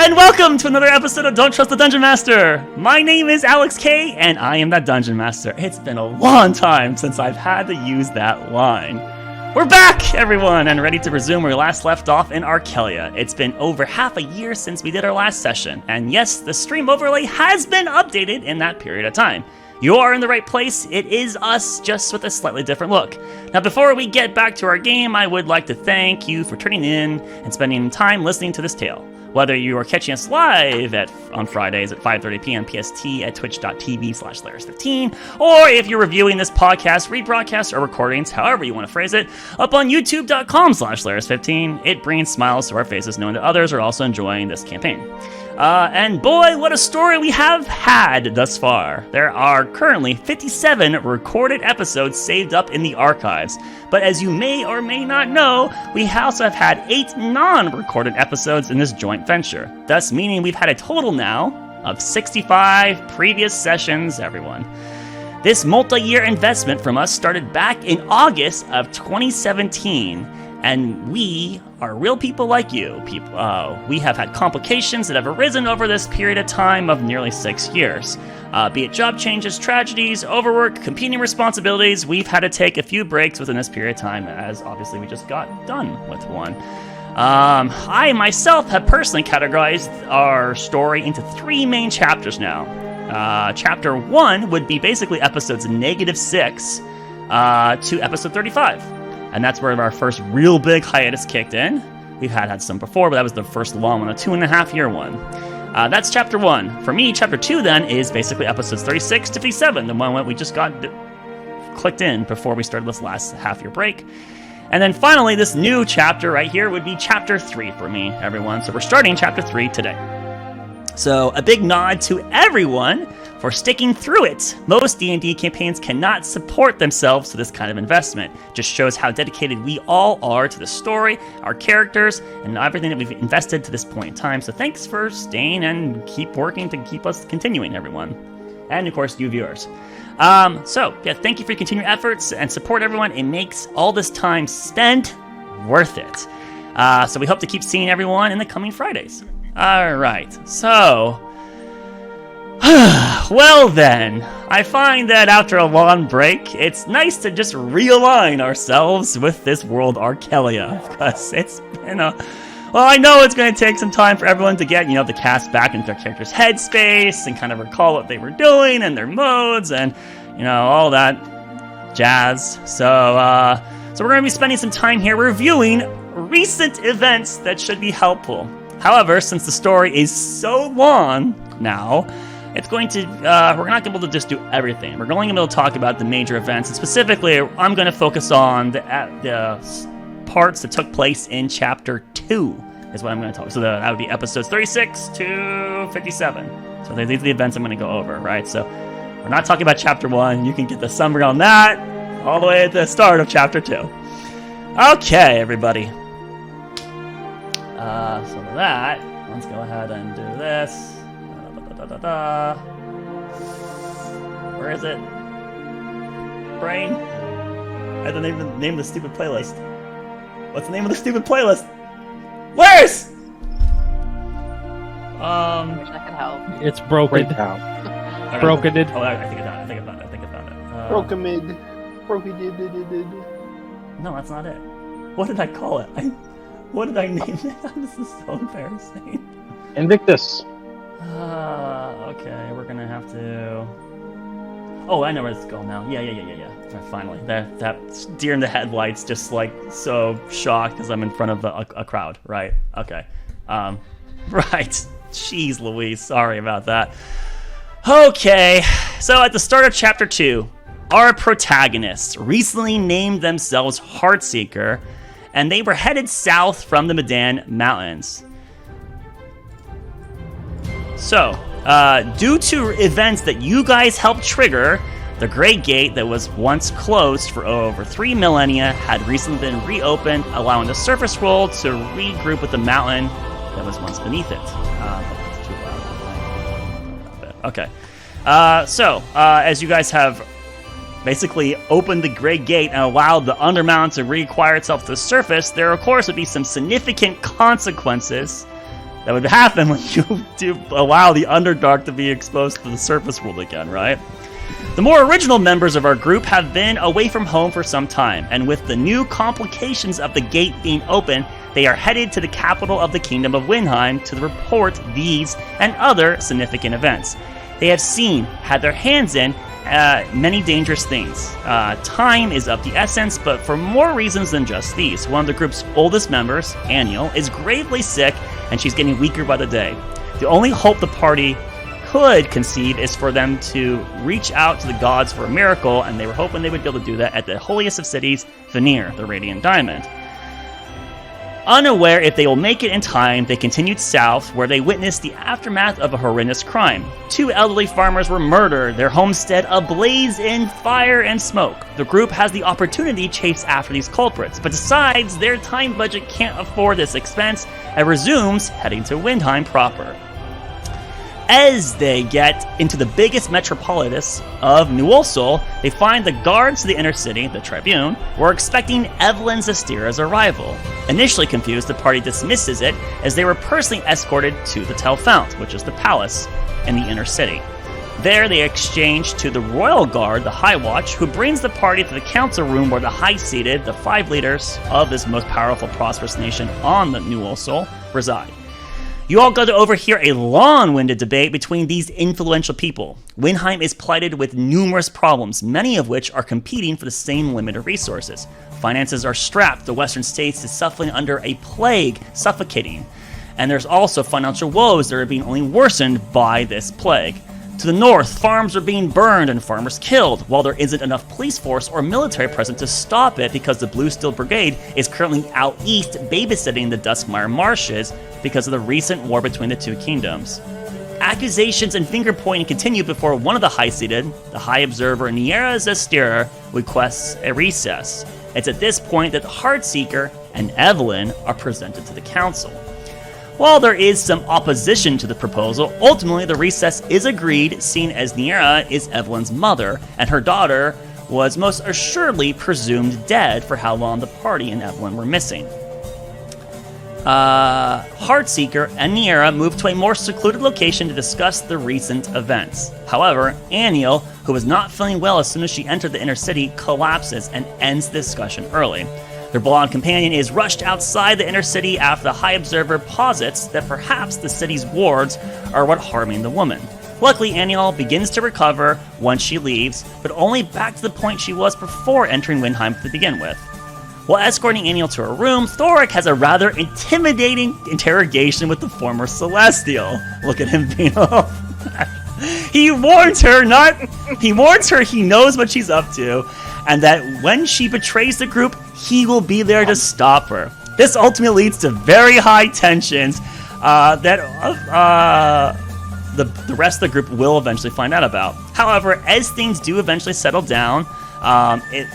And welcome to another episode of Don't Trust the Dungeon Master! My name is Alex K, and I am that Dungeon Master. It's been a long time since I've had to use that line. We're back, everyone, and ready to resume where we last left off in Arkelya. It's been over half a year since we did our last session, and yes, the stream overlay has been updated in that period of time. You are in the right place. It is us, just with a slightly different look. Now, before we get back to our game, I would like to thank you for tuning in and spending time listening to this tale. Whether you are catching us live on Fridays at 5:30 p.m. PST at twitch.tv/Laris15, or if you're reviewing this podcast, rebroadcast, or recordings, however you want to phrase it, up on youtube.com/Laris15, it brings smiles to our faces knowing that others are also enjoying this campaign. And boy, what a story we have had thus far. There are currently 57 recorded episodes saved up in the archives. But as you may or may not know, we also have had 8 non-recorded episodes in this joint venture. Thus meaning we've had a total now of 65 previous sessions, everyone. This multi-year investment from us started back in August of 2017. And we are real people like you. We have had complications that have arisen over this period of time of nearly 6 years. Be it job changes, tragedies, overwork, competing responsibilities, we've had to take a few breaks within this period of time, as obviously we just got done with one. I myself have personally categorized our story into 3 main chapters now. Chapter 1 would be basically episodes -6 to episode 35. And that's where our first real big hiatus kicked in. We've had some before, but that was the first long one, a 2.5-year one. That's chapter 1. For me, chapter 2 then is basically episodes 36 to 57, the one we just got clicked in before we started this last half-year break. And then finally, this new chapter right here would be chapter 3 for me, everyone. So we're starting chapter 3 today. So a big nod to everyone for sticking through it. Most D&D campaigns cannot support themselves to this kind of investment. Just shows how dedicated we all are to the story, our characters, and everything that we've invested to this point in time. So thanks for staying and keep working to keep us continuing, everyone. And of course, you viewers. Thank you for your continued efforts and support, everyone. It makes all this time spent worth it. So we hope to keep seeing everyone in the coming Fridays. All right, so... Well then, I find that after a long break, it's nice to just realign ourselves with this world Arkelya, because it's been well, I know it's going to take some time for everyone to get, the cast back into their character's headspace and kind of recall what they were doing and their modes and, all that jazz. So we're going to be spending some time here reviewing recent events that should be helpful. However, since the story is so long now, it's going to, we're not going to be able to just do everything. We're only going to be able to talk about the major events, and specifically, I'm going to focus on the parts that took place in Chapter 2, is what I'm going to talk. So that would be episodes 36 to 57. So these are the events I'm going to go over, right? So we're not talking about Chapter 1. You can get the summary on that all the way at the start of Chapter 2. Okay, everybody. So with that, let's go ahead and do this. Where is it? Brain? I had to name the stupid playlist. What's the name of the stupid playlist? Where's? Wish I could help. It's broken. Broken it. Oh, I think I found it. Broken mid. No, that's not it. What did I call it? What did I name it? This is so embarrassing. Invictus. Okay, we're gonna have to... Oh, I know where this is going now. Yeah. Finally. That deer in the headlights just, so shocked because I'm in front of a crowd, right? Okay. Right. Jeez Louise, sorry about that. Okay, so at the start of Chapter 2, our protagonists recently named themselves Heartseeker, and they were headed south from the Medan Mountains. So, due to events that you guys helped trigger, the Great Gate that was once closed for over 3 millennia had recently been reopened, allowing the surface world to regroup with the mountain that was once beneath it. That's too loud. Okay. As you guys have basically opened the Great Gate and allowed the Undermountain to reacquire itself to the surface, there of course would be some significant consequences that would happen when you do allow the Underdark to be exposed to the surface world again, right? The more original members of our group have been away from home for some time, and with the new complications of the gate being open, they are headed to the capital of the Kingdom of Windheim to report these and other significant events. They have had their hands in many dangerous things. Time is of the essence, but for more reasons than just these. One of the group's oldest members, Aniel, is gravely sick, and she's getting weaker by the day. The only hope the party could conceive is for them to reach out to the gods for a miracle, and they were hoping they would be able to do that at the holiest of cities, Vanir, the Radiant Diamond. Unaware if they will make it in time, they continued south, where they witnessed the aftermath of a horrendous crime. 2 elderly farmers were murdered, their homestead ablaze in fire and smoke. The group has the opportunity to chase after these culprits, but decides their time budget can't afford this expense, and resumes heading to Windheim proper. As they get into the biggest metropolis of New Ulsul, they find the guards to the inner city, the Tribune, were expecting Evelyn Zastira's arrival. Initially confused, the party dismisses it as they were personally escorted to the Telfount, which is the palace in the inner city. There they exchange to the royal guard, the High Watch, who brings the party to the council room where the high-seated, the 5 leaders of this most powerful, prosperous nation on the New Ulsul reside. You all got to overhear a long-winded debate between these influential people. Windheim is plighted with numerous problems, many of which are competing for the same limited resources. Finances are strapped, the western states is suffering under a plague suffocating, and there's also financial woes that are being only worsened by this plague. To the north, farms are being burned and farmers killed, while there isn't enough police force or military presence to stop it because the Blue Steel Brigade is currently out east babysitting the Duskmire Marshes because of the recent war between the 2 kingdoms. Accusations and finger-pointing continue before one of the high-seated, the High Observer Niera Zastira, requests a recess. It's at this point that the Heartseeker and Evelyn are presented to the council. While there is some opposition to the proposal, ultimately the recess is agreed, seeing as Niera is Evelyn's mother, and her daughter was most assuredly presumed dead for how long the party and Evelyn were missing. Heartseeker and Niera move to a more secluded location to discuss the recent events. However, Aniel, who was not feeling well as soon as she entered the inner city, collapses and ends the discussion early. Their blonde companion is rushed outside the inner city after the High Observer posits that perhaps the city's wards are what harming the woman. Luckily, Aniel begins to recover once she leaves, but only back to the point she was before entering Windheim to begin with. While escorting Aniel to her room, Thoric has a rather intimidating interrogation with the former Celestial. Look at him being off. He warns her he knows what she's up to, and that when she betrays the group, he will be there to stop her. This ultimately leads to very high tensions that the rest of the group will eventually find out about. However, as things do eventually settle down,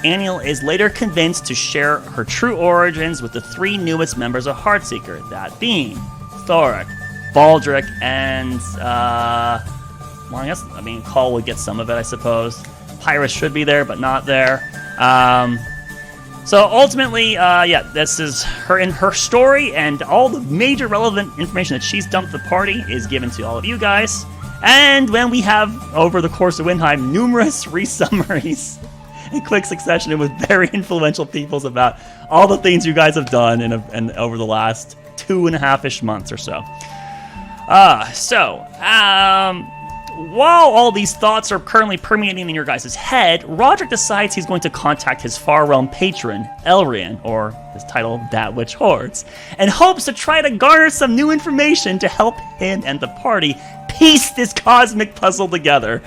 Aniel is later convinced to share her true origins with the 3 newest members of Heartseeker, that being Thoric, Baldric, and Call would get some of it, I suppose. Pyrrhus should be there, but not there. So ultimately, this is her in her story, and all the major relevant information that she's dumped the party is given to all of you guys. And when we have, over the course of Windheim, numerous resummaries in quick succession and with very influential peoples about all the things you guys have done in over the last 2.5-ish months or so. While all these thoughts are currently permeating in your guys' head, Roderick decides he's going to contact his far realm patron, Elrian, or his title, That Which Hoards, and hopes to try to garner some new information to help him and the party piece this cosmic puzzle together.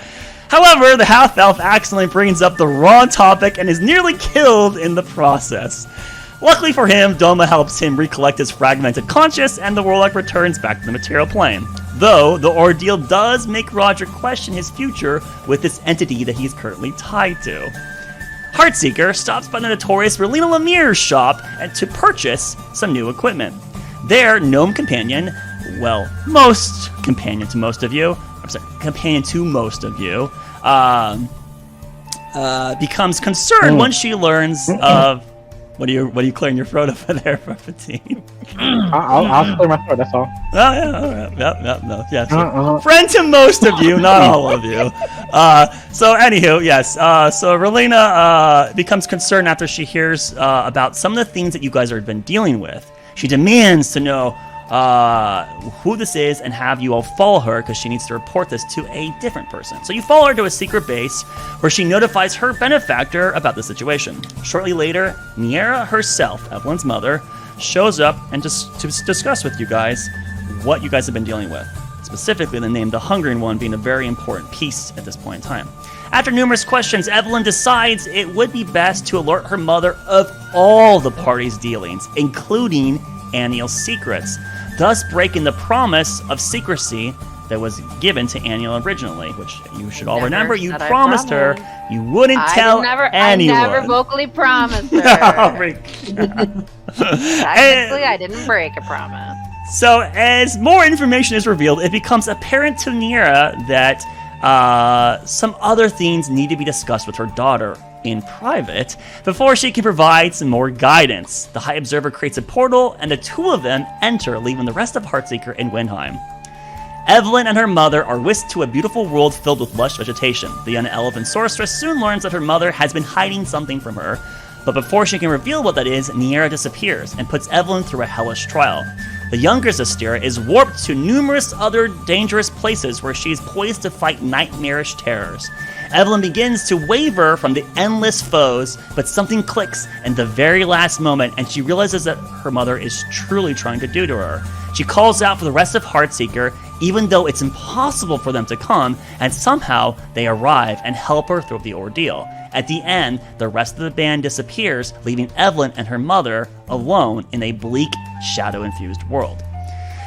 However, the half-elf accidentally brings up the wrong topic and is nearly killed in the process. Luckily for him, Doma helps him recollect his fragmented conscience, and the warlock returns back to the material plane. Though, the ordeal does make Roger question his future with this entity that he's currently tied to. Heartseeker stops by the notorious Relina Lemire's shop to purchase some new equipment. Their gnome companion, companion to most of you, becomes concerned once she learns of What are you clearing your throat over there, Fatine? I'll clear my throat. That's all. Oh yeah, yep, no, yeah. So friend to most of you, not all of you. So anywho, yes. So Relena becomes concerned after she hears about some of the things that you guys have been dealing with. She demands to know who this is and have you all follow her because she needs to report this to a different person. So you follow her to a secret base where she notifies her benefactor about the situation. Shortly later, Niera herself, Evelyn's mother, shows up and to discuss with you guys what you guys have been dealing with. Specifically, the name the Hungering One being a very important piece at this point in time. After numerous questions, Evelyn decides it would be best to alert her mother of all the party's dealings, including Aniel's secrets, thus breaking the promise of secrecy that was given to Aniel originally, which you should all remember. You promised her you wouldn't tell anyone. I never vocally promised her. Technically, I didn't break a promise. So as more information is revealed, it becomes apparent to Niera that some other things need to be discussed with her daughter in private before she can provide some more guidance. The High Observer creates a portal, and the two of them enter, leaving the rest of Heartseeker in Windheim. Evelyn and her mother are whisked to a beautiful world filled with lush vegetation. The young elven sorceress soon learns that her mother has been hiding something from her, but before she can reveal what that is, Niera disappears and puts Evelyn through a hellish trial. The younger Zastira is warped to numerous other dangerous places where she is poised to fight nightmarish terrors. Evelyn begins to waver from the endless foes, but something clicks in the very last moment, and she realizes that her mother is truly trying to do to her. She calls out for the rest of Heartseeker, even though it's impossible for them to come, and somehow they arrive and help her through the ordeal. At the end, the rest of the band disappears, leaving Evelyn and her mother alone in a bleak, shadow-infused world.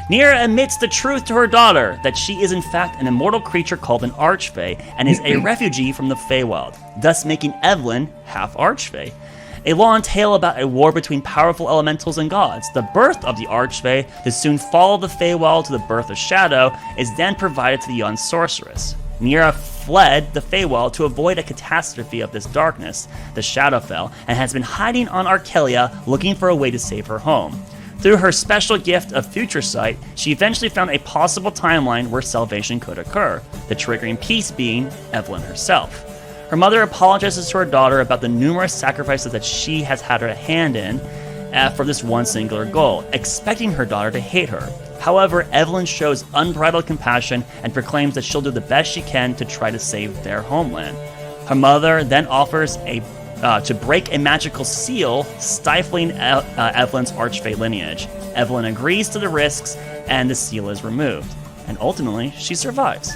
Niera admits the truth to her daughter, that she is in fact an immortal creature called an Archfey, and is a refugee from the Feywild, thus making Evelyn half Archfey. A long tale about a war between powerful elementals and gods. The birth of the Archfey, the soon fall of the Feywild to the birth of Shadow, is then provided to the young sorceress. Niera fled the Feywild to avoid a catastrophe of this darkness, the Shadowfell, and has been hiding on Arkelya, looking for a way to save her home. Through her special gift of Future Sight, she eventually found a possible timeline where salvation could occur, the triggering piece being Evelyn herself. Her mother apologizes to her daughter about the numerous sacrifices that she has had her hand in for this one singular goal, expecting her daughter to hate her. However, Evelyn shows unbridled compassion and proclaims that she'll do the best she can to try to save their homeland. Her mother then offers to break a magical seal, stifling Evelyn's Archfey lineage. Evelyn agrees to the risks, and the seal is removed. And ultimately, she survives.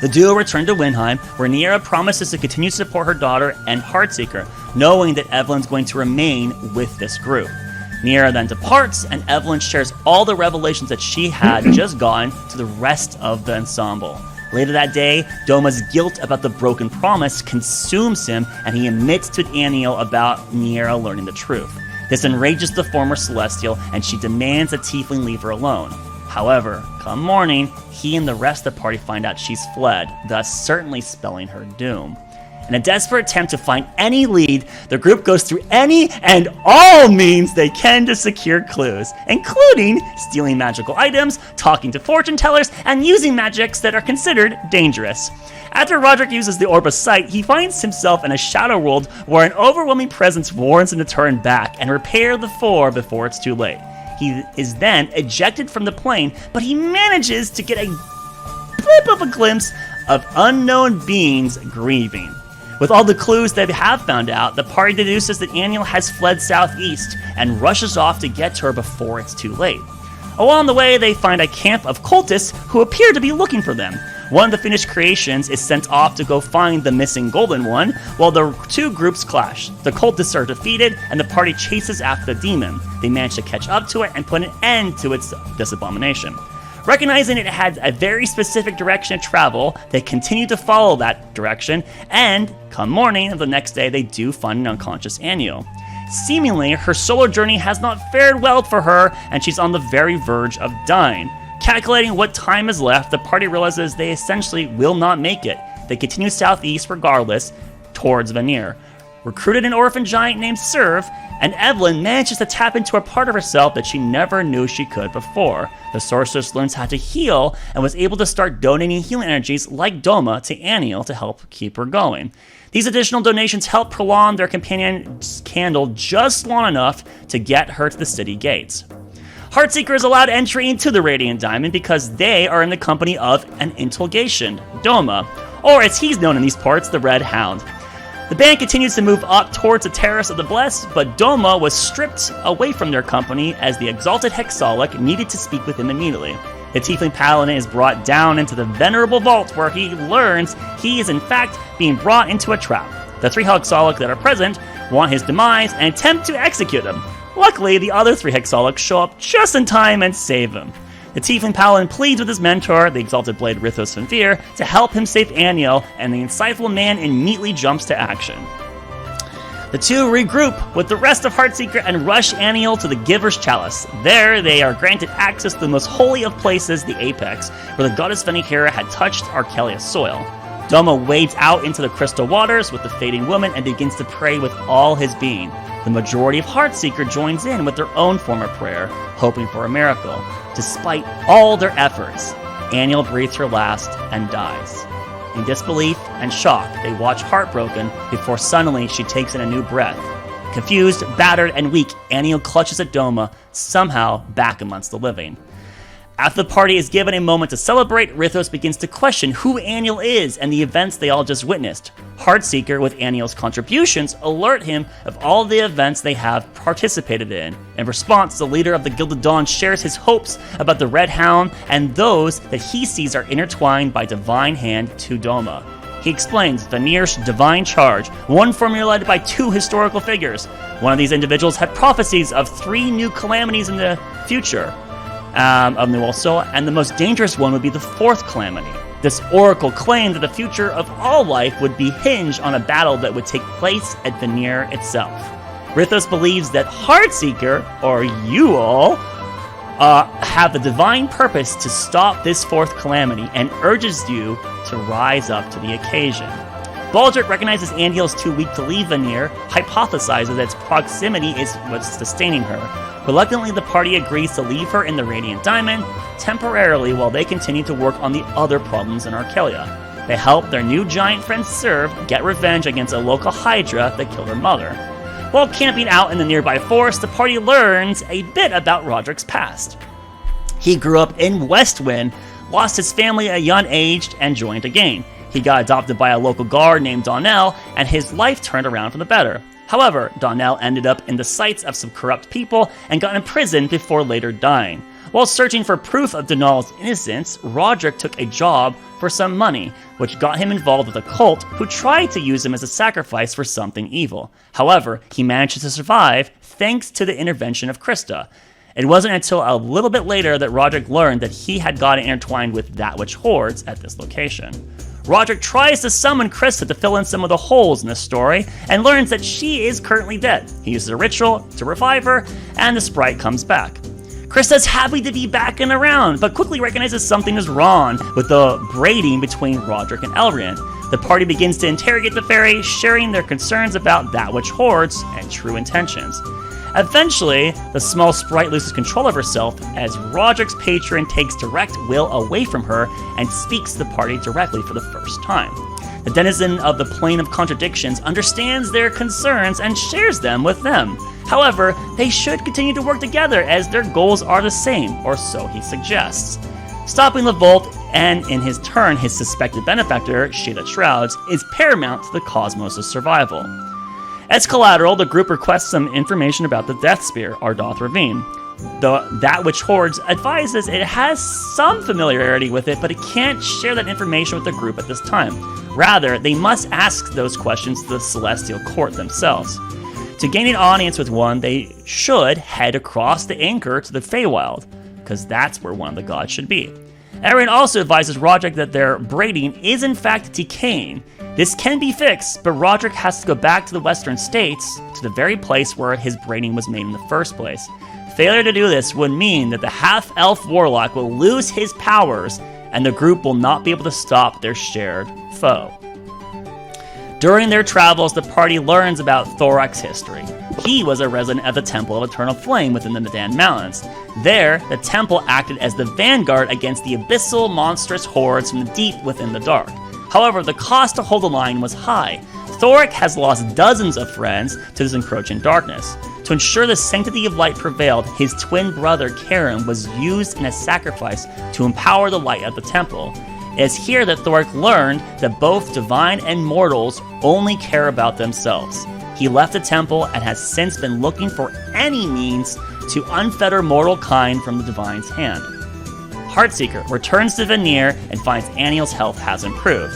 The duo return to Windheim, where Niera promises to continue to support her daughter and Heartseeker, knowing that Evelyn's going to remain with this group. Niera then departs, and Evelyn shares all the revelations that she had just gotten to the rest of the ensemble. Later that day, Doma's guilt about the broken promise consumes him, and he admits to Aniel about Niera learning the truth. This enrages the former Celestial, and she demands that Tiefling leave her alone. However, come morning, he and the rest of the party find out she's fled, thus certainly spelling her doom. In a desperate attempt to find any lead, the group goes through any and all means they can to secure clues, including stealing magical items, talking to fortune tellers, and using magics that are considered dangerous. After Roderick uses the Orb of Sight, he finds himself in a shadow world where an overwhelming presence warns him to turn back and repair the four before it's too late. He is then ejected from the plane, but he manages to get a blip of a glimpse of unknown beings grieving. With all the clues they have found out, the party deduces that Aniel has fled southeast and rushes off to get to her before it's too late. Along the way, they find a camp of cultists who appear to be looking for them. One of the finished creations is sent off to go find the missing golden one, while the two groups clash. The cultists are defeated, and the party chases after the demon. They manage to catch up to it and put an end to this abomination. Recognizing it had a very specific direction to travel, they continue to follow that direction, and come morning of the next day, they do find an unconscious Aniel. Seemingly, her solo journey has not fared well for her, and she's on the very verge of dying. Calculating what time is left, the party realizes they essentially will not make it. They continue southeast regardless, towards Vanir. recruited an orphan giant named Serve, and Evelyn manages to tap into a part of herself that she never knew she could before. The sorceress learns how to heal and was able to start donating healing energies like Doma to Aniel to help keep her going. These additional donations help prolong their companion's candle just long enough to get her to the city gates. Heartseeker is allowed entry into the Radiant Diamond because they are in the company of an interrogation, Doma, or as he's known in these parts, the Red Hound. The band continues to move up towards the Terrace of the Blessed, but Doma was stripped away from their company as the exalted Hexalic needed to speak with him immediately. The Tiefling Paladin is brought down into the Venerable Vault where he learns he is in fact being brought into a trap. The 3 Hexalic that are present want his demise and attempt to execute him. Luckily, the other 3 Hexalics show up just in time and save him. The Tiefling Paladin pleads with his mentor, the Exalted Blade Rithos Fenfir, to help him save Aniel, and the insightful man immediately jumps to action. The two regroup with the rest of Heartseeker and rush Aniel to the Giver's Chalice. There, they are granted access to the most holy of places, the Apex, where the goddess Fenfir had touched Arkelya's soil. Doma wades out into the crystal waters with the fading woman and begins to pray with all his being. The majority of Heartseeker joins in with their own form of prayer, hoping for a miracle. Despite all their efforts, Aniel breathes her last and dies. In disbelief and shock, they watch heartbroken before suddenly she takes in a new breath. Confused, battered, and weak, Aniel clutches at Doma, somehow back amongst the living. After the party is given a moment to celebrate, Rithos begins to question who Aniel is and the events they all just witnessed. Heartseeker, with Aniel's contributions, alert him of all the events they have participated in. In response, the leader of the Gilded Dawn shares his hopes about the Red Hound and those that he sees are intertwined by divine hand to Doma. He explains Fenfir's divine charge, one formulated by 2 historical figures. One of these individuals had prophecies of 3 new calamities in the future. Of New Ulso, and the most dangerous one would be the 4th calamity. This oracle claimed that the future of all life would be hinged on a battle that would take place at Fenfir itself. Rithos believes that Heartseeker, or you all, have the divine purpose to stop this 4th calamity and urges you to rise up to the occasion. Baldric recognizes Aniel is too weak to leave Fenfir, hypothesizes that its proximity is what's sustaining her. Reluctantly, the party agrees to leave her in the Radiant Diamond temporarily while they continue to work on the other problems in Arkelya. They help their new giant friend Serve get revenge against a local Hydra that killed her mother. While camping out in the nearby forest, the party learns a bit about Roderick's past. He grew up in Westwind, lost his family at a young age, and joined again. He got adopted by a local guard named Donnell, and his life turned around for the better. However, Donnell ended up in the sights of some corrupt people and got imprisoned before later dying. While searching for proof of Donnell's innocence, Roderick took a job for some money, which got him involved with a cult who tried to use him as a sacrifice for something evil. However, he managed to survive thanks to the intervention of Krista. It wasn't until a little bit later that Roderick learned that he had gotten intertwined with that which hordes at this location. Roderick tries to summon Krista to fill in some of the holes in the story, and learns that she is currently dead. He uses a ritual to revive her, and the sprite comes back. Krista's happy to be back and around, but quickly recognizes something is wrong with the braiding between Roderick and Elrian. The party begins to interrogate the fairy, sharing their concerns about that which hordes and true intentions. Eventually, the small sprite loses control of herself as Roderick's patron takes direct will away from her and speaks to the party directly for the first time. The denizen of the Plane of Contradictions understands their concerns and shares them with them. However, they should continue to work together as their goals are the same, or so he suggests. Stopping the Vault, and in his turn his suspected benefactor, Sheila Shrouds, is paramount to the Cosmos' survival. As collateral, the group requests some information about the Death Spear, Ardoth Ravine. That which hordes advises it has some familiarity with it, but it can't share that information with the group at this time. Rather, they must ask those questions to the Celestial Court themselves. To gain an audience with one, they should head across the Anchor to the Feywild, because that's where one of the gods should be. Erin also advises Roderick that their braiding is in fact decaying. This can be fixed, but Roderick has to go back to the Western States, to the very place where his braiding was made in the first place. Failure to do this would mean that the half-elf warlock will lose his powers, and the group will not be able to stop their shared foe. During their travels, the party learns about Thorak's history. He was a resident of the Temple of Eternal Flame within the Medan Mountains. There, the temple acted as the vanguard against the abyssal, monstrous hordes from the deep within the dark. However, the cost to hold the line was high. Thorak has lost dozens of friends to this encroaching darkness. To ensure the sanctity of light prevailed, his twin brother Karen was used in a sacrifice to empower the light of the temple. It is here that Thorak learned that both divine and mortals only care about themselves. He left the temple and has since been looking for any means to unfetter mortal kind from the divine's hand. Heartseeker returns to Vanir and finds Aniel's health has improved.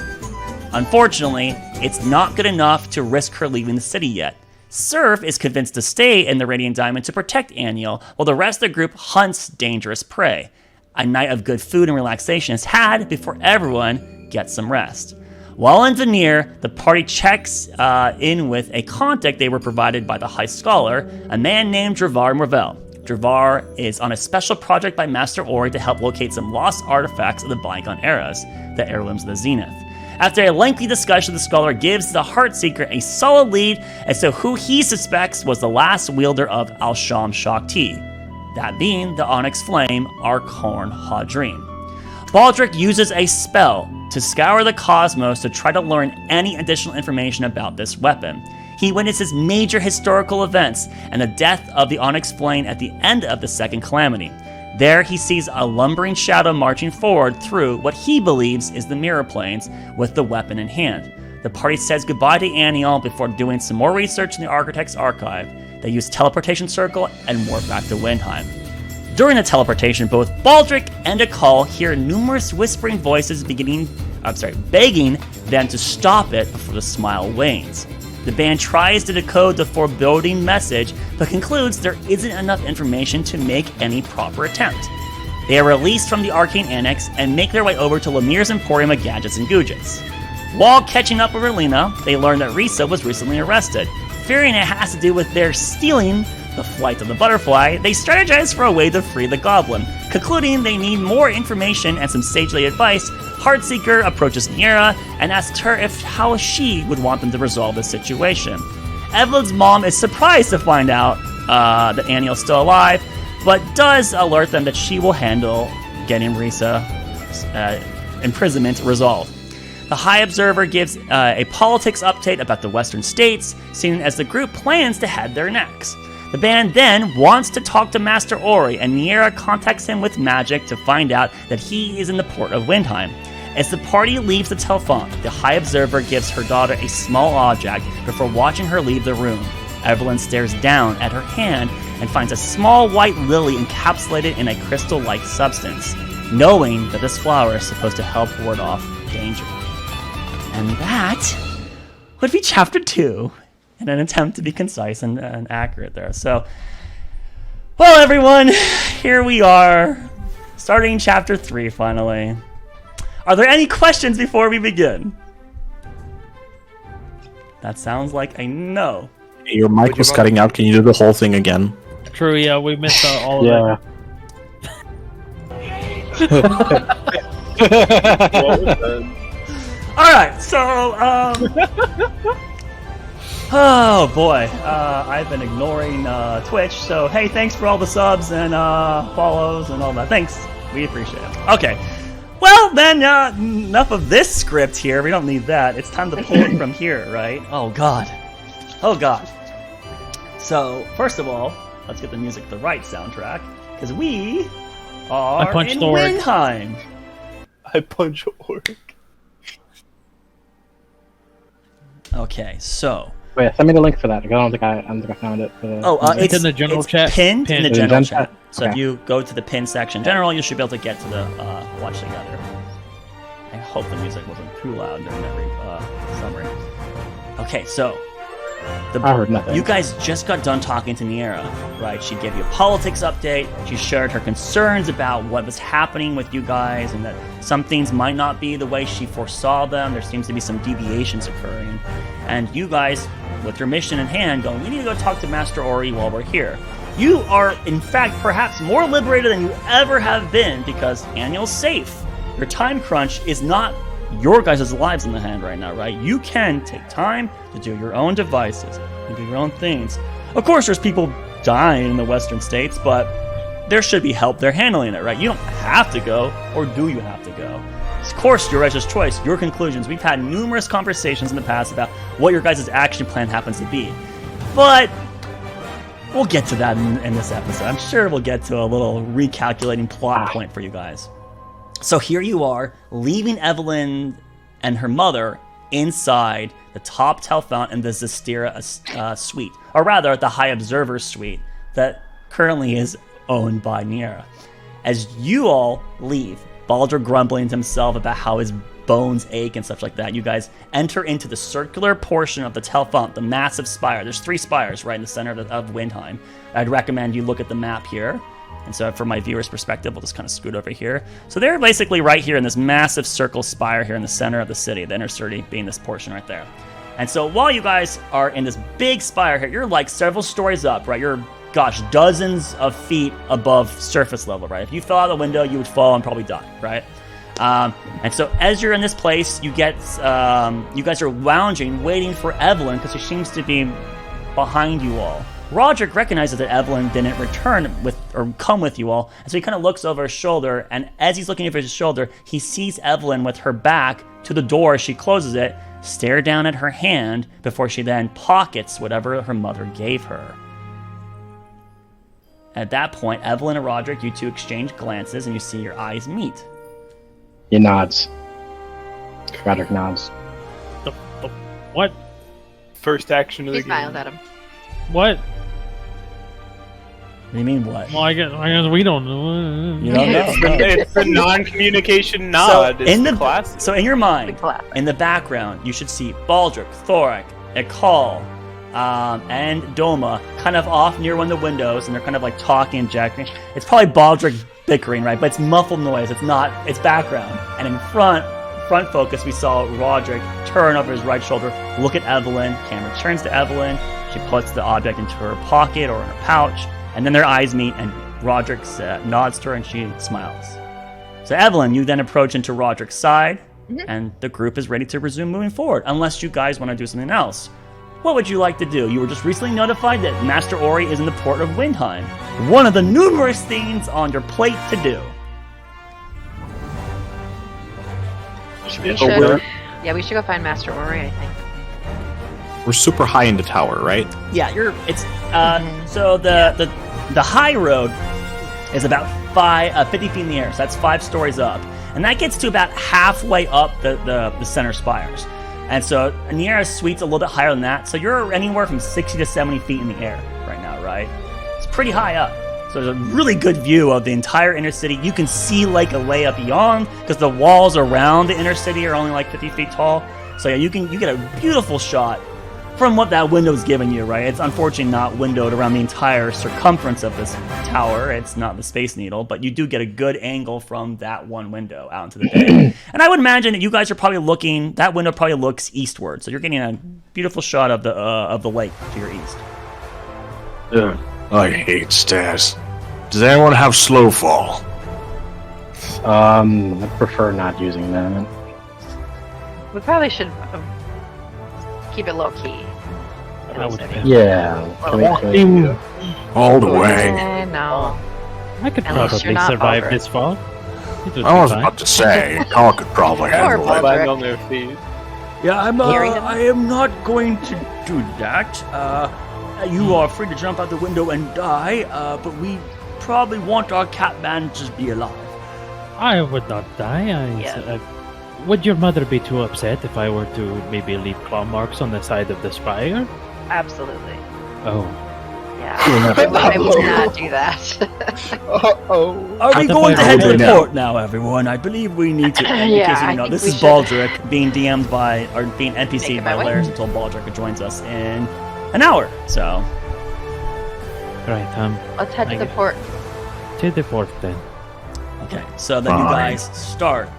Unfortunately, it's not good enough to risk her leaving the city yet. Surf is convinced to stay in the Radiant Diamond to protect Aniel, while the rest of the group hunts dangerous prey. A night of good food and relaxation is had before everyone gets some rest. While in Vanir, the party checks in with a contact they were provided by the High Scholar, a man named Dravar Mervel. Dravar is on a special project by Master Ori to help locate some lost artifacts of the bygone eras, the heirlooms of the Zenith. After a lengthy discussion, the scholar gives the Heartseeker a solid lead as to who he suspects was the last wielder of Al-Sham Shakti, that being the Onyx Flame Arkhorn Hadrim. Baldric uses a spell to scour the cosmos to try to learn any additional information about this weapon. He witnesses major historical events and the death of the Onyx Flame at the end of the Second Calamity. There he sees a lumbering shadow marching forward through what he believes is the mirror planes with the weapon in hand. The party says goodbye to Aniel before doing some more research in the Architect's archive. They use teleportation circle and warp back to Windheim. During the teleportation, both Baldric and Akal hear numerous whispering voices begging them to stop it before the smile wanes. The band tries to decode the foreboding message, but concludes there isn't enough information to make any proper attempt. They are released from the Arcane Annex and make their way over to Lemir's Emporium of Gadgets and Goojits. While catching up with Erlina, they learn that Risa was recently arrested. Fearing it has to do with their stealing the flight of the butterfly, they strategize for a way to free the goblin. Concluding they need more information and some sagely advice, Heartseeker approaches Niera and asks her how she would want them to resolve the situation. Evelyn's mom is surprised to find out that Aniel's still alive, but does alert them that she will handle getting Risa imprisonment resolved. The High Observer gives a politics update about the Western states, seeing as the group plans to head there next. The band then wants to talk to Master Ori, and Niera contacts him with magic to find out that he is in the port of Windheim. As the party leaves the telephone, the High Observer gives her daughter a small object before watching her leave the room. Evelyn stares down at her hand and finds a small white lily encapsulated in a crystal-like substance, knowing that this flower is supposed to help ward off danger. And that would be Chapter 2. In an attempt to be concise and accurate there. So, well, everyone, here we are, starting Chapter 3 finally. Are there any questions before we begin? That sounds like a no. Your mic was cutting out. Can you do the whole thing again? True, yeah, we missed all of it. Alright, so, oh boy, I've been ignoring Twitch, so hey, thanks for all the subs and follows and all that. Thanks, we appreciate it. Okay, well then, enough of this script here, we don't need that. It's time to pull it from here, right? Oh god. Oh god. So, first of all, let's get the music the right soundtrack, because we are in Windheim. I punch Orc. Okay, so... Wait, send me the link for that. I don't think I found it. It's in the general chat. Pinned in the general chat. So okay. if you go to the pinned section general, you should be able to get to the watch together. I hope the music wasn't too loud during every summary. Okay, so I heard nothing. You guys just got done talking to Niera, right? She gave you a politics update. She shared her concerns about what was happening with you guys and that some things might not be the way she foresaw them. There seems to be some deviations occurring. And you guys, with your mission in hand, go, we need to go talk to Master Ori while we're here. You are, in fact, perhaps more liberated than you ever have been because Aniel's safe. Your time crunch is not your guys' lives in the hand right now, right? You can take time to do your own devices and do your own things. Of course, there's people dying in the Western states, but there should be help there handling it, right? You don't have to go, or do you have to go? Of course, your guys' choice, your conclusions. We've had numerous conversations in the past about what your guys' action plan happens to be. But we'll get to that in this episode. I'm sure we'll get to a little recalculating plot point for you guys. So here you are, leaving Evelyn and her mother inside the top Telfount in the Zestira suite. Or rather, the High Observer suite that currently is owned by Niera. As you all leave, Baldur grumbling to himself about how his bones ache and stuff like that, you guys enter into the circular portion of the Telfount, the massive spire. There's 3 spires right in the center of Windheim. I'd recommend you look at the map here. And so from my viewer's perspective, we'll just kind of scoot over here. So they're basically right here in this massive circle spire here in the center of the city, the inner city being this portion right there. And so while you guys are in this big spire here, you're like several stories up, right? You're dozens of feet above surface level, right? If you fell out of the window, you would fall and probably die, right? And so as you're in this place, you guys are lounging, waiting for Evelyn, because she seems to be behind you all. Roderick recognizes that Evelyn didn't return or come with you all, and so he kind of looks over his shoulder, and as he's looking over his shoulder, he sees Evelyn with her back to the door as she closes it, stare down at her hand before she then pockets whatever her mother gave her. At that point, Evelyn and Roderick, you two exchange glances, and you see your eyes meet. He nods. Roderick nods. The what? First action of the He game. smiles at him. What? What do you mean, what? Well, I guess we don't know. You don't know? It's the non-communication nod. So in your mind, Big clap. in the background, you should see Baldric, Thorak, Ekal, and Doma kind of off near one of the windows, and they're kind of like talking and jacking. It's probably Baldric bickering, right? But it's muffled noise. It's background. And in front focus, we saw Roderick turn over his right shoulder, look at Evelyn. Camera turns to Evelyn. She puts the object into her pocket or in her pouch, and then their eyes meet, and Roderick nods to her, and she smiles. So Evelyn, you then approach into Roderick's side, and the group is ready to resume moving forward, unless you guys want to do something else. What would you like to do? You were just recently notified that Master Ori is in the port of Windheim. One of the numerous things on your plate to do. We should go find Master Ori, I think. We're super high in the tower, right? Yeah, so the high road is about 50 feet in the air, so that's 5 stories up. And that gets to about halfway up the center spires. And so Niera's suite's a little bit higher than that, so you're anywhere from 60 to 70 feet in the air right now, right? It's pretty high up. So there's a really good view of the entire inner city. You can see Lake Alea beyond, because the walls around the inner city are only like 50 feet tall. So yeah, you get a beautiful shot from what that window's giving you, right? It's unfortunately not windowed around the entire circumference of this tower. It's not the Space Needle, but you do get a good angle from that one window out into the bay. And I would imagine that you guys are probably looking, that window probably looks eastward. So you're getting a beautiful shot of the lake to your east. Ugh, I hate stairs. Does anyone have slow fall? I prefer not using that. We probably should keep it low key. I would think. Yeah. Can we- All the way. No. I could At least you're probably not survive over. this fall. It would I be was fine. about to say, Carl could probably handle Poor it. Baldric. Land on their feet. Yeah, Hearing them? I am not going to do that. You are free to jump out the window and die, but we probably want our Catman to just be alive. I would not die. Would your mother be too upset if I were to maybe leave claw marks on the side of the spire? Absolutely. Oh. Yeah. I would not do that. Uh-oh. Are we Out of going my to head to room the now. port now, everyone? I believe we need to. In Yeah, case you I know, think this we is should. Baldric being DM'd by, or being NPC'd Making by my way. Lairs until Baldric joins us in an hour. So, Right, Let's head to the port. to the port then. okay. So then you Fine. guys start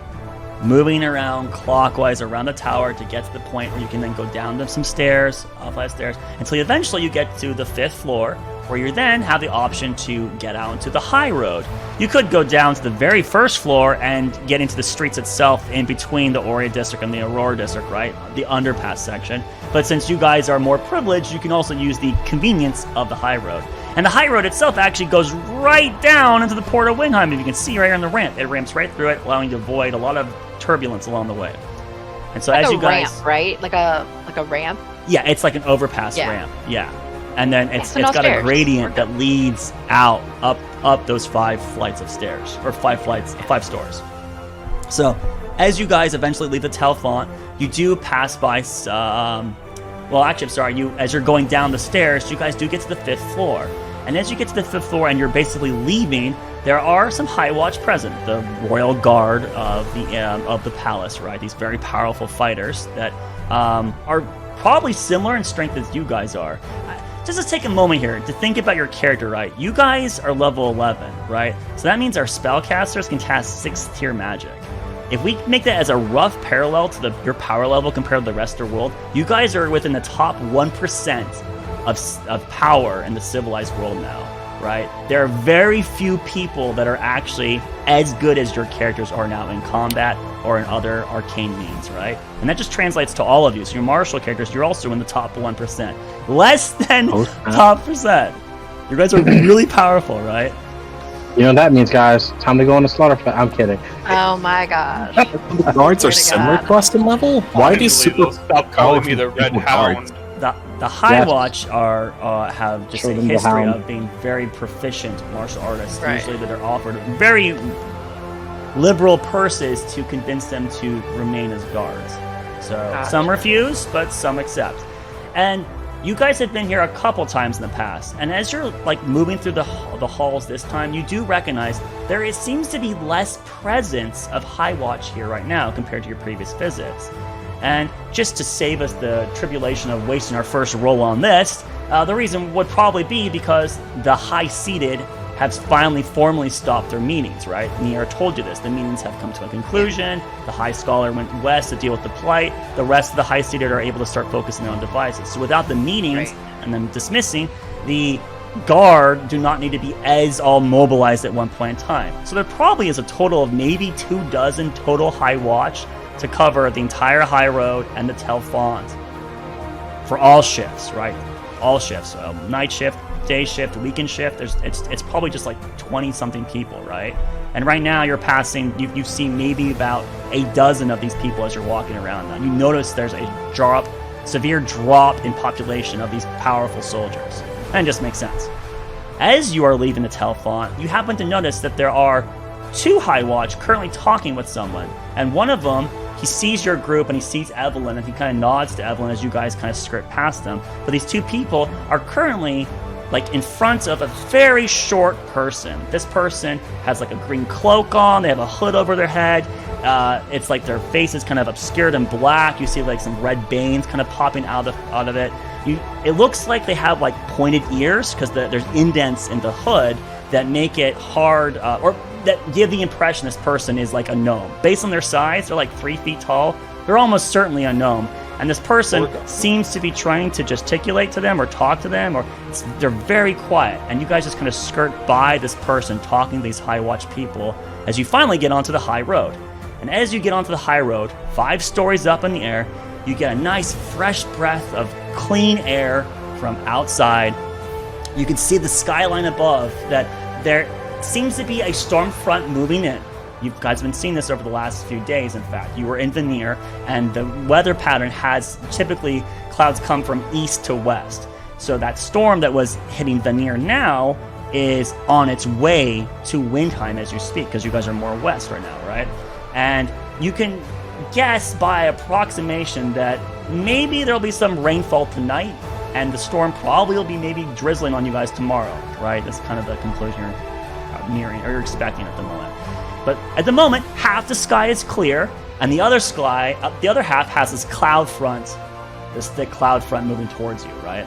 moving around clockwise around the tower to get to the point where you can then go down some stairs, off flight of stairs, until eventually you get to the 5th floor, where you then have the option to get out into the high road. You could go down to the very first floor and get into the streets itself in between the Aurea District and the Aurora District, right? The underpass section. But since you guys are more privileged, you can also use the convenience of the high road. And the high road itself actually goes right down into the Port of Wingheim, if you can see right here on the ramp. It ramps right through it, allowing you to avoid a lot of turbulence along the way. And so like as a you guys... ramp, right? Like a ramp? Yeah, it's like an overpass ramp. Yeah. And then it's got stairs. a gradient that leads out up those 5 flights of stairs, or 5 stores. So as you guys eventually leave the Telfont, you do pass by some... Well, actually, I'm sorry. As you're going down the stairs, you guys do get to the 5th floor. And as you get to the 5th floor and you're basically leaving, there are some High Watch present, the Royal Guard of the palace, right? These very powerful fighters that are probably similar in strength as you guys are. Just to take a moment here to think about your character, right? You guys are level 11, right? So that means our spellcasters can cast 6th tier magic. If we make that as a rough parallel to your power level compared to the rest of the world, you guys are within the top 1% of power in the civilized world now, right? There are very few people that are actually as good as your characters are now in combat or in other arcane means, right? And that just translates to all of you. So your martial characters, you're also in the top 1%. Less than top percent. You guys are really powerful, right? You know what that means, guys? Time to go on the slaughter. I'm kidding. Oh my gosh. The guards are similar to us in level? Why are these super... Stop calling me the Red Hound. The High Watch have just a history of being very proficient martial artists. Right. Usually that are offered very liberal purses to convince them to remain as guards. So some refuse, but some accept. And you guys have been here a couple times in the past, and as you're like moving through the halls this time, you do recognize seems to be less presence of High Watch here right now compared to your previous visits. And just to save us the tribulation of wasting our first roll on this, the reason would probably be because the high-seated have finally formally stopped their meetings, right? Nier told you this. The meetings have come to a conclusion. The High Scholar went west to deal with the Plight. The rest of the high-seated are able to start focusing on devices. So without the meetings and them dismissing, the Guard do not need to be as all mobilized at one point in time. So there probably is a total of maybe 24 total High Watch to cover the entire High Road and the Telfont for all shifts, right? All shifts. Night shift, day shift, weekend shift. It's probably just like 20-something people, right? And right now you're passing, you've seen maybe about a dozen of these people as you're walking around now. You notice there's a severe drop in population of these powerful soldiers. And it just makes sense. As you are leaving the Telfont, you happen to notice that there are 2 High Watch currently talking with someone. And one of them, he sees your group and he sees Evelyn, and he kind of nods to Evelyn as you guys kind of skirt past them. But these 2 people are currently like in front of a very short person. This person has like a green cloak on, they have a hood over their head. It's like their face is kind of obscured in black. You see like some red veins kind of popping out of it. It looks like they have like pointed ears because there's indents in the hood that make it hard, or that give the impression this person is like a gnome. Based on their size, they're like 3 feet tall. They're almost certainly a gnome. And this person seems to be trying to gesticulate to them or talk to them, or they're very quiet. And you guys just kind of skirt by this person talking to these High Watch people as you finally get onto the High Road. And as you get onto the High Road, 5 stories up in the air, you get a nice fresh breath of clean air from outside. You can see the skyline above, that there seems to be a storm front moving in. You guys have been seeing this over the last few days, in fact. You were in Veneer, and the weather pattern has typically clouds come from east to west. So that storm that was hitting Veneer now is on its way to Windheim as you speak, because you guys are more west right now, right? And you can guess by approximation that maybe there'll be some rainfall tonight, and the storm probably will be maybe drizzling on you guys tomorrow, right? That's kind of the conclusion you're nearing, or you're expecting at the moment. But at the moment, half the sky is clear, and the other half has this cloud front, this thick cloud front moving towards you, right?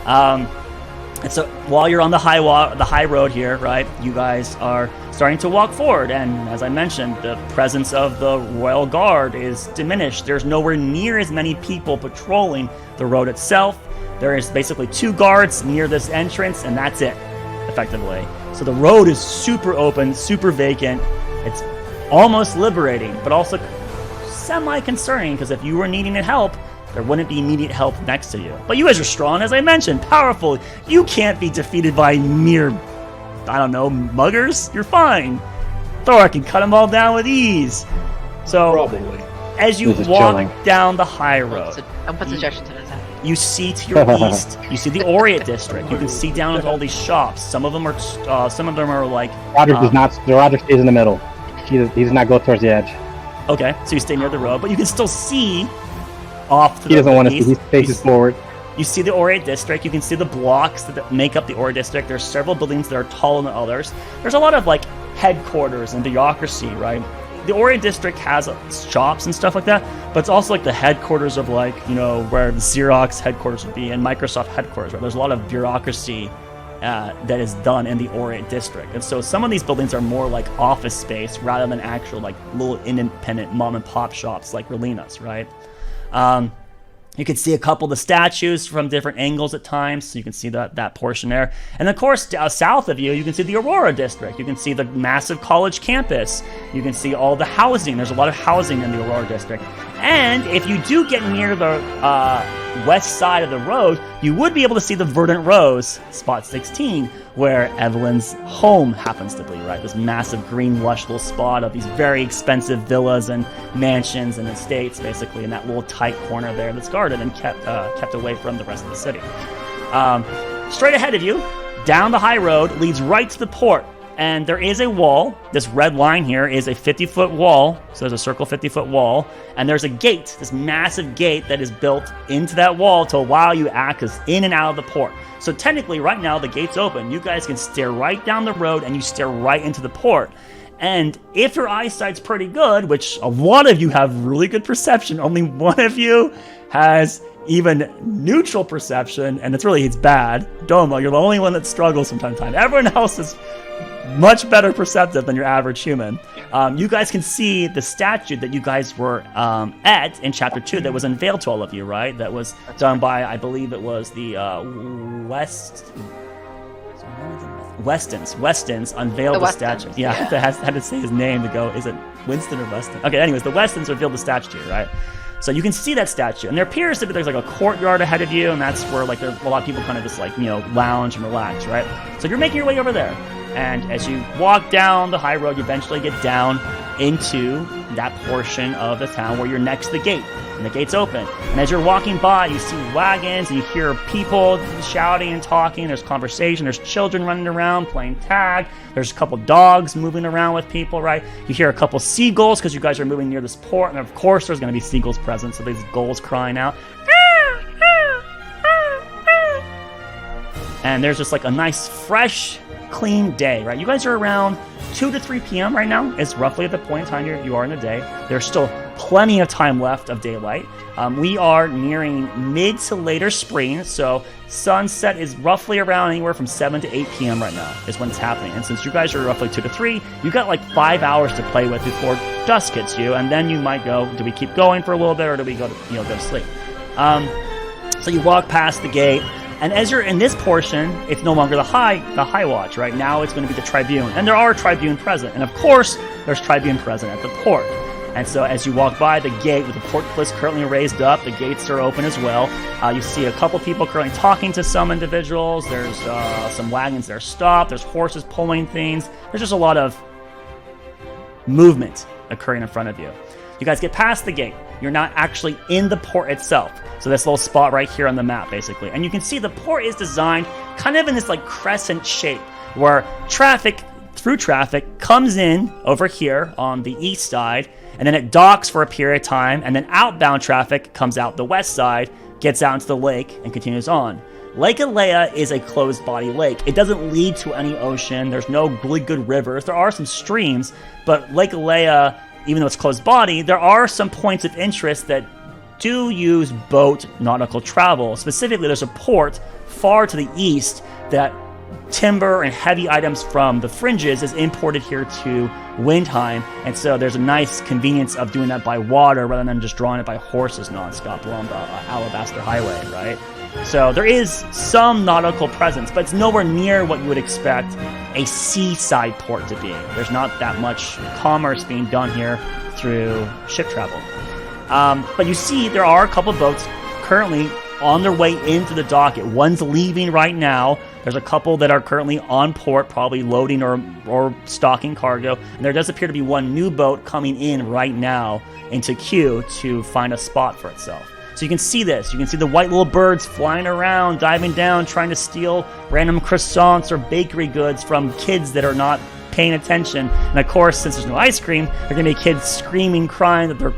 And so while you're on the high road here, right, you guys are starting to walk forward, and as I mentioned, the presence of the Royal Guard is diminished. There's nowhere near as many people patrolling the road itself. There is basically 2 guards near this entrance, and that's it, effectively. So the road is super open, super vacant. It's almost liberating, but also semi-concerning, because if you were needing help, there wouldn't be immediate help next to you. But you guys are strong, as I mentioned, powerful. You can't be defeated by mere, I don't know, muggers. You're fine. Thor can cut them all down with ease. So, Probably. as you walk down the high road, I'll put suggestions in his head. you see to your east, you see the Orient district. You can see down into all these shops. Some of them are like. Roger does not. Roger stays in the middle. He does not go towards the edge. Okay, so you stay near the road, but you can still see off to He the doesn't want to east. see. He faces forward. You see the Orient district. You can see the blocks that make up the Orient district. There's several buildings that are taller than others. There's a lot of like headquarters and bureaucracy, right? The Orient district has shops and stuff like that, but it's also like the headquarters of like, you know, where the Xerox headquarters would be and Microsoft headquarters, right? There's a lot of bureaucracy that is done in the Orient district. And so some of these buildings are more like office space rather than actual like little independent mom and pop shops like Relina's, right? You can see a couple of the statues from different angles at times, so you can see that portion there. And of course, south of you, you can see the Aurora district. You can see the massive college campus. You can see all the housing. There's a lot of housing in the Aurora district. And if you do get near the west side of the road, you would be able to see the Verdant Rose, spot 16, where Evelyn's home happens to be, right? This massive green lush little spot of these very expensive villas and mansions and estates, basically, in that little tight corner there that's guarded and kept away from the rest of the city. Straight ahead of you, down the high road, leads right to the port. And there is a wall. This red line here is a 50-foot wall. So there's a circle 50-foot wall. And there's a gate, this massive gate that is built into that wall to allow you access in and out of the port. So technically, right now, the gate's open. You guys can stare right down the road and you stare right into the port. And if your eyesight's pretty good, which a lot of you have really good perception, only one of you has even neutral perception, and it's bad. Domo, you're the only one that struggles from time to time. Everyone else is much better perceptive than your average human. You guys can see the statue that you guys were at in Chapter 2 that was unveiled to all of you, right? That was done by, I believe it was the Westons unveiled the statue. Yeah. I had to say his name to go, is it Winston or Weston? Okay, anyways, the Westons revealed the statue, right? So you can see that statue, and there appears to be there's like a courtyard ahead of you, and that's where like a lot of people kind of just like, you know, lounge and relax, right? So you're making your way over there, and as you walk down the high road, you eventually get down into that portion of the town where you're next to the gate, and the gate's open. And as you're walking by, you see wagons, and you hear people shouting and talking. There's conversation. There's children running around playing tag. There's a couple dogs moving around with people, right? You hear a couple seagulls because you guys are moving near this port, and of course there's going to be seagulls present, so these gulls crying out. And there's just like a nice, fresh, clean day, right? You guys are around 2 to 3 p.m. right now. It's roughly at the point in time you are in the day. There's still plenty of time left of daylight. We are nearing mid to later spring, so sunset is roughly around anywhere from 7 to 8 p.m. right now is when it's happening. And since you guys are roughly 2 to 3, you got like 5 hours to play with before dusk hits you, and then you might go, do we keep going for a little bit, or do we go to sleep? So you walk past the gate. And as you're in this portion, it's no longer the high watch, right? Now it's going to be the Tribune. And there are Tribune present. And of course, there's Tribune present at the port. And so as you walk by the gate with the port cliffs currently raised up, the gates are open as well. You see a couple people currently talking to some individuals. There's some wagons that are stopped. There's horses pulling things. There's just a lot of movement occurring in front of you. You guys get past the gate. You're not actually in the port itself. So this little spot right here on the map, basically. And you can see the port is designed kind of in this like crescent shape where traffic comes in over here on the east side, and then it docks for a period of time, and then outbound traffic comes out the west side, gets out into the lake, and continues on. Lake Alea is a closed body lake. It doesn't lead to any ocean. There's no really good rivers. There are some streams, but Lake Alea, even though it's closed body, there are some points of interest that do use boat nautical travel. Specifically, there's a port far to the east that timber and heavy items from the fringes is imported here to Windheim, and so there's a nice convenience of doing that by water rather than just drawing it by horses nonstop along the Alabaster Highway, right? So there is some nautical presence, but it's nowhere near what you would expect a seaside port to be. There's not that much commerce being done here through ship travel. But you see there are a couple boats currently on their way into the docket. One's leaving right now. There's a couple that are currently on port, probably loading or stocking cargo. And there does appear to be one new boat coming in right now into queue to find a spot for itself. So you can see this. You can see the white little birds flying around, diving down, trying to steal random croissants or bakery goods from kids that are not paying attention. And of course, since there's no ice cream, there are going to be kids screaming, crying that their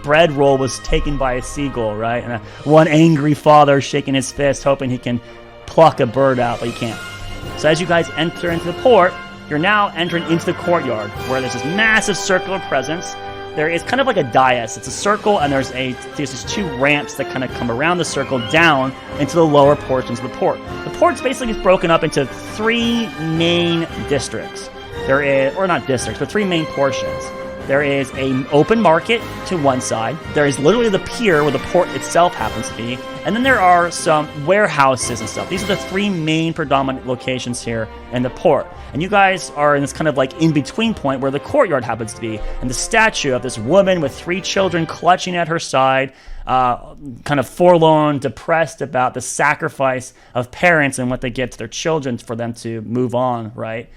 bread roll was taken by a seagull, right? And one angry father shaking his fist, hoping he can pluck a bird out, but he can't. So as you guys enter into the port, you're now entering into the courtyard, where there's this massive circular presence. There is kind of like a dais. It's a circle, and there's these two ramps that kind of come around the circle down into the lower portions of the port. The port's basically broken up into three main districts. There is, or not districts, but three main portions. There is an open market to one side. There is literally the pier where the port itself happens to be. And then there are some warehouses and stuff. These are the three main predominant locations here in the port. And you guys are in this kind of like in-between point where the courtyard happens to be. And the statue of this woman with 3 children clutching at her side, kind of forlorn, depressed about the sacrifice of parents and what they give to their children for them to move on, right?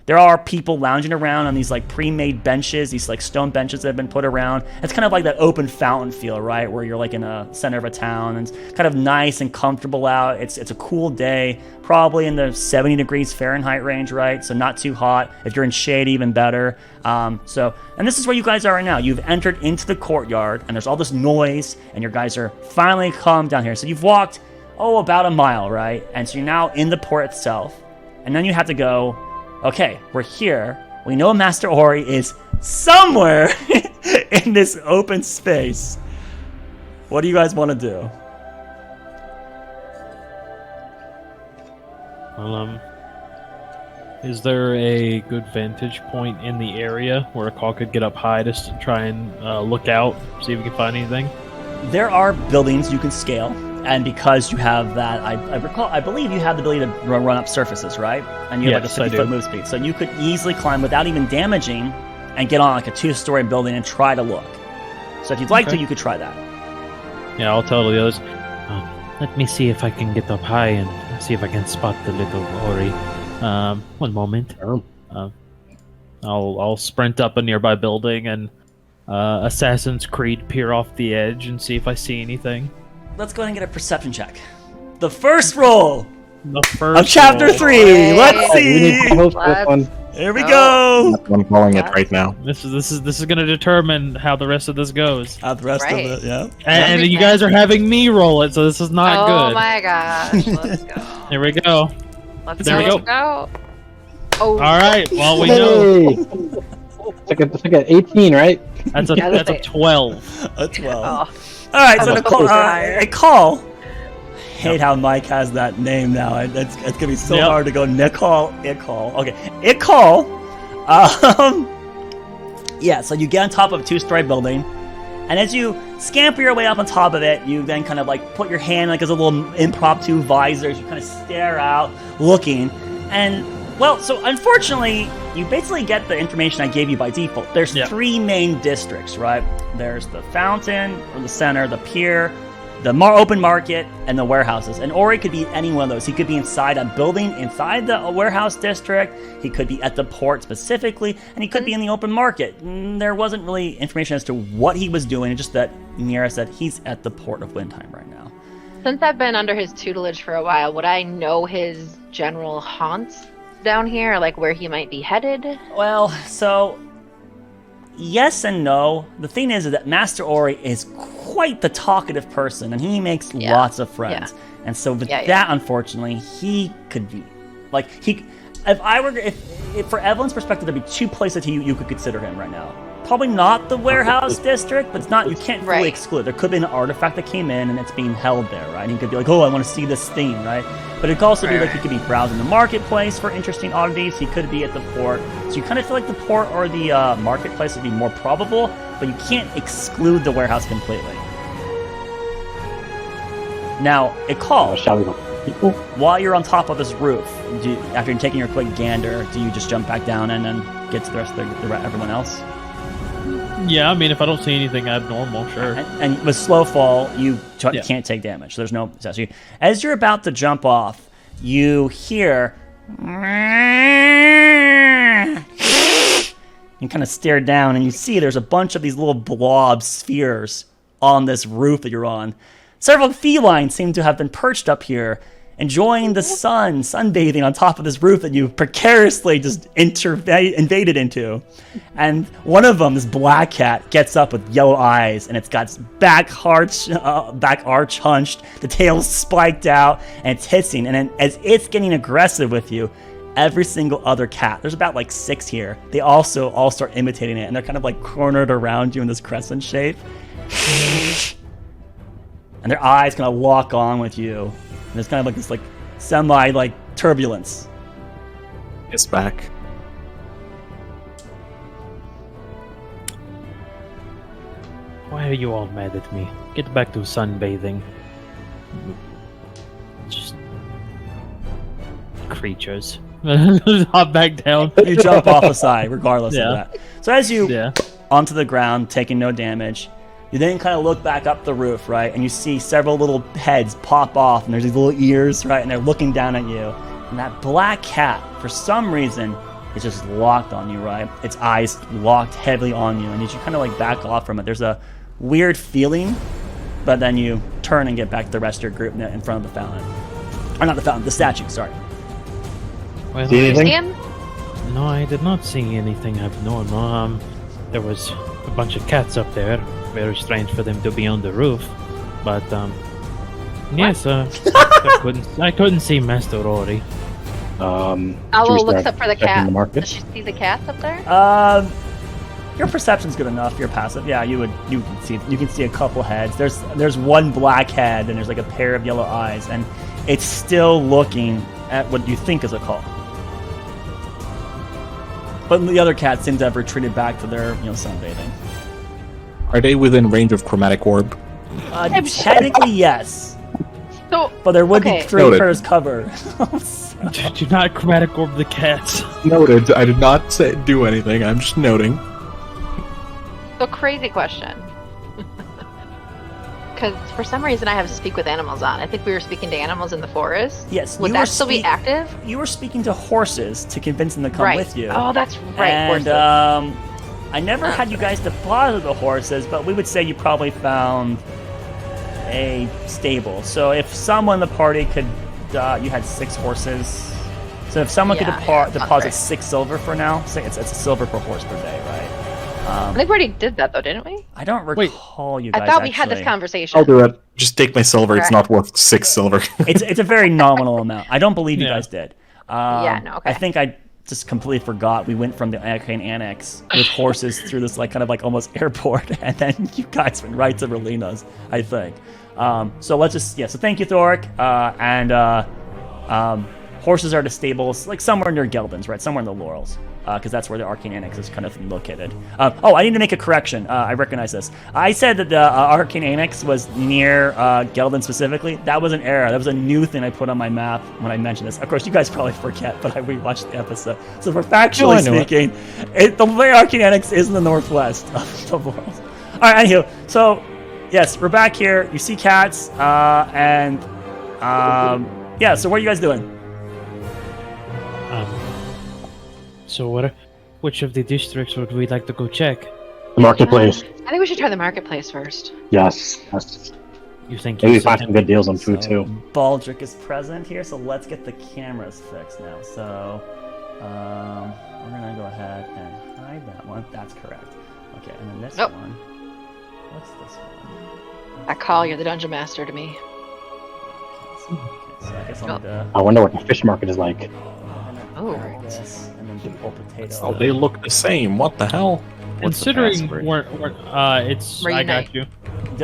There are people lounging around on these like pre-made benches, these like stone benches that have been put around. It's kind of like that open fountain feel, right? Where you're like in a center of a town and it's kind of nice and comfortable out. It's a cool day, probably in the 70 degrees Fahrenheit range, right? So not too hot. If you're in shade, even better. And this is where you guys are right now. You've entered into the courtyard and there's all this noise and your guys are finally calmed down here. So you've walked, about a mile, right? And so you're now in the port itself. And then you have to go, okay, we're here. We know Master Ori is somewhere in this open space. What do you guys want to do? Well, is there a good vantage point in the area where a call could get up high just to try and look out, see if we can find anything? There are buildings you can scale, and because you have that, I believe you have the ability to run up surfaces, right? And you have like a 50-foot move speed, so you could easily climb without even damaging, and get on like a 2-story building and try to look. So if you'd like to, you could try that. Yeah, I'll tell the others. Let me see if I can get up high and see if I can spot the little Ori. One moment. I'll sprint up a nearby building and Assassin's Creed peer off the edge and see if I see anything. Let's go ahead and get a perception check. The first roll of chapter 3. Let's see. Here we go. I'm calling it right now. This is going to determine how the rest of this goes. How the rest of it, yeah. And you guys are having me roll it, so this is not good. Oh my gosh, let's go. Here we go. Let's go. Oh. All right. Well, we know. It's like an 18, right? That's a 12. A 12. Oh. All right, so a call. I hate how Mike has that name now. It's gonna be so hard to go Nicole. Okay, Icall. Yeah. So you get on top of a 2-story building, and as you scamper your way up on top of it, you then kind of like put your hand like as a little impromptu visor. You kind of stare out, looking, and so unfortunately, you basically get the information I gave you by default. There's 3 main districts, right? There's the fountain, or the center, the pier, the open market, and the warehouses. And Ori could be any one of those. He could be inside a building inside the warehouse district. He could be at the port specifically, and he could be in the open market. There wasn't really information as to what he was doing, just that Mira said he's at the port of Windheim right now. Since I've been under his tutelage for a while, would I know his general haunts down here, like where he might be headed? Well, so yes and no. The thing is that Master Ori is quite the talkative person, and he makes lots of friends. Yeah. And so with that, unfortunately, he could be like if for Evelyn's perspective, there'd be 2 places you could consider him right now. Probably not the warehouse district, but it's not. You can't fully exclude. There could be an artifact that came in and it's being held there, right? And he could be like, "Oh, I want to see this thing," right? But it could also be like he could be browsing the marketplace for interesting oddities. He could be at the port. So you kind of feel like the port or the marketplace would be more probable, but you can't exclude the warehouse completely. Now, it calls. Shall we go? People? While you're on top of this roof, after you're taking your quick gander, do you just jump back down and then get to the rest of everyone else? Yeah, I mean, if I don't see anything abnormal, sure. And with slow fall, you can't take damage. There's no success. As you're about to jump off, you hear. You kind of stare down, and you see there's a bunch of these little blob spheres on this roof that you're on. Several felines seem to have been perched up here, enjoying the sun, sunbathing on top of this roof that you precariously just invaded into. And one of them, this black cat, gets up with yellow eyes, and it's got its back arch hunched, the tail's spiked out, and it's hissing. And then as it's getting aggressive with you, every single other cat, there's about like 6 here, they also all start imitating it, and they're kind of like cornered around you in this crescent shape. And their eyes kind of lock on with you. And there's kind of like this like semi like turbulence. It's back. Why are you all mad at me? Get back to sunbathing. Just creatures. Hop back down. You jump off the side, regardless of that. So as you Yeah. onto the ground, taking no damage, you then kind of look back up the roof, right? And you see several little heads pop off, and there's these little ears, right? And they're looking down at you. And that black cat, for some reason, is just locked on you, right? Its eyes locked heavily on you, and as you kind of like back off from it, there's a weird feeling, but then you turn and get back to the rest of your group in front of the fountain. Or not the fountain, the statue, sorry. Well, See anything? Stan? no, I did not see anything abnormal. There was a bunch of cats up there. Very strange for them to be on the roof. But, yes, I couldn't see Master Rory. Owl looks up for the cat. The market? Does she see the cats up there? Your perception's good enough. You're passive. Yeah, you can see a couple heads. There's one black head, and there's like a pair of yellow eyes, and it's still looking at what you think is a call. But the other cats seem to have retreated back to their sunbathing. Are they within range of chromatic orb? Technically, yes. So, But there would be okay. 3 Noted. pairs cover. Do not chromatic orb the cats. Noted. I did not do anything. I'm just noting. So crazy question. Because for some reason I have speak with animals on. I think we were speaking to animals in the forest. Yes. Would you that were still be active? You were speaking to horses to convince them to come Right. with you. Oh, that's right. And horses. I never had you guys deposit the horses, but we would say you probably found a stable. So if someone in the party could, you had 6 horses. So if someone could deposit right. 6 silver for now, say it's a silver per horse per day, right? I think we already did that though, didn't we? I don't recall you guys. I thought we had this conversation. I'll do it. Just take my silver. It's Alright. not worth 6 silver. It's a very nominal amount. I don't believe you guys did. Yeah, no, okay. I think I just completely forgot. We went from the Arkelya Annex with horses through this like kind of like almost airport, and then you guys went right to Relina's, I think. So let's just so thank you, Thoric. Horses are the stables, like somewhere near Geldens, right? Somewhere in the Laurels. Because that's where the Arcane Annex is kind of located. I need to make a correction. I recognize this. I said that the Arcane Annex was near Geldens specifically. That was an error. That was a new thing I put on my map when I mentioned this. Of course, you guys probably forget, but I rewatched the episode. So for factually speaking, the Arcane Annex is in the northwest of the world. All right, anywho. So, yes, we're back here. You see cats, so what are you guys doing? So which of the districts would we like to go check? The marketplace. I think we should try the marketplace first. Yes. You think Maybe you find some good deals on food too. Baldric is present here, so let's get the cameras fixed now. So, we're gonna go ahead and hide that one. That's correct. Okay, and then this one. What's this one? I call you the dungeon master to me. So I guess I'll need to I wonder what the fish market is like. Oh. this, and then do pull potato. Oh, they look the same. What the hell? What's the Considering password? it's I Reunite. got you.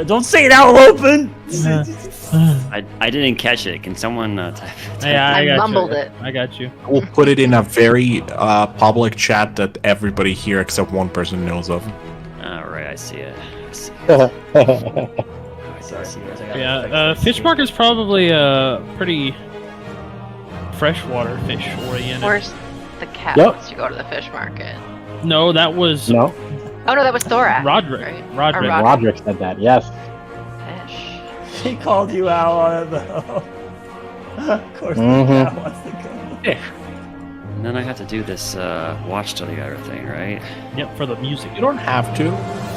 Don't say it out open! I didn't catch it. Can someone type? Yeah, I got mumbled you. it. I got you. We'll put it in a very public chat that everybody here except one person knows of. All right, I see it. Fishmark is probably pretty freshwater fish oriented. Of course, the cat Yep. wants to go to the fish market. No, that was No, Oh no, that was Thorax. Roderick. Right? Roderick. Or Roderick said that. Yes. Fish. He called you out on it, though. Of course, Mhm. the cat wants to go. And then I have to do this watch study hour thing, right? Yep, for the music. You don't have to.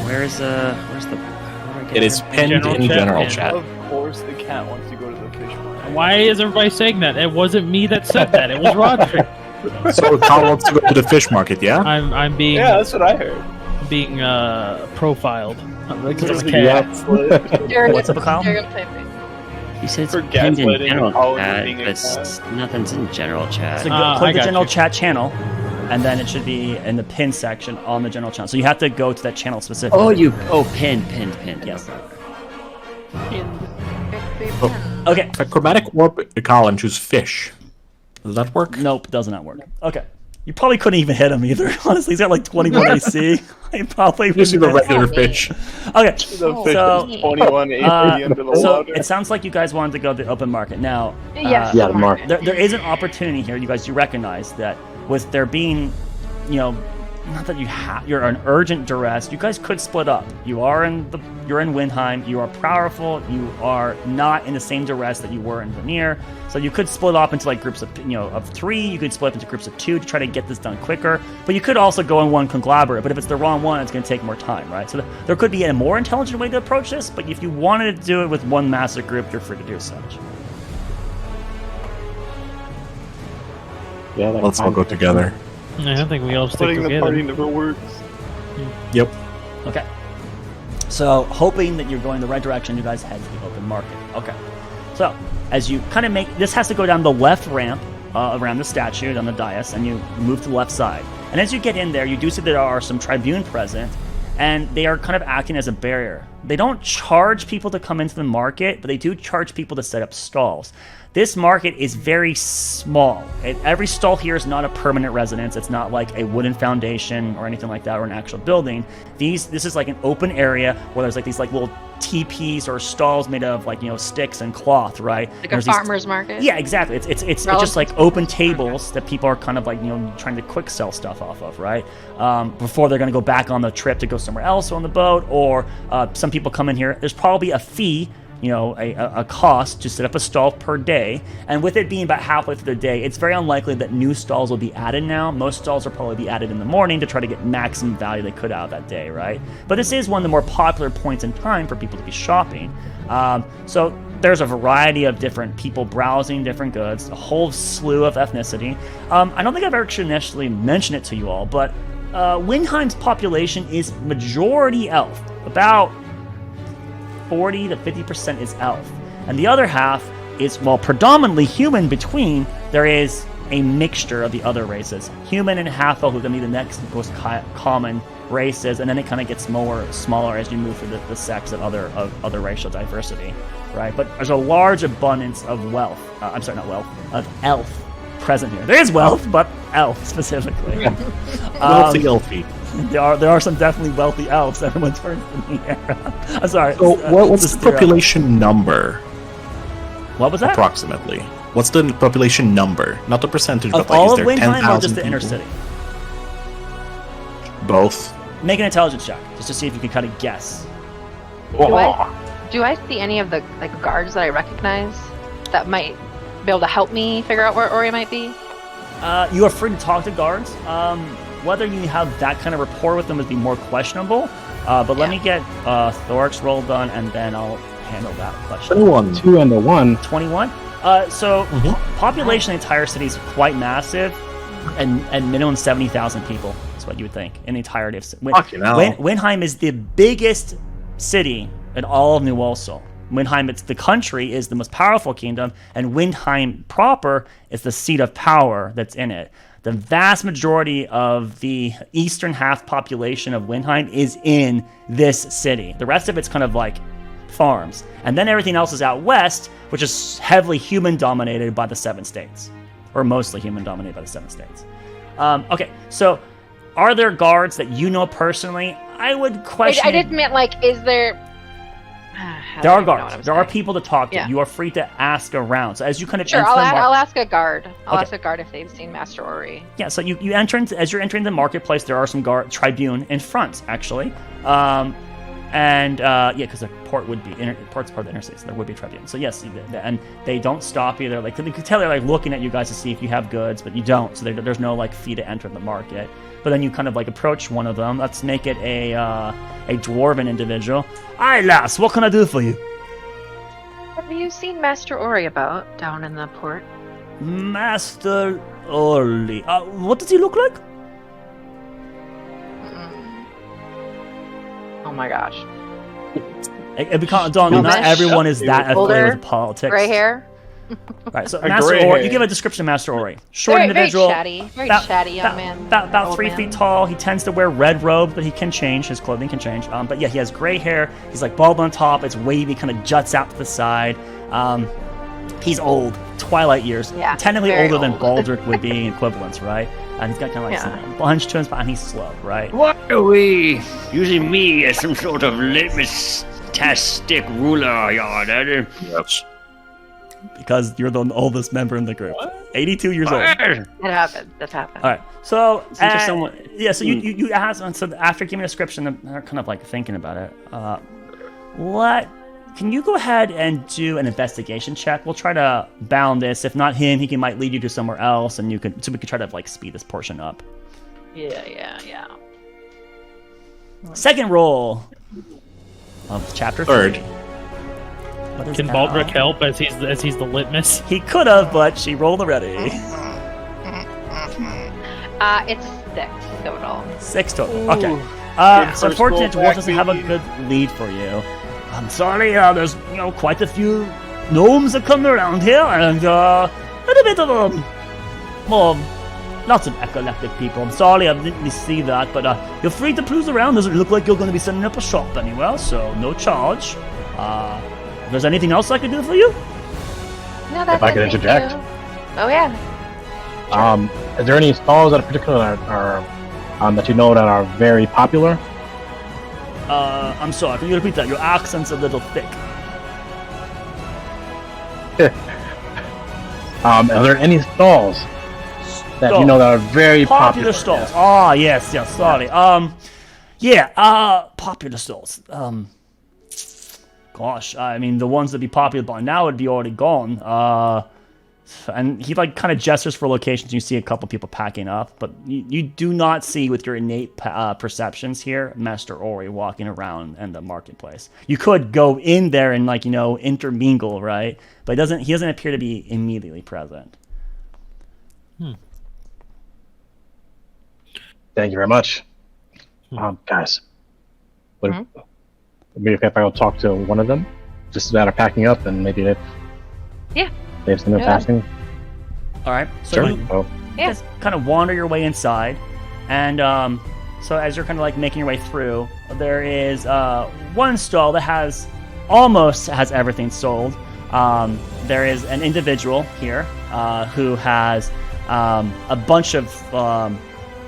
Where's the? How do I get It is there? pinned General in chat, general yeah. chat. Of course, the cat wants to go to the fish market. Why is everybody saying that? It wasn't me that said that. It was Roderick. So Kyle wants to go to the fish market, yeah? I'm being Yeah, that's what I heard. profiled. Because Because of the a cat. gaslit What's up, Kyle? Stereotyping. You said it's For pinned in gaslighting general Colin chat, being a but nothing's in general chat. So I click the got general you. chat channel, and then it should be in the pin section on the general channel. So you have to go to that channel specifically. Pinned. Yes. Oh. Okay. A chromatic orb, Colin, choose fish. Does that work? Nope, does not work. Okay. You probably couldn't even hit him either. Honestly, he's got like 21 AC. He probably You see the wouldn't hit him. regular fish. Okay. The fish So, is 21 AC under the So water. it sounds like you guys wanted to go to the open market. Now, Yes. Yeah, the market. there is an opportunity here. You guys, you recognize that with there being, not that you're in urgent duress. You guys could split up. You're in Windheim. You are powerful. You are not in the same duress that you were in Vanir. So you could split up into like groups of of 3. You could split up into groups of 2 to try to get this done quicker. But you could also go in one conglomerate. But if it's the wrong one, it's going to take more time, right? So there could be a more intelligent way to approach this. But if you wanted to do it with one massive group, you're free to do such. Yeah. that Let's all go together. I think we all stick Splitting the party together. never works. Yep. Okay. So, hoping that you're going the right direction, you guys head to the open market. Okay. So, as you kind of this has to go down the left ramp around the statue on the dais, and you move to the left side. And as you get in there, you do see there are some tribune present, and they are kind of acting as a barrier. They don't charge people to come into the market, but they do charge people to set up stalls. This market is very small. Every stall here is not a permanent residence. It's not like a wooden foundation or anything like that, or an actual building. This is like an open area where there's like these like little teepees or stalls made of like sticks and cloth, right? Like There's a farmer's market. Yeah, exactly. It's just like open tables that people are kind of like trying to quick sell stuff off of, right? Before they're going to go back on the trip to go somewhere else on the boat, or some people come in here. There's probably a fee, a cost to set up a stall per day. And with it being about halfway through the day, it's very unlikely that new stalls will be added now. Most stalls will probably be added in the morning to try to get maximum value they could out of that day, right? But this is one of the more popular points in time for people to be shopping. So there's a variety of different people browsing different goods, a whole slew of ethnicity. I don't think I've actually initially mentioned it to you all, but Windheim's population is majority elf. About 40 to 50% is elf. And the other half is, predominantly human between. There is a mixture of the other races. Human and half-elf are going to be the next most common races, and then it kind of gets smaller as you move through the sects of other racial diversity, right? But there's a large abundance of wealth. Of elf present here. There is wealth, but elf specifically. Wealthy elfie. There are some definitely wealthy elves. Everyone turns to me. I'm sorry. So what's the population number? What was that? Approximately. What's the population number? Not the percentage, Of but like, all is of there Windheim 10,000 or just the inner people? city? Both. Make an intelligence check, just to see if you can kind of guess. Do I see any of the guards that I recognize that might be able to help me figure out where Ori might be? You are free to talk to guards. Whether you have that kind of rapport with them would be more questionable. But let me get Thoric's roll done, and then I'll handle that question. 2 and the 1. 21? Population in the entire city is quite massive, and minimum 70,000 people is what you would think in the entirety of Windheim is the biggest city in all of New Ulster. Windheim, the country is the most powerful kingdom, and Windheim proper is the seat of power that's in it. The vast majority of the eastern half population of Windheim is in this city. The rest of it's kind of like farms. And then everything else is out west, which is heavily human-dominated by the 7 states. Or mostly human-dominated by the 7 states. Okay, so are there guards that you know personally? I would question... I just meant, is there... There are don't even know what guards. I'm There are saying. people to talk to. Yeah. You are free to ask around. So as you kind of Sure, enter the I'll ask a guard. I'll Okay. ask a guard if they've seen Master Ori. Yeah, so you enter into, as you're entering the marketplace, there are some guard tribune in front, actually. Because the port would be port's part of the interstate, so there would be a tribune. So yes, and they don't stop you. They're like, you can tell they're like looking at you guys to see if you have goods, but you don't. So there's no like fee to enter the market. But then you kind of like approach one of them. Let's make it a dwarven individual. Aye, lass, what can I do for you? Have you seen Master Ori about down in the port? Master Orly. What does he look like? Oh my gosh. It becomes Don. Not Smash. everyone is that Older, affiliated with politics. Gray hair. Right, so A Master gray Ori, hair. you give a description of Master Ori. Short Very individual, chatty. Very chatty young man. about old 3 man. feet tall. He tends to wear red robes, but he can change. His clothing can change. But yeah, he has gray hair. He's like bald on top. It's wavy, kind of juts out to the side. He's old, twilight years. Yeah, Technically very older than old. Baldric would be in equivalence, right? And he's got kind of like some bunch to him, and he's slow, right? What are we using me as some sort of litmus test stick ruler, yard? Yes. Because you're the oldest member in the group. 82 years old. That happened. That happened. All right. So, Since someone- yeah. So you ask. So after giving a description, they're kind of like thinking about it. What? Can you go ahead and do an investigation check? We'll try to bound this. If not him, he might lead you to somewhere else, and we could try to like speed this portion up. Yeah. Second roll of chapter Third. 3. What is Can that? Baldric help as he's the litmus? He could have, but she rolled already. It's 6 total. 6 total. Okay. Good So first unfortunately, roll Dwarf back, doesn't have a baby. good lead for you. I'm sorry, there's quite a few gnomes that come around here, and a bit of lots of epileptic people. I'm sorry, I didn't really see that, but you're free to cruise around. Doesn't look like you're going to be setting up a shop anywhere, so no charge. If there's anything else I could do for you? No, that's If I could it, thank interject. you. Oh yeah. Is there any stalls that are particular are that you know that are very popular? I'm sorry, can you repeat that? Your accent's a little thick. Are there any stalls that you know that are very Popular popular? stalls. Ah, yes, sorry. Popular stalls. Gosh, I mean, the ones that be popular by now would be already gone. And he like kind of gestures for locations. You see a couple people packing up, but you do not see with your innate perceptions here Master Ori walking around in the marketplace. You could go in there and like intermingle, right? But he doesn't appear to be immediately present. Thank you very much. Guys, would it be okay if I go talk to one of them? Just that are packing up and maybe they have something passing? All right, so you Yeah. just kind of wander your way inside, and so as you're kind of like making your way through, there is one stall that almost has everything sold. There is an individual here who has a bunch of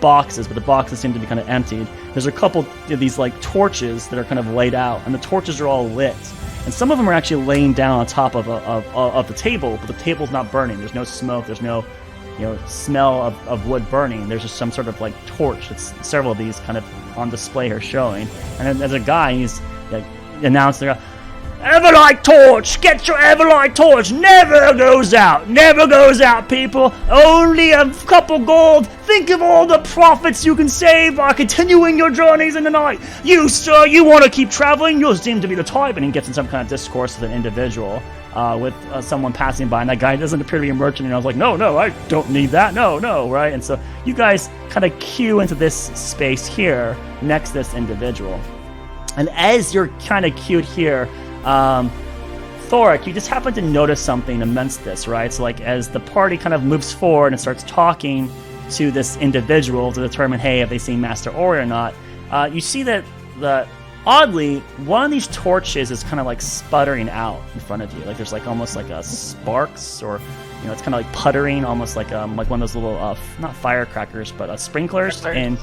boxes, but the boxes seem to be kind of emptied. There's a couple of these like torches that are kind of laid out, and the torches are all lit. And some of them are actually laying down on top of the table, but the table's not burning. There's no smoke. There's no smell of wood burning. There's just some sort of like torch. It's several of these kind of on display here showing. And then there's a guy, he's like announcing, Everlight torch! Get your Everlight torch! Never goes out, people! Only a couple gold! Think of all the profits you can save by continuing your journeys in the night! You, sir, you want to keep traveling? You seem to be the type. And he gets in some kind of discourse with an individual, with someone passing by, and that guy doesn't appear to be a merchant, and I was like, no, I don't need that, no, right? And so you guys kind of queue into this space here, next to this individual. And as you're kind of queued here, Thoric, you just happen to notice something amidst this, right? So like as the party kind of moves forward and starts talking to this individual to determine, hey, have they seen Master Ori or not, you see that oddly, one of these torches is kind of like sputtering out in front of you. Like there's like almost like a sparks, or it's kind of like puttering, almost like one of those little not firecrackers, but sprinklers and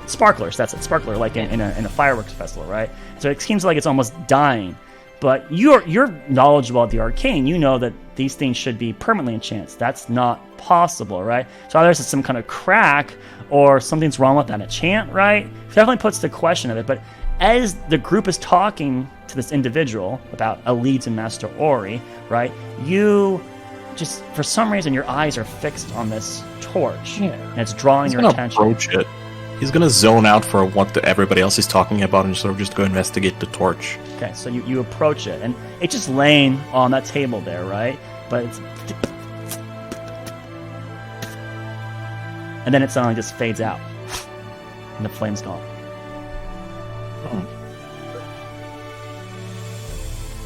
sparklers. That's it, sparkler, like in a fireworks festival, right? So it seems like it's almost dying. But you're knowledgeable of the arcane. You know that these things should be permanently enchanted. That's not possible, right? So either there's some kind of crack or something's wrong with that enchant, right? It definitely puts the question of it. But as the group is talking to this individual about a lead to Master Ori, right? You just, for some reason, your eyes are fixed on this torch, and it's drawing your attention. Approach it. He's gonna zone out for what everybody else is talking about and sort of just go investigate the torch. Okay, so you approach it, and it's just laying on that table there, right? But it's... And then it suddenly just fades out, and the flame's gone.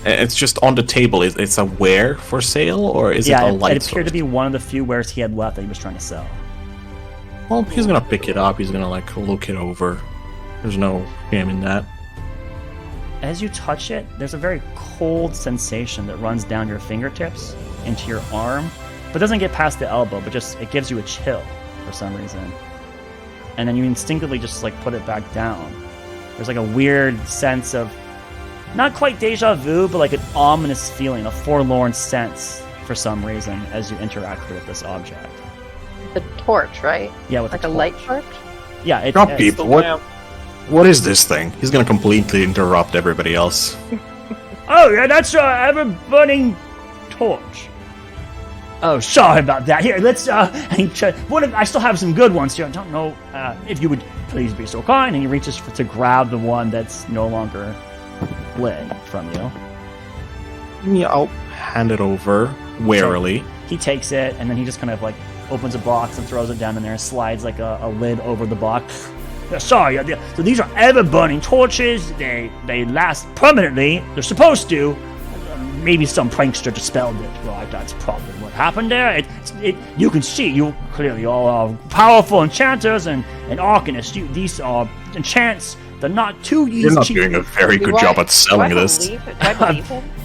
It's just on the table. It's a ware for sale, or is it a light it appeared to be one of the few wares he had left that he was trying to sell. Well, he's gonna pick it up. He's gonna look it over. There's no shame in that. As you touch it, there's a very cold sensation that runs down your fingertips into your arm, but doesn't get past the elbow, but just it gives you a chill for some reason. And then you instinctively just put it back down. There's a weird sense of, not quite deja vu, but an ominous feeling, a forlorn sense for some reason as you interact with this object. The torch, right? Yeah, with a light torch? Yeah, it's... Drop people. What is this thing? He's gonna completely interrupt everybody else. Oh, yeah, that's ever-burning torch. Oh, sorry about that. Here, let's, I still have some good ones here. I don't know if you would please be so kind. And he reaches to grab the one that's no longer lit from you. Yeah, I'll hand it over warily. So he takes it, and then he just kind of opens a box and throws it down in there and slides a lid over the box. Sorry, so these are ever-burning torches. They last permanently. They're supposed to. Maybe some prankster dispelled it. Right, that's probably what happened there. You can see, you clearly all are powerful enchanters and arcanists. These are enchants. They're not too easy. You're not doing a very good job at selling this.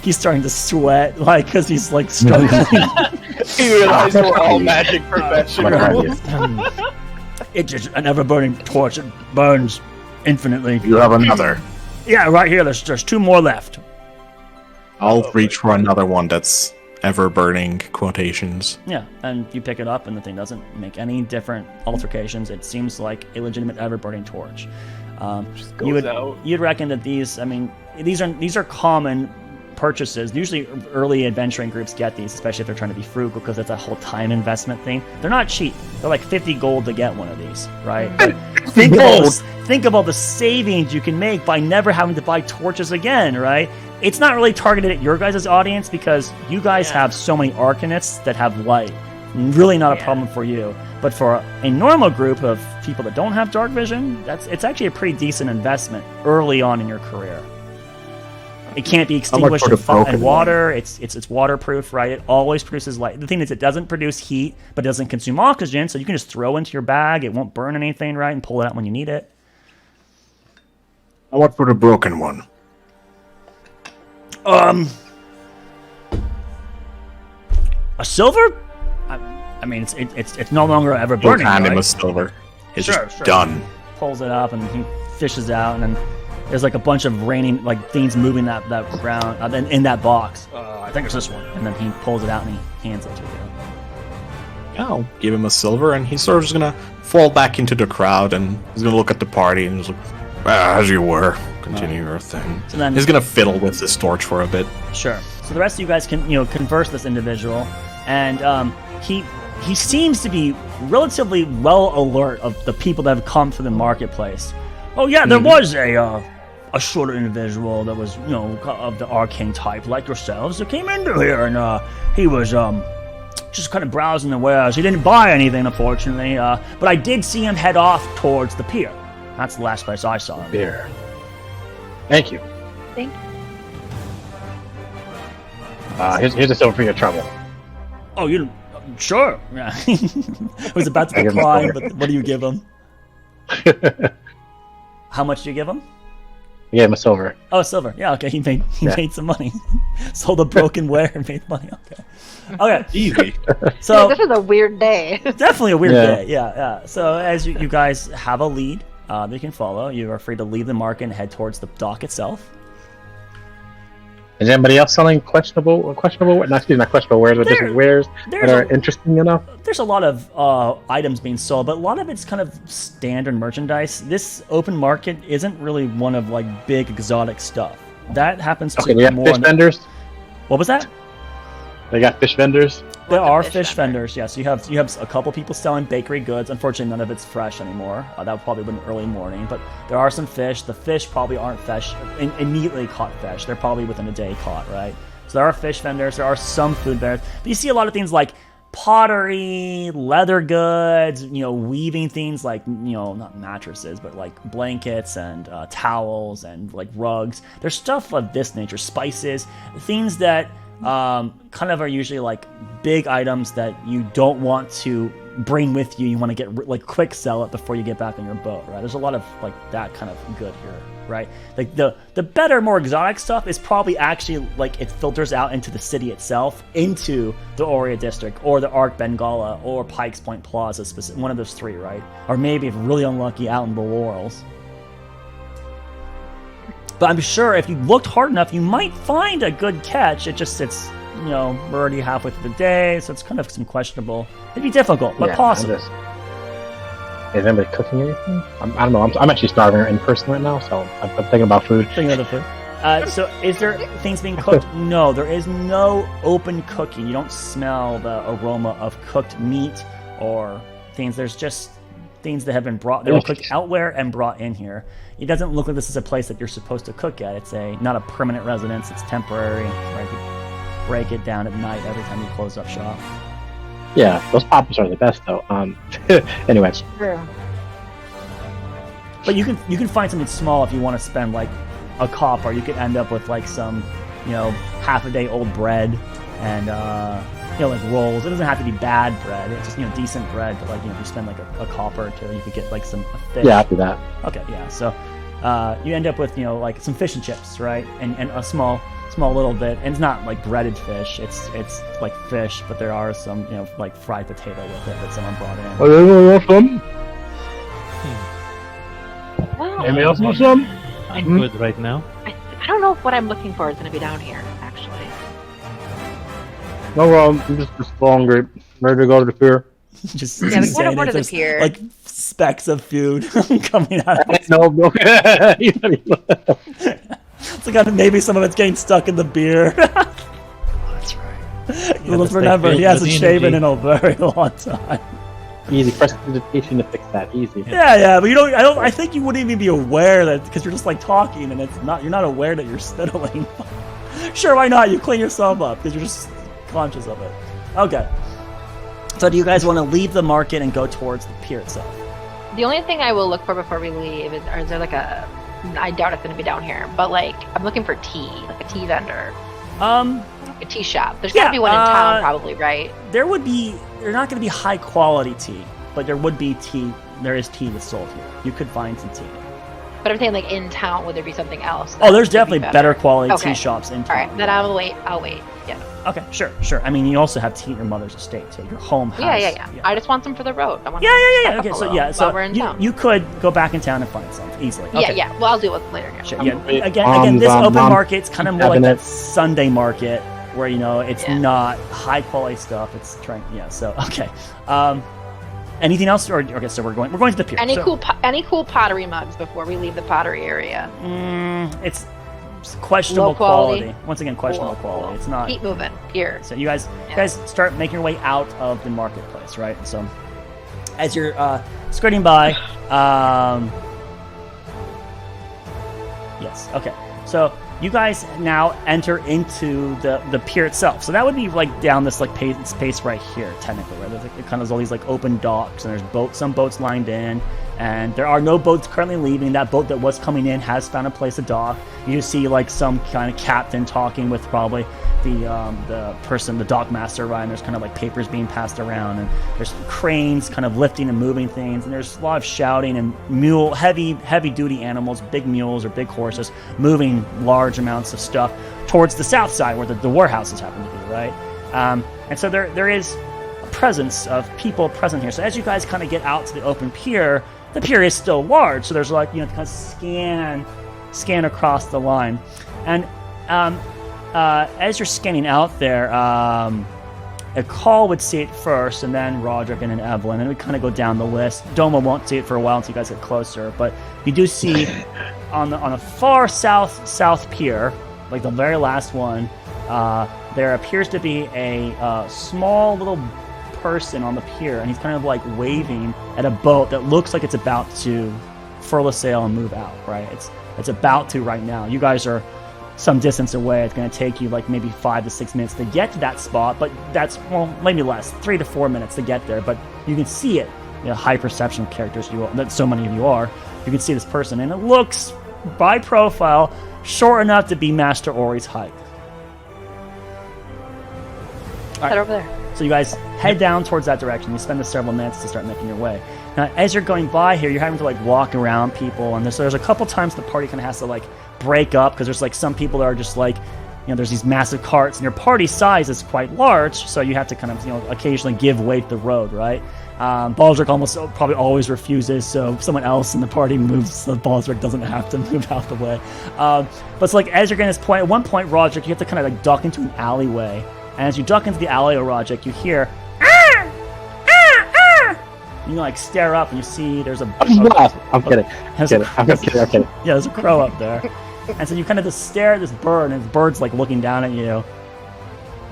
He's starting to sweat, because he's struggling. He realized we're all magic professionals. It's just an ever-burning torch. It burns infinitely. You have another. Yeah, right here. There's two more left. I'll reach for another one that's ever-burning quotations. Yeah, and you pick it up, and the thing doesn't make any different altercations. It seems like a legitimate ever-burning torch. You'd reckon that these are common purchases. Usually early adventuring groups get these, especially if they're trying to be frugal, because it's a whole time investment thing. They're not cheap. They're 50 gold to get one of these, right? But think of all the savings you can make by never having to buy torches again, right? It's not really targeted at your guys' audience because you guys have so many arcanists that have light. Really not a problem for you. But for a normal group of people that don't have dark vision, it's actually a pretty decent investment early on in your career. It can't be extinguished in water. It's waterproof, right? It always produces light. The thing is, it doesn't produce heat, but it doesn't consume oxygen, so you can just throw into your bag. It won't burn anything, right? And pull it out when you need it. How much for the broken one? A silver? I mean, it's no longer ever burning. Hand him right? a silver. It's just done. Pulls it up and he fishes out, and then there's a bunch of raining things moving that ground in that box. I think it's this one. And then he pulls it out and he hands it to you. Yeah, I'll give him a silver, and he's sort of just gonna fall back into the crowd, and he's gonna look at the party and just as you were. Continue your thing. So then he's gonna fiddle with this torch for a bit. Sure. So the rest of you guys can converse with this individual, and he seems to be relatively well alert of the people that have come to the marketplace. Oh yeah, there was a shorter individual that was of the arcane type like yourselves that came into here, and he was just kind of browsing the wares. He didn't buy anything, unfortunately, but I did see him head off towards the pier. That's the last place I saw him. Pier. Thank you. Thank you. Here's a silver for your trouble. Oh, you sure? Yeah. I was about to decline, but what do you give him? How much do you give him? I gave him a silver. Oh, silver. Yeah, okay. He made some money. Sold a broken ware and made money. Okay. Easy. So this is a weird day. Definitely a weird day. Yeah. So as you guys have a lead that you can follow, you are free to leave the market and head towards the dock itself. Is anybody else selling questionable, not questionable wares, but just wares that are interesting enough? There's a lot of items being sold, but a lot of it's kind of standard merchandise. This open market isn't really one of like big exotic stuff. That happens to be more fish vendors. What was that? They got fish vendors. There are fish vendors. Yes, you have a couple people selling bakery goods. Unfortunately, none of it's fresh anymore. That would probably been early morning, but there are some fish. The fish probably aren't fresh, immediately caught fish. They're probably within a day caught, right? So there are fish vendors. There are some food vendors. But you see a lot of things like pottery, leather goods, weaving things like, not mattresses, but like blankets and towels and like rugs. There's stuff of this nature, spices, things that kind of are usually like big items that you don't want to bring with you. You want to get like quick sell it before you get back on your boat, right? There's a lot of like that kind of good here, right? Like the better, more exotic stuff is probably actually like it filters out into the city itself, into the Oria district or the Ark Bengala or Pikes Point Plaza, one of those three, right? Or maybe if really unlucky, out in the Laurels. But I'm sure if you looked hard enough, you might find a good catch. It's we're already halfway through the day, so it's kind of some questionable. It'd be difficult, but possible. Is anybody cooking anything? I don't know. I'm actually starving in person right now, so I'm thinking about food. Thinking of the food. So is there things being cooked? No, there is no open cooking. You don't smell the aroma of cooked meat or things. There's just things that have been brought. They were cooked elsewhere and brought in here. It doesn't look like this is a place that you're supposed to cook at. It's not a permanent residence. It's temporary. Right? You break it down at night every time you close up shop. Yeah, those poppers are the best though. Anyways. True. But you can find something small if you want to spend like a copper. You could end up with like some, half a day old bread and like rolls. It doesn't have to be bad bread. It's just decent bread. But like if you spend like a copper or two, you could get like some fish. Yeah, after that. Okay, yeah. So you end up with like some fish and chips, right? And a small little bit. And it's not like breaded fish. It's like fish, but there are some like fried potato with it that someone brought in. Oh, you want some? Well, anybody else want some? I'm good right now. I don't know if what I'm looking for is going to be down here, actually. No problem. I'm just longer. Ready to go to the pier. Just what are the pier? Like specks of food coming out. No. It's like maybe some of it's getting stuck in the beer. That's right. Let's remember, he hasn't shaven in a very long time. Easy. Press meditation to fix that. Easy. Yeah, but I think you wouldn't even be aware that, because you're just like talking and you're not aware that you're spittling. Sure, why not? You clean yourself up because you're just conscious of it. Okay. So do you guys want to leave the market and go towards the pier itself? The only thing I will look for before we leave is there like I doubt it's going to be down here, but like I'm looking for tea, like a tea vendor. A tea shop. There's got to be one in town probably, right? There's not going to be high quality tea, but there would be tea. There is tea that's sold here. You could find some tea. But I'm saying like in town, would there be something else? Oh, there's definitely better quality tea shops in town. All right, then I'll wait. Yeah. Okay, sure. I mean, you also have tea at your mother's estate, so your home house. Yeah. I just want some for the road. Yeah. Okay, so we're in town. You could go back in town and find some easily. Okay. Yeah. Well, I'll do it later. Sure. Yeah. Again, this open market's kind of more like that Sunday market where it's not high quality stuff. It's trying. Yeah. So okay. Anything else? Or okay, so we're going to the pier. Any cool pottery mugs before we leave the pottery area? It's questionable quality. Once again, questionable quality. It's not. Keep moving. Pier. So you guys start making your way out of the marketplace, right? So as you're skirting by, yes. Okay. So you guys now enter into the pier itself. So that would be like down this like space right here, technically, right? There's like kind of all these like open docks, and there's some boats lined in, and there are no boats currently leaving. That boat that was coming in has found a place to dock. You see like some kind of captain talking with probably the person, the dock master, right? And there's kind of like papers being passed around, and there's cranes kind of lifting and moving things, and there's a lot of shouting and heavy duty animals, big mules or big horses moving large amounts of stuff towards the south side where the warehouses happen to be, right? And so there is a presence of people present here. So as you guys kind of get out to the open pier, the pier is still large, so there's like kind of scan across the line, and as you're scanning out there, a call would see it first, and then Roderick and then Evelyn, and we kind of go down the list. Doma won't see it for a while until you guys get closer, but you do see on a far south pier, like the very last one, there appears to be a small little person on the pier, and he's kind of like waving at a boat that looks like it's about to furl a sail and move out. Right? It's about to right now. You guys are some distance away. It's going to take you like maybe 5 to 6 minutes to get to that spot, but that's, well, maybe less, 3 to 4 minutes to get there. But you can see it. You know, high perception of characters that so many of you are. You can see this person, and it looks, by profile, short enough to be Master Ori's height. Head over there. So you guys head down towards that direction. You spend several minutes to start making your way. Now, as you're going by here, you're having to like walk around people, and there's a couple times the party kind of has to like break up because there's like some people that are just like, you know, there's these massive carts, and your party size is quite large, so you have to kind of, you know, occasionally give way to the road, right? Baldric almost probably always refuses, so if someone else in the party moves, so Baldric doesn't have to move out the way. But it's like as you're getting to this point, at one point, Roderick, you have to kind of like duck into an alleyway, and as you duck into the alleyway, Roderick, you hear, ah! Ah! Ah! You like stare up, and you see there's a... I'm kidding. Yeah, there's a crow up there. And so you kind of just stare at this bird, and the bird's like looking down at you.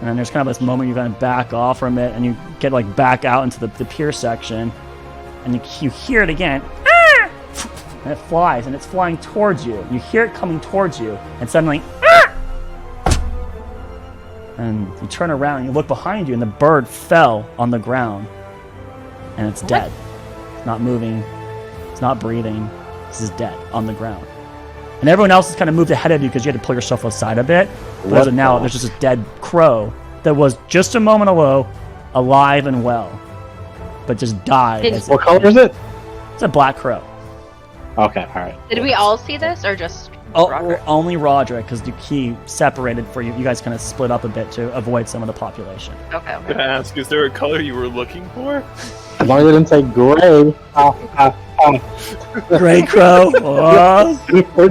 And then there's kind of this moment you kind of back off from it, and you get like back out into the pier section, and you hear it again. Ah! And it flies, and it's flying towards you. You hear it coming towards you, and suddenly, ah! And you turn around, and you look behind you, and the bird fell on the ground, and it's dead. It's not moving. It's not breathing. This is dead on the ground. And everyone else has kind of moved ahead of you because you had to pull yourself aside a bit. But as of now, there's just a dead crow that was just a moment ago alive and well, but just died. What color is it? It's a black crow. Okay, all right. Did we all see this, or just Roderick? Only Roderick, because he separated for you. You guys kind of split up a bit to avoid some of the population. Okay. Can I ask, is there a color you were looking for? As long as I didn't say gray. Gray crow. Oh. We're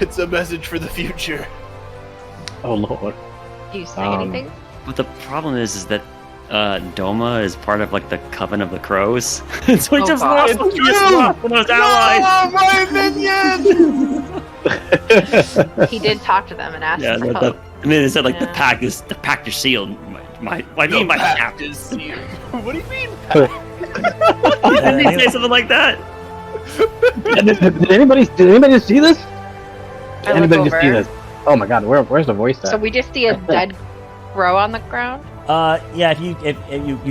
It's a message for the future. Oh lord. Do you say anything? But the problem is that Doma is part of like the Coven of the Crows. So he just lost one of those allies. Oh, my minion! He did talk to them and ask Yeah, for help. I mean, it said like the pact is sealed. My pact is sealed. What do you mean? Didn't he say something like that? Did anybody see this? I look Anybody just see over. this? Oh my god, where's the voice at? So we just see a dead crow on the ground? Yeah, if you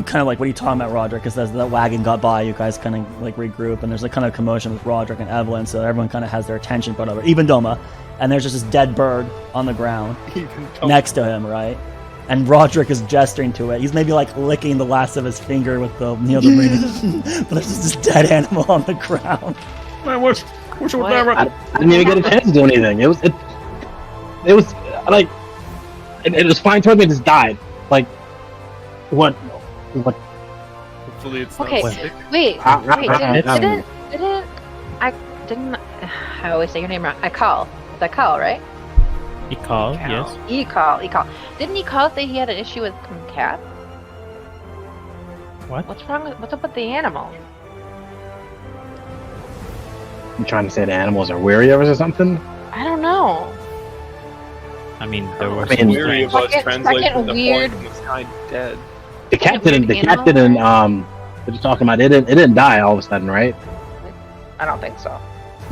kind of like, what are you talking about, Roderick? Because as that wagon got by, you guys kind of like regroup, and there's like kind of commotion with Roderick and Evelyn, so everyone kind of has their attention put over, even Doma, and there's just this dead bird on the ground next to him, right? And Roderick is gesturing to it. He's maybe like licking the last of his finger with the ring, but there's just this dead animal on the ground. Man, what's with that? I didn't even get a chance to do anything. It was like it was flying towards me and just died. Like what? Hopefully it's not Okay, sick. wait, I always say your name wrong. Ikal. Is that Kal, right? Ikal, yes. Ikal. Didn't Ikal say he had an issue with some cats? What? What's up with the animal? I'm trying to say the animals are weary of us or something. I don't know. I mean, there was I mean, Weary of us Second translates into weird- point in the sky dead. The cat Weird didn't. animal? What you talking about? It didn't die all of a sudden, right? I don't think so.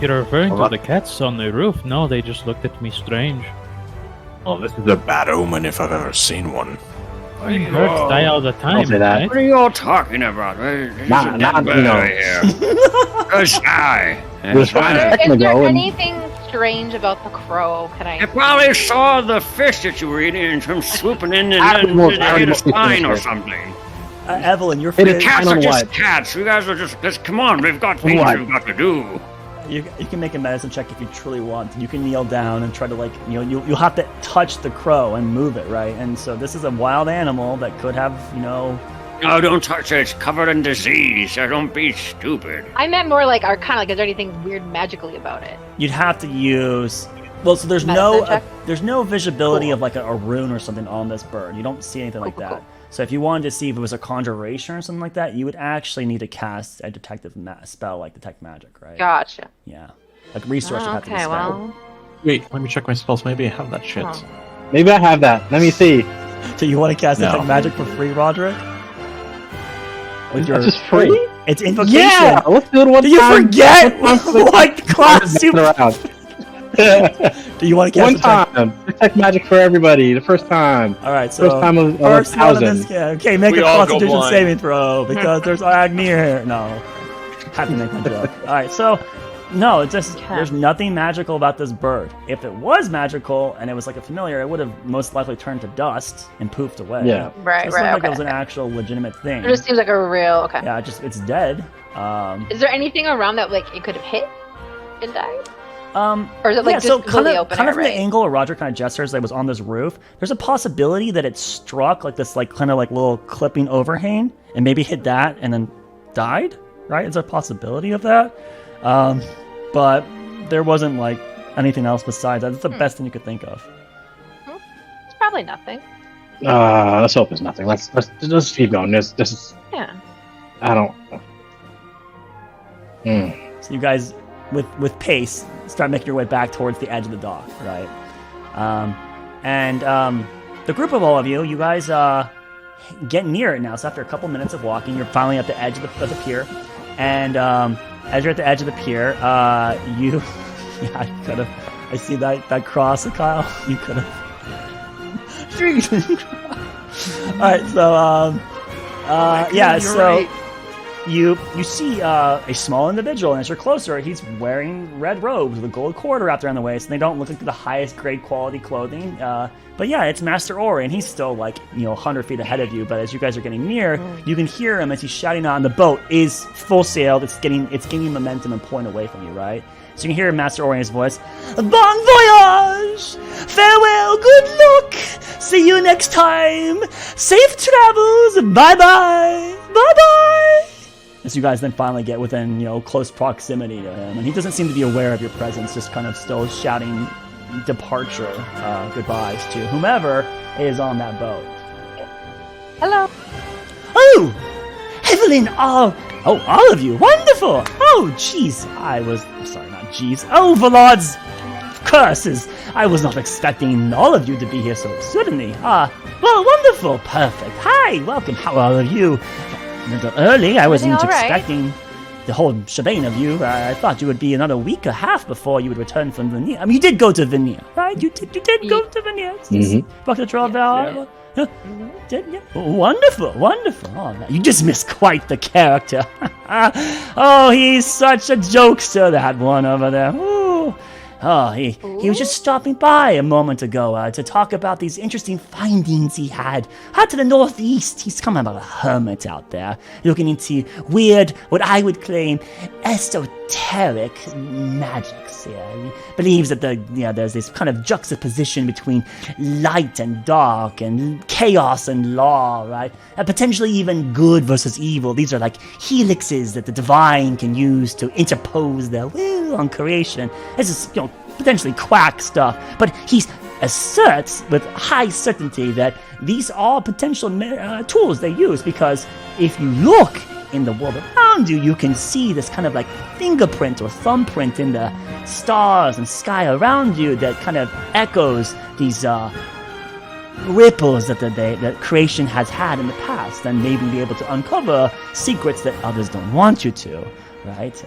You're referring to What? the cats on the roof? No, they just looked at me strange. Oh, this is a bad omen if I've ever seen one. Birds die all the time, Don't say that. right? What are you all talking about? There's Not, a dead bird you know. right here. Just die. It was fine. Is Second there ago, and- anything strange about the crow? Can I I? probably saw the fish that you were eating and him swooping in and then Animals- hit a animals spine or fish. something. Evelyn, you're It is free. Cats I are know just what. cats. You guys are just come on. We've got things What? we've got to do. You can make a medicine check if you truly want. You can kneel down and try to like, you'll have to touch the crow and move it, right? And so this is a wild animal that could have, No, don't touch it. It's covered in disease. So don't be stupid. I meant more like arcana. Like, is there anything weird magically about it? You'd have to use. Well, so there's no visibility of like a rune or something on this bird. You don't see anything like that. Cool. So if you wanted to see if it was a conjuration or something like that, you would actually need to cast a detective spell like detect magic, right? Gotcha. Yeah, like resource would have to be spelled. Well. Wait, let me check my spells. Maybe I have that shit. Oh. Maybe I have that. Let me see. So you want to cast detect magic for free, Roderick? That's just free? It's invocation. Yeah, let's do it one time. Do you forget what class you... Do you want to cast one time? Detect magic for everybody. The first time. All right, so first time of first 1,000. Okay, make a Constitution saving throw because there's Agni here. No, have to make my joke. All right, so no, it's just there's nothing magical about this bird. If it was magical and it was like a familiar, it would have most likely turned to dust and poofed away. Yeah, right. It like it was an actual legitimate thing. It just seems like a real Yeah, it's dead. Is there anything around that like it could have hit and died? Or is it like just so completely open kind air, of from the angle where Roger kind of gestures that it was on this roof, there's a possibility that it struck like this like kind of like little clipping overhang and maybe hit that and then died, right? It's a possibility of that. But there wasn't like anything else besides that. It's the best thing you could think of. It's probably nothing. Let's hope it's nothing. Let's keep going. This is I don't So you guys with pace start making your way back towards the edge of the dock, right? The group of all of you guys get near it now. So after a couple minutes of walking, you're finally at the edge of the pier. And as you're at the edge of the pier, you could have. I see that cross, Kyle. You could have. All right, so You see a small individual, and as you're closer, he's wearing red robes with a gold cord wrapped around the waist, and they don't look like the highest grade quality clothing. But yeah, it's Master Ori, and he's still 100 feet ahead of you. But as you guys are getting near, you can hear him as he's shouting on. The boat is full sailed. It's gaining momentum and pulling away from you, right? So you can hear Master Ori's voice. Bon voyage! Farewell, good luck! See you next time! Safe travels! Bye-bye! Bye-bye! As you guys then finally get within, close proximity to him. And he doesn't seem to be aware of your presence, just kind of still shouting departure goodbyes to whomever is on that boat. Hello. Oh! Evelyn! Oh, all of you! Wonderful! Oh, jeez. Sorry, not jeez. Oh, Volad's curses! I was not expecting all of you to be here so suddenly. Well, wonderful! Perfect. Hi! Welcome. How are all of you? A little early. I wasn't expecting the whole shebang of you. I thought you would be another week or half before you would return from Venia. I mean, you did go to Venia, right? You did go to Venia. Back to Trollville. Did you? Wonderful. Oh, man, you just missed quite the character. Oh, he's such a jokester, that one over there. Ooh. Oh, he was just stopping by a moment ago to talk about these interesting findings he had out to the northeast. He's kind of a hermit out there, looking into weird, what I would claim, esoteric magics. Yeah, he believes that there's this kind of juxtaposition between light and dark, and chaos and law, right? And potentially even good versus evil. These are like helixes that the divine can use to interpose their will on creation. This is, potentially quack stuff, but he asserts with high certainty that these are potential tools they use, because if you look in the world around you, you can see this kind of like fingerprint or thumbprint in the stars and sky around you that kind of echoes these ripples that creation has had in the past, and maybe be able to uncover secrets that others don't want you to, right?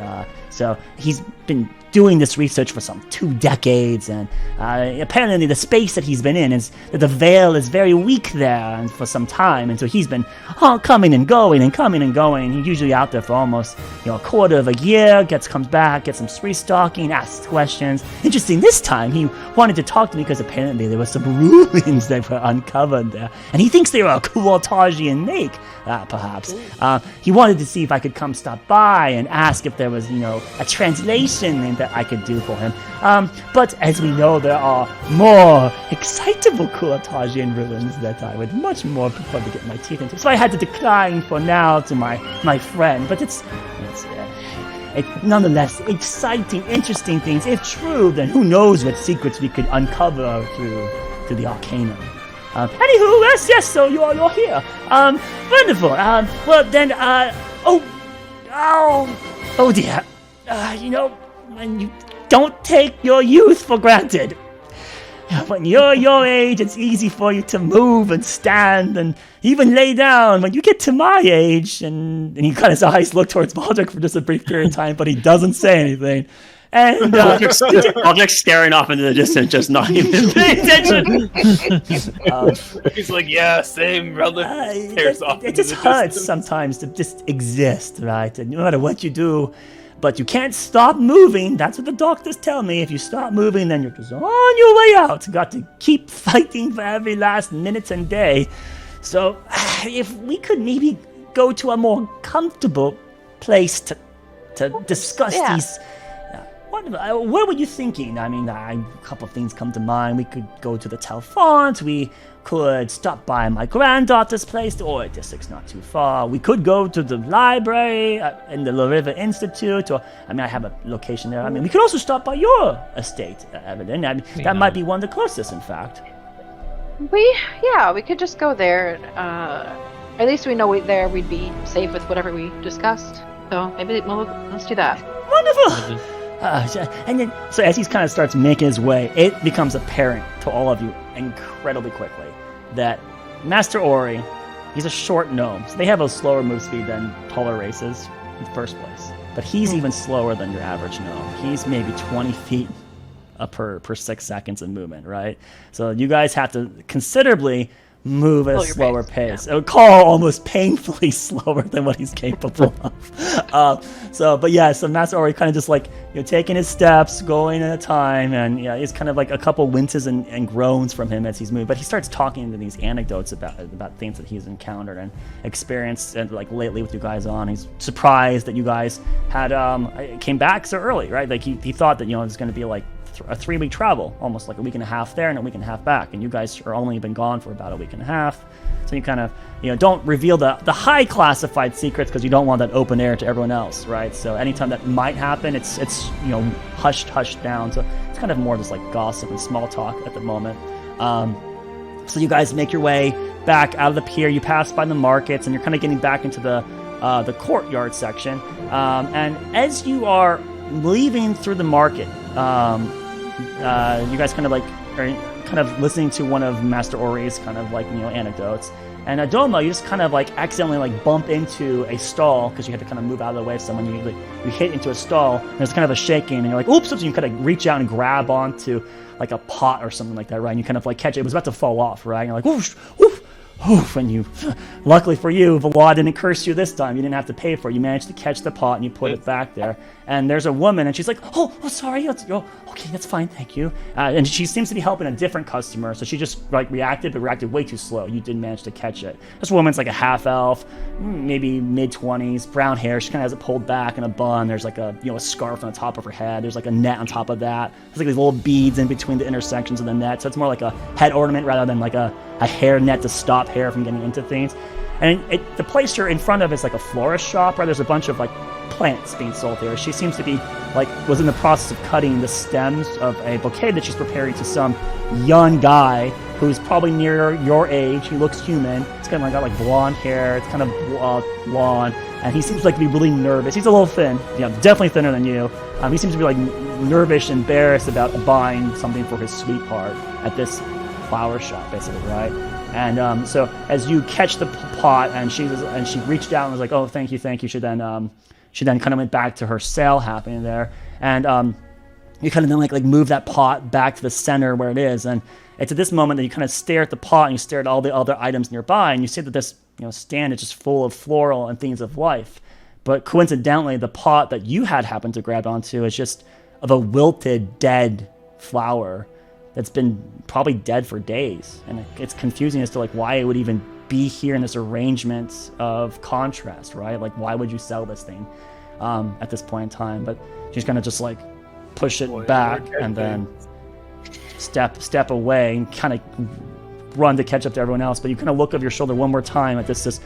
So he's been doing this research for some 2 decades, and apparently the space that he's been in is that the veil is very weak there and for some time, and so he's been coming and going. He's usually out there for almost a quarter of a year, comes back, gets some restocking, asks questions. Interesting, this time he wanted to talk to me because apparently there were some ruins that were uncovered there, and he thinks they were a Kualtajian lake, perhaps. He wanted to see if I could come stop by and ask if there was a translation that I could do for him. But as we know, there are more excitable Kuratagian ruins that I would much more prefer to get my teeth into. So I had to decline for now to my friend. But it's nonetheless exciting, interesting things. If true, then who knows what secrets we could uncover through the Arcanum. Anywho, yes, so you're here. Wonderful. Well then, oh dear. When you don't take your youth for granted. When you're your age, it's easy for you to move and stand and even lay down. When you get to my age, and he got his eyes look towards Baldric for just a brief period of time, but he doesn't say anything. And Baldric's staring off into the distance, just not even paying attention. He's like, yeah, same, brother. It just hurts sometimes to just exist, right? And no matter what you do, but you can't stop moving. That's what the doctors tell me. If you stop moving, then you're just on your way out. You got to keep fighting for every last minute and day. So if we could maybe go to a more comfortable place to discuss these... What were you thinking? I mean, a couple of things come to mind. We could go to the Telfont. We could stop by my granddaughter's place. The Aura District's not too far. We could go to the library in the La River Institute. Or, I have a location there. We could also stop by your estate, Evelyn. That might be one of the closest, in fact. We could just go there. At least we know we'd be safe with whatever we discussed. So maybe let's do that. Wonderful! And then, so as he kind of starts making his way, it becomes apparent to all of you incredibly quickly that Master Ori, he's a short gnome, so they have a slower move speed than taller races in the first place. But he's even slower than your average gnome. He's maybe 20 feet per 6 seconds in movement, right? So you guys have to considerably move at a slower pace. It would call almost painfully slower than what he's capable of. So Master Ori kind of just taking his steps, going at a time, and it's kind of like a couple winces and groans from him as he's moving. But he starts talking into these anecdotes about things that he's encountered and experienced lately with you guys on. He's surprised that you guys had came back so early, right? He thought that it was going to be a 3-week travel, almost like a week and a half there and a week and a half back, and you guys are only been gone for about a week and a half, so you kind of don't reveal the high classified secrets because you don't want that open air to everyone else, right? So anytime that might happen, it's hushed down, so it's kind of more just gossip and small talk at the moment. So you guys make your way back out of the pier. You pass by the markets and you're kind of getting back into the courtyard section, and as you are leaving through the market, you guys are kind of listening to one of Master Ori's anecdotes, and Adoma, you just kind of accidentally bump into a stall because you had to kind of move out of the way of someone. You hit into a stall, and there's kind of a shaking, and you're like, oops, and you kind of reach out and grab onto a pot or something like that, right? And you kind of catch it. It was about to fall off, right? And you're like, whoosh, whoosh. And you, luckily for you, the law didn't curse you this time. You didn't have to pay for it. You managed to catch the pot and you put it back there. And there's a woman, and she's like, oh, sorry. Okay, that's fine, thank you. And she seems to be helping a different customer, so she just reacted way too slow. You didn't manage to catch it. This woman's a half elf, maybe mid-20s, brown hair. She kind of has it pulled back in a bun. There's a scarf on the top of her head. There's a net on top of that. There's these little beads in between the intersections of the net. So it's more like a head ornament rather than a hair net to stop hair from getting into things. And the place you're in front of is a florist shop, right? There's a bunch of plants being sold here. She seems to be was in the process of cutting the stems of a bouquet that she's preparing to some young guy who's probably near your age. He looks human. It's kind of got blonde hair. It's kind of blonde, and he seems to be really nervous. He's a little thin, definitely thinner than you. He seems to be nervous, embarrassed about buying something for his sweetheart at this flower shop, basically, right? And so as you catch the pot, and she reached out and was like, oh, thank you. She then kind of went back to her sale happening there, and you kind of then move that pot back to the center where it is, and it's at this moment that you kind of stare at the pot and you stare at all the other items nearby, and you see that this stand is just full of floral and things of life, but coincidentally the pot that you had happened to grab onto is just of a wilted, dead flower that's been probably dead for days, and it's confusing as to why it would even be here in this arrangement of contrast, right? Why would you sell this thing at this point in time? But she's kind of just push it back and then step away and kind of run to catch up to everyone else. But you kind of look over your shoulder one more time at this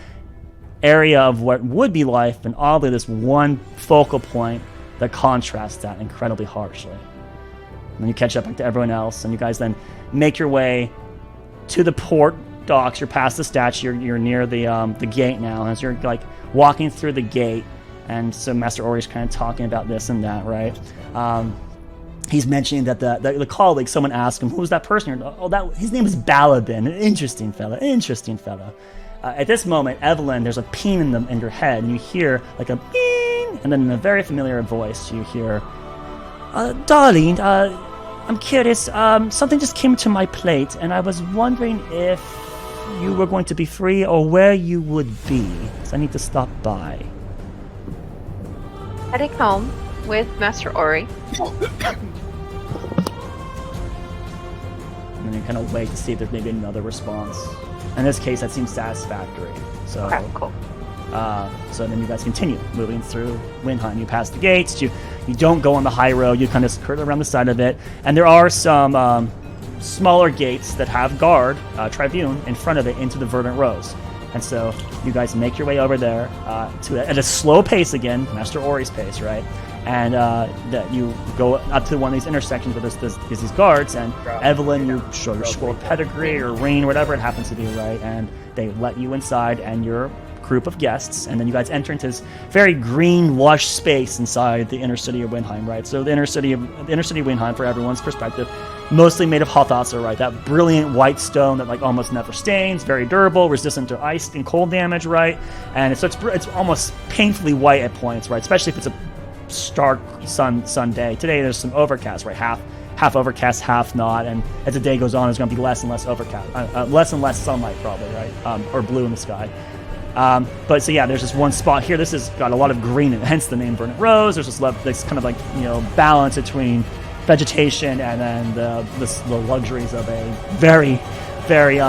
area of what would be life, and oddly this one focal point that contrasts that incredibly harshly. And then you catch up to everyone else, and you guys then make your way to the port docks. You're past the statue. You're near the gate now. And as you're like walking through the gate, and so Master Ori's kind of talking about this and that, right? He's mentioning that the colleague, someone asked him, "Who's that person?" His name is Baladin. An interesting fellow. At this moment, Evelyn, there's a ping in your head, and you hear like a ping, and then in a very familiar voice, you hear, "Darling, I'm curious. Something just came to my plate, and I was wondering if you were going to be free or where you would be. So I need to stop by." Heading home with Master Ori. And then you kind of wait to see if there's maybe another response. In this case, that seems satisfactory. So, okay, cool. So then you guys continue moving through Windheim. You pass the gates. You don't go on the high road. You kind of skirt around the side of it. And there are some smaller gates that have guard, tribune, in front of it into the Verdant Rose. And so you guys make your way over there at a slow pace again, Master Ori's pace, right? And that you go up to one of these intersections where there's these guards, and Evelyn, you show your scroll of pedigree or ring, whatever it happens to be, right? And they let you inside and your group of guests, and then you guys enter into this very green, lush space inside the inner city of Windheim, right? So the inner city of Windheim, for everyone's perspective, mostly made of Hothatsa, right? That brilliant white stone that like almost never stains, very durable, resistant to ice and cold damage, right? And it's almost painfully white at points, right? Especially if it's a stark sun day. Today there's some overcast, right? Half overcast, half not, and as the day goes on, there's going to be less and less overcast, less and less sunlight, probably, right? Or blue in the sky. But so yeah, there's this one spot here. This has got a lot of green, and hence the name Verdant Rose. There's this kind of like balance between vegetation and then the luxuries of a very, very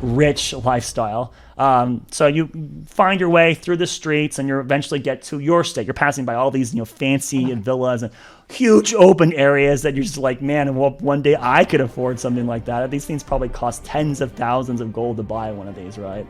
rich lifestyle. So you find your way through the streets, and you eventually get to your state. You're passing by all these fancy villas and huge open areas that you're just like, man, one day I could afford something like that. These things probably cost tens of thousands of gold to buy one of these, right?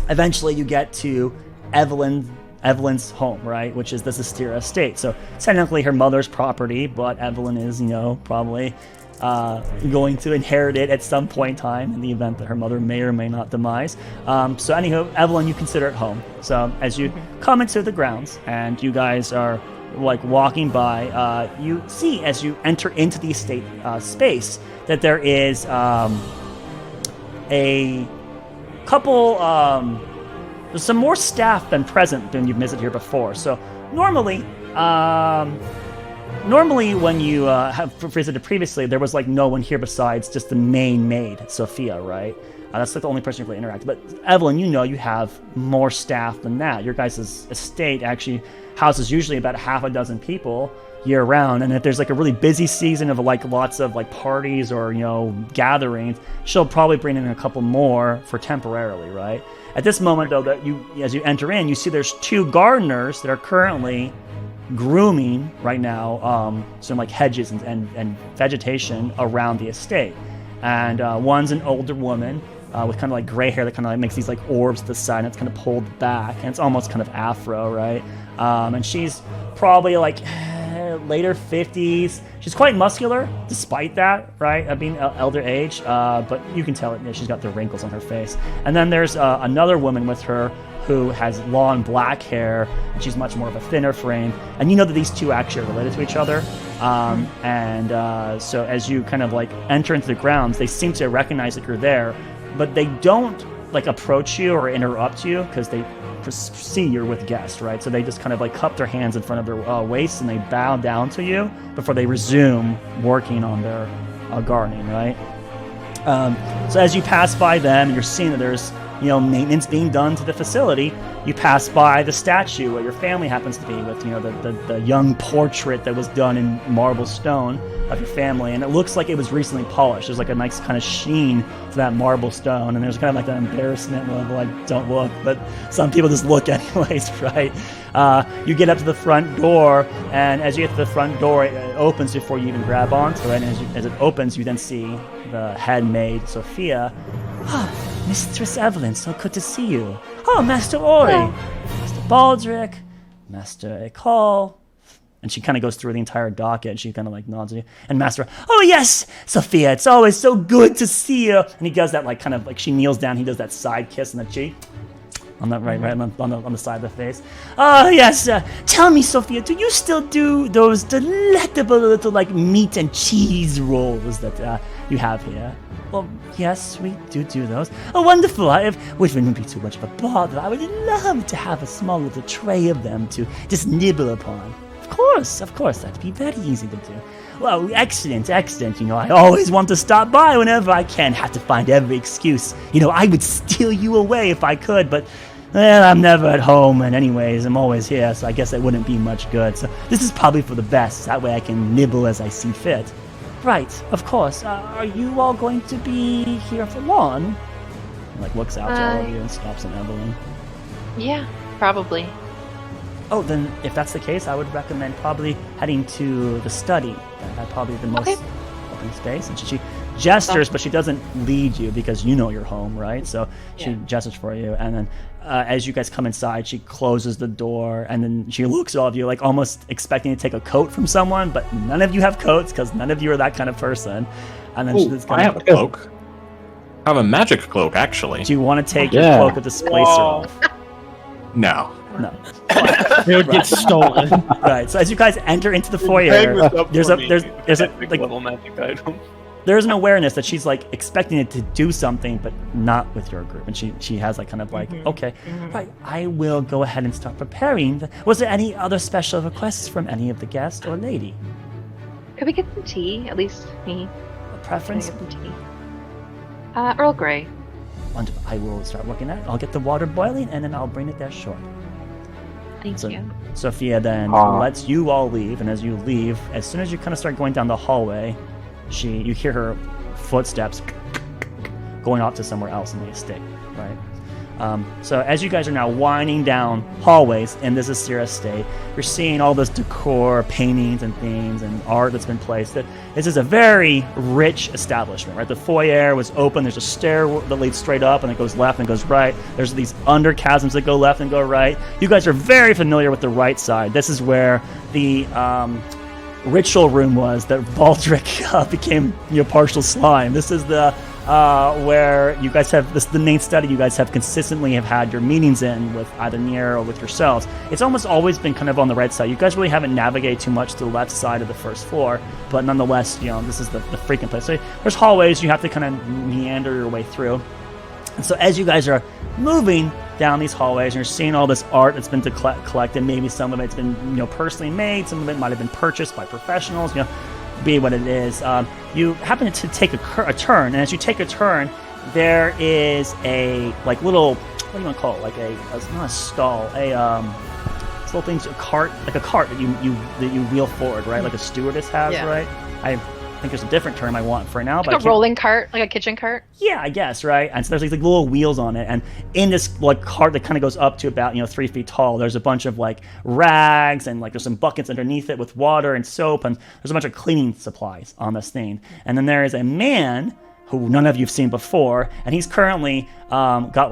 Eventually you get to Evelyn's home, right, which is the Sistira estate. So technically her mother's property, but Evelyn is, probably going to inherit it at some point in time in the event that her mother may or may not demise. So anyhow, Evelyn, you consider it home. So as you come into the grounds and you guys are like walking by, you see as you enter into the estate space that there is a couple, there's some more staff than present than you've visited here before. So normally when you have visited previously, there was like no one here besides just the main maid, Sophia, right? That's like the only person you really interact with. But Evelyn, you have more staff than that. Your guys' estate actually houses usually about half a dozen people year round, and if there's like a really busy season of like lots of like parties or gatherings, she'll probably bring in a couple more for temporarily, right? At this moment though, that as you enter in, you see there's two gardeners that are currently grooming right now some like hedges and vegetation around the estate, and one's an older woman with kind of like gray hair that kind of like makes these like orbs to the side, and it's kind of pulled back, and it's almost kind of afro, right? And she's probably like later 50s. She's quite muscular despite that, right, being elder age, but you can tell she's got the wrinkles on her face. And then there's another woman with her who has long black hair, and she's much more of a thinner frame, and you know that these two actually are related to each other. So as you kind of like enter into the grounds, they seem to recognize that you're there, but they don't like approach you or interrupt you because they see you're with guests, right? So they just kind of like cup their hands in front of their waists and they bow down to you before they resume working on their gardening, right? So as you pass by them, you're seeing that there's maintenance being done to the facility, you pass by the statue where your family happens to be with, the young portrait that was done in marble stone of your family, and it looks like it was recently polished. There's like a nice kind of sheen to that marble stone, and there's kind of like that embarrassment level, like, don't look, but some people just look anyways, right? You get up to the front door, and as you get to the front door, it opens before you even grab onto it, and as it opens, you then see the headmaid, Sophia. Ah, Mistress Evelyn, so good to see you. Oh, Master Ori, Master Baldric, Master Ecole. And she kind of goes through the entire docket, and she kind of like nods at you. And Master, oh yes, Sophia, it's always so good to see you. And he does that, like, kind of like, she kneels down, he does that side kiss on the cheek. On the right on the side of the face. Oh yes, tell me, Sophia, do you still do those delectable little like meat and cheese rolls that you have here? Well, yes, we do those. Oh, wonderful! Which wouldn't be too much of a bother. I would love to have a small little tray of them to just nibble upon. Of course, that'd be very easy to do. Well, excellent. I always want to stop by whenever I can. Have to find every excuse. I would steal you away if I could, but I'm never at home, and anyways, I'm always here, so I guess it wouldn't be much good. So this is probably for the best. That way I can nibble as I see fit. Right, of course. Are you all going to be here for long? He, like, looks out to all of you and stops at Evelyn. Yeah, probably. Oh, then if that's the case, I would recommend probably heading to the study. That'd probably be the most open space. And she gestures, but she doesn't lead you because you know you're home, right? So she gestures for you, and then as you guys come inside, she closes the door, and then she looks at all of you like almost expecting to take a coat from someone, but none of you have coats because none of you are that kind of person. And then she's I have a cloak. I have a magic cloak, actually. Do you want to take your cloak with displacer off? No. It would get stolen. Right. So as you guys enter into the foyer, there's an awareness that she's like expecting it to do something, but not with your group, and she has like kind of like, okay, right, I will go ahead and start preparing. Was there any other special requests from any of the guests or lady? Could we get some tea? At least me. A preference? Can I get some tea? Earl Grey. Wonderful. I will start working at it. I'll get the water boiling, and then I'll bring it there shortly. Thank you. Sophia then lets you all leave, and as you leave, as soon as you kind of start going down the hallway, you hear her footsteps going off to somewhere else in the estate, right? So as you guys are now winding down hallways in this Asira estate, you're seeing all this decor, paintings and things, and art that's been placed. This is a very rich establishment, right? The foyer was open. There's a stair that leads straight up, and it goes left and goes right. There's these under chasms that go left and go right. You guys are very familiar with the right side. This is where the ritual room was that Baldric became partial slime. This is the where you guys have the main study you guys have consistently have had your meetings in with either Nier or with yourselves. It's almost always been kind of on the right side. You guys really haven't navigated too much to the left side of the first floor, but nonetheless, this is the freaking place. So there's hallways you have to kind of meander your way through. And so as you guys are moving down these hallways, and you're seeing all this art that's been collected, maybe some of it's been personally made, some of it might have been purchased by professionals, be what it is. You happen to take a turn, and as you take a turn, there is a little, what do you want to call it? It's not a stall, little things, a cart that you wheel forward, right? Like a stewardess has, right? I think there's a different term I want for it now, like a rolling cart, like a kitchen cart. Yeah, I guess, right? And so there's these little wheels on it, and in this cart that kind of goes up to about 3 feet tall, there's a bunch of rags, and there's some buckets underneath it with water and soap, and there's a bunch of cleaning supplies on this thing. And then there is a man who none of you've seen before, and he's currently got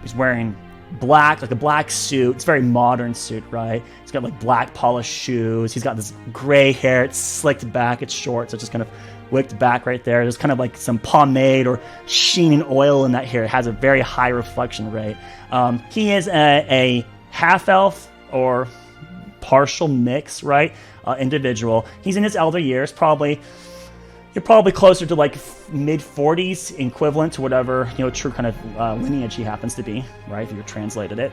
he's wearing black, a black suit. It's a very modern suit, right? He's got black polished shoes. He's got this gray hair. It's slicked back. It's short, so it's just kind of wicked back right there. There's kind of some pomade or sheening oil in that hair. It has a very high reflection rate. He is a half-elf or partial mix, right? Individual. He's in his elder years, You're probably closer to mid-40s, equivalent to whatever true kind of lineage he happens to be, right? If you translated it.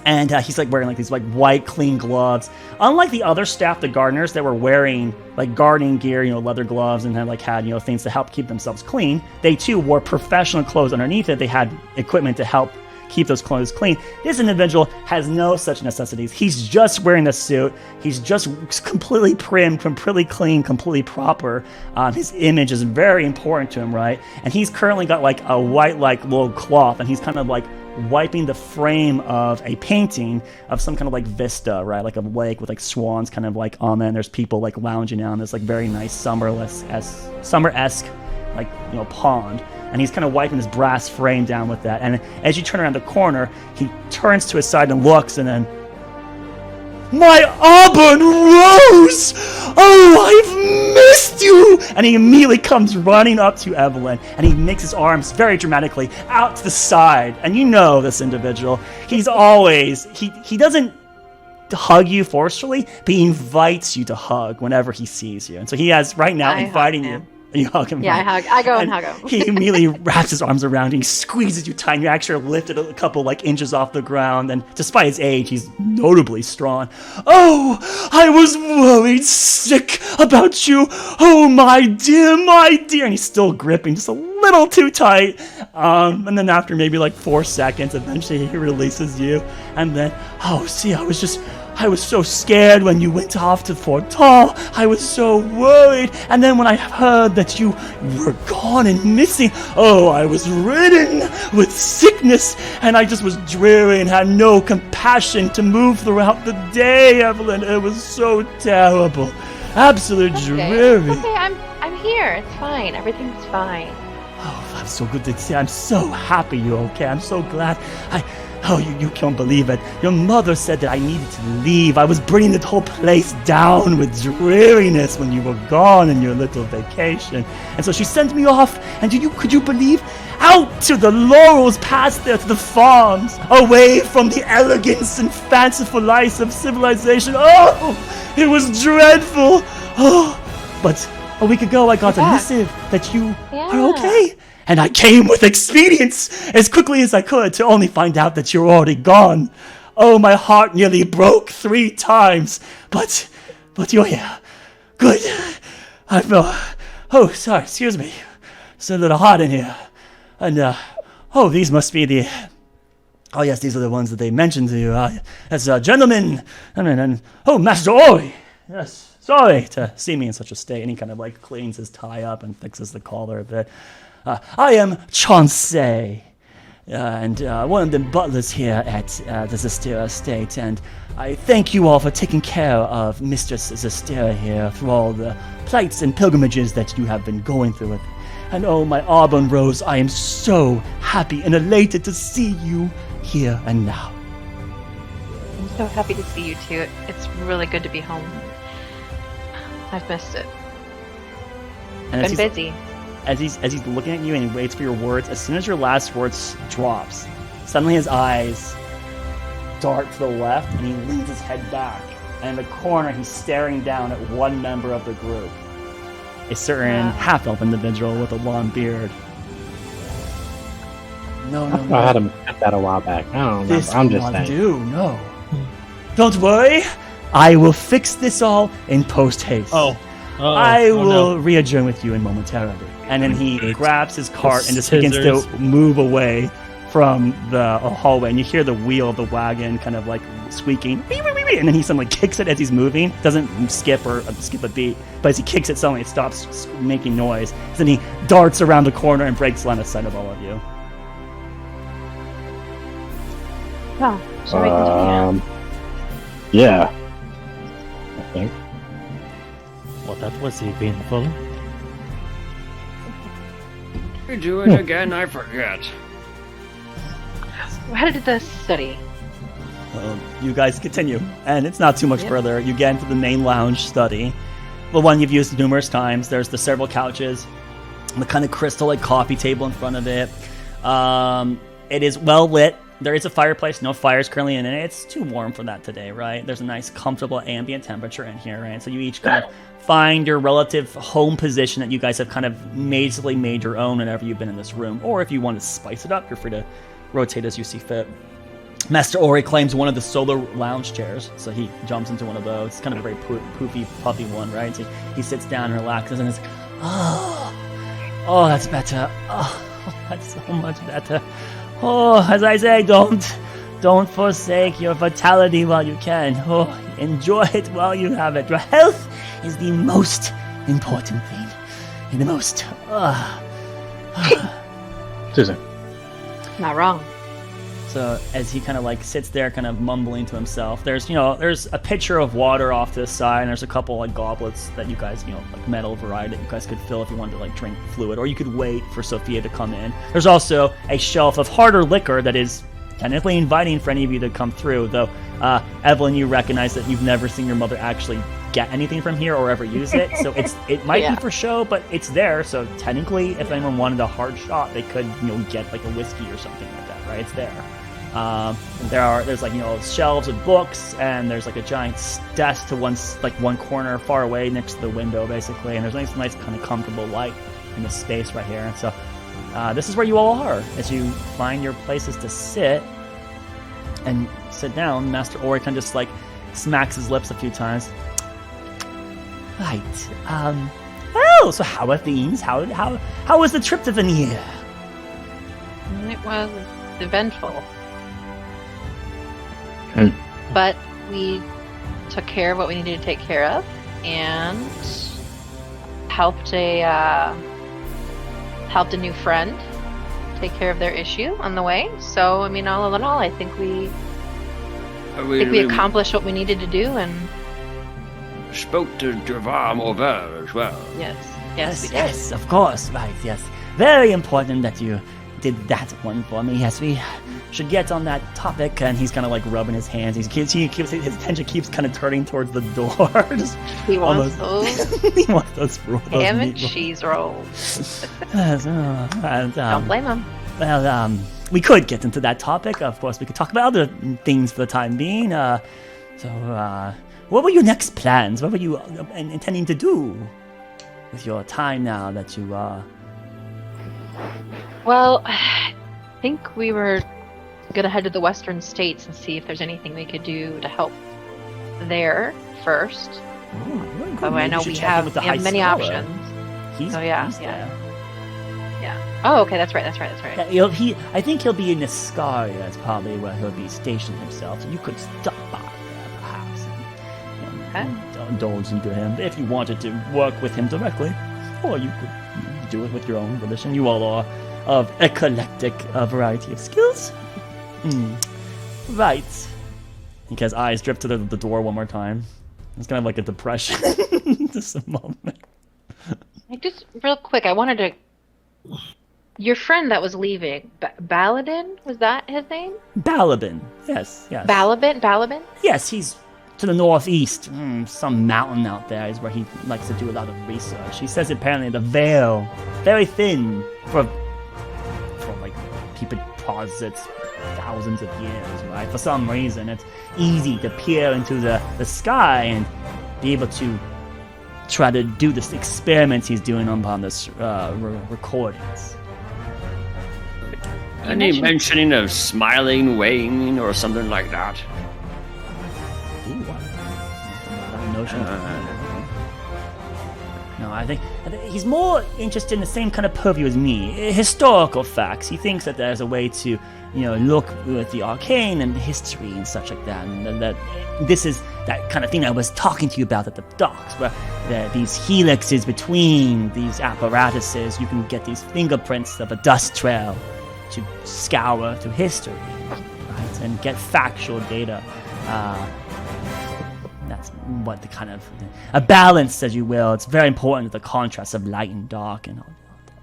And he's like wearing like these like white clean gloves. Unlike the other staff, the gardeners that were wearing like gardening gear, leather gloves, and had things to help keep themselves clean, they too wore professional clothes underneath it. They had equipment to help keep those clothes clean. This individual has no such necessities. He's just wearing the suit. He's just completely prim, completely clean, completely proper. His image is very important to him, right? And he's currently got like a white like little cloth, and he's kind of like wiping the frame of a painting of some kind of like vista, right? Like a lake with like swans kind of like on there, and there's people like lounging down this like very nice summer-esque like pond. And he's kind of wiping his brass frame down with that. And as you turn around the corner, he turns to his side and looks, and then, my Auburn Rose! Oh, I've missed you! And he immediately comes running up to Evelyn, and he makes his arms very dramatically out to the side. And you know this individual. He's always, he doesn't hug you forcefully, but he invites you to hug whenever he sees you. And so he has right now inviting you. And you hug him. Yeah, right? I go and hug him. He immediately wraps his arms around you, he squeezes you tight, and you actually are lifted a couple like inches off the ground, and despite his age, he's notably strong. Oh, I was worried sick about you. Oh, my dear, and he's still gripping just a little too tight. And then after maybe like 4 seconds, eventually he releases you, and then, I was so scared when you went off to Fort Tall. I was so worried. And then when I heard that you were gone and missing, I was ridden with sickness. And I just was dreary and had no compassion to move throughout the day, Evelyn. It was so terrible. Absolute dreary. Okay, I'm here. It's fine. Everything's fine. Oh, that's so good to see. I'm so happy you're okay. I'm so glad. You can't believe it. Your mother said that I needed to leave. I was bringing the whole place down with dreariness when you were gone on your little vacation. And so she sent me off, and could you believe? Out to the laurels past there, to the farms, away from the elegance and fanciful life of civilization. Oh, it was dreadful. Oh, but a week ago I got a missive that you are okay. And I came with expedience as quickly as I could to only find out that you're already gone. Oh, my heart nearly broke 3 times. But you're here. Good. I feel... Oh, sorry, excuse me. It's a little hot in here. And, these must be the... Oh, yes, these are the ones that they mentioned to you. As a gentleman. And Master Ori. Yes, sorry to see me in such a state. And he kind of, like, cleans his tie up and fixes the collar a bit. I am Chauncey, and one of the butlers here at the Zestera estate, and I thank you all for taking care of Mistress Zestera here through all the plights and pilgrimages that you have been going through with. And oh, my Auburn Rose, I am so happy and elated to see you here and now. I'm so happy to see you too. It's really good to be home. I've missed it. Been busy. As he's looking at you and he waits for your words, as soon as your last words drops, suddenly his eyes dart to the left and he leans his head back. And in the corner, he's staring down at one member of the group, a certain half-elf individual with a long beard. No. I had him cut that a while back. I don't remember. This I'm just saying. No. Don't worry. I will fix this all in post-haste. I will re-adjourn with you in momentarily. And then he grabs his cart and just begins to move away from the hallway. And you hear the wheel of the wagon kind of like squeaking. And then he suddenly kicks it as he's moving. Doesn't skip a beat. But as he kicks it, suddenly it stops making noise. So then he darts around the corner and breaks line of sight of all of you. Oh, shall we continue? Yeah. I think. Well, that was eventful. You do it again, I forget. How did this study? Well, you guys continue, and it's not too much further. You get into the main lounge study, the one you've used numerous times. There's the several couches, the kind of crystal like coffee table in front of it. It is well lit. There is a fireplace. No fires currently in it. It's too warm for that today, right? There's a nice, comfortable ambient temperature in here, right? So you each kind of find your relative home position that you guys have kind of made your own whenever you've been in this room. Or if you want to spice it up, you're free to rotate as you see fit. Master Ori claims one of the solar lounge chairs, so he jumps into one of those. It's kind of a very poofy, puffy one, right? So he sits down and relaxes, and it's, oh, that's better. Oh, that's so much better. Oh, as I say, don't forsake your vitality while you can. Oh, enjoy it while you have it. Your health is the most important thing. And the most. Susan. Not wrong. So as he kind of like sits there, kind of mumbling to himself, there's a pitcher of water off to the side, and there's a couple like goblets that you guys, like metal variety that you guys could fill if you wanted to like drink fluid, or you could wait for Sophia to come in. There's also a shelf of harder liquor that is technically inviting for any of you to come through, though Evelyn, you recognize that you've never seen your mother actually get anything from here or ever use it, so it might be for show, but it's there, so technically if anyone wanted a hard shot, they could get like a whiskey or something like that, right? It's there. There's like shelves of books, and there's like a giant desk to one corner far away next to the window basically, and there's a nice kind of comfortable light in the space right here. And so this is where you all are as you find your places to sit and sit down. Master Ori kind of just like smacks his lips a few times. Right. Well, so how are things? How was the trip to Veneer? It was eventful. But we took care of what we needed to take care of, and helped a new friend take care of their issue on the way. So, I mean, all in all, I think we accomplished what we needed to do, and spoke to Dravar Morvel as well. Yes, of course, right, yes. Very important that you did that one for me. Yes, we should get on that topic. And he's kind of like rubbing his hands. His attention keeps kind of turning towards the door. He wants those. He wants those ham and cheese rolls. Don't blame him. Well, we could get into that topic. Of course, we could talk about other things for the time being. What were your next plans? What were you intending to do with your time now that you Well, I think we were gonna head to the western states and see if there's anything we could do to help there first. But I know we have many options. He's yeah. Oh, okay, that's right. Yeah, I think he'll be in Niscaria. That's probably where he'll be stationed himself. So you could stop by there, perhaps, and indulge into him if you wanted to work with him directly, or you could do it with your own volition. You all are of eclectic variety of skills. Right. His eyes drip to the door one more time. It's kind of like a depression. Just a moment. Just real quick, I wanted to... Your friend that was leaving, Baladin? Was that his name? Balabin. Yes. Balabin? Yes, he's to the northeast. Some mountain out there is where he likes to do a lot of research. He says apparently the veil, very thin for like people posits thousands of years, right? For some reason, it's easy to peer into the sky and be able to try to do this experiments he's doing upon this recordings. Any mentioning of smiling Wayne or something like that? No, I think he's more interested in the same kind of purview as me. Historical facts. He thinks that there's a way to, look at the arcane and history and such like that. And that this is that kind of thing I was talking to you about at the docks, where these helixes between these apparatuses, you can get these fingerprints of a dust trail to scour through history, right, and get factual data. That's what the kind of a balance, as you will. It's very important, the contrast of light and dark and all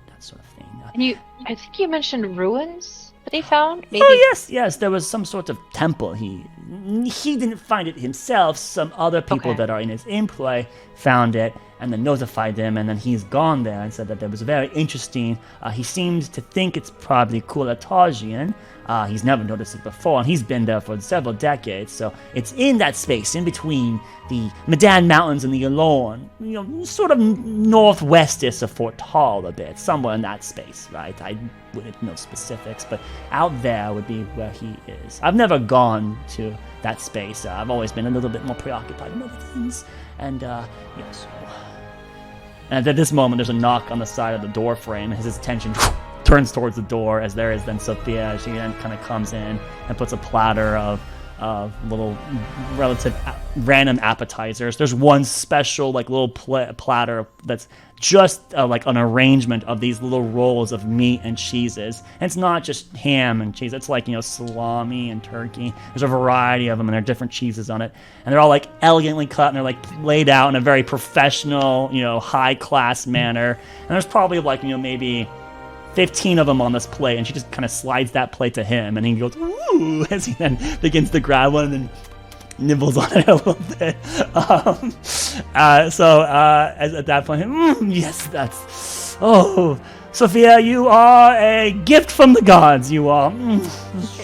that sort of thing. And I think you mentioned ruins that he found. Maybe? Oh yes. There was some sort of temple he he didn't find it himself. Some other people that are in his employ found it and then notified him, and then he's gone there and said that it was very interesting. He seems to think it's probably Kulatajian. He's never noticed it before, and he's been there for several decades, so it's in that space, in between the Medan Mountains and the Alorn, sort of northwestist of Fort Hall a bit, somewhere in that space, right? I wouldn't know specifics, but out there would be where he is. I've never gone to that space. I've always been a little bit more preoccupied in other things, and, yes. And at this moment, there's a knock on the side of the door frame, and his attention turns towards the door, as there is then Sophia. She then kind of comes in and puts a platter of little relative random appetizers. There's one special little platter that's just like an arrangement of these little rolls of meat and cheeses. And it's not just ham and cheese. It's like, salami and turkey. There's a variety of them, and there are different cheeses on it. And they're all elegantly cut, and they're laid out in a very professional, high class manner. And there's probably maybe 15 of them on this plate, and she just kind of slides that plate to him, and he goes, ooh, as he then begins to grab one and then nibbles on it a little bit. At that point, yes, that's, Sophia, you are a gift from the gods. You are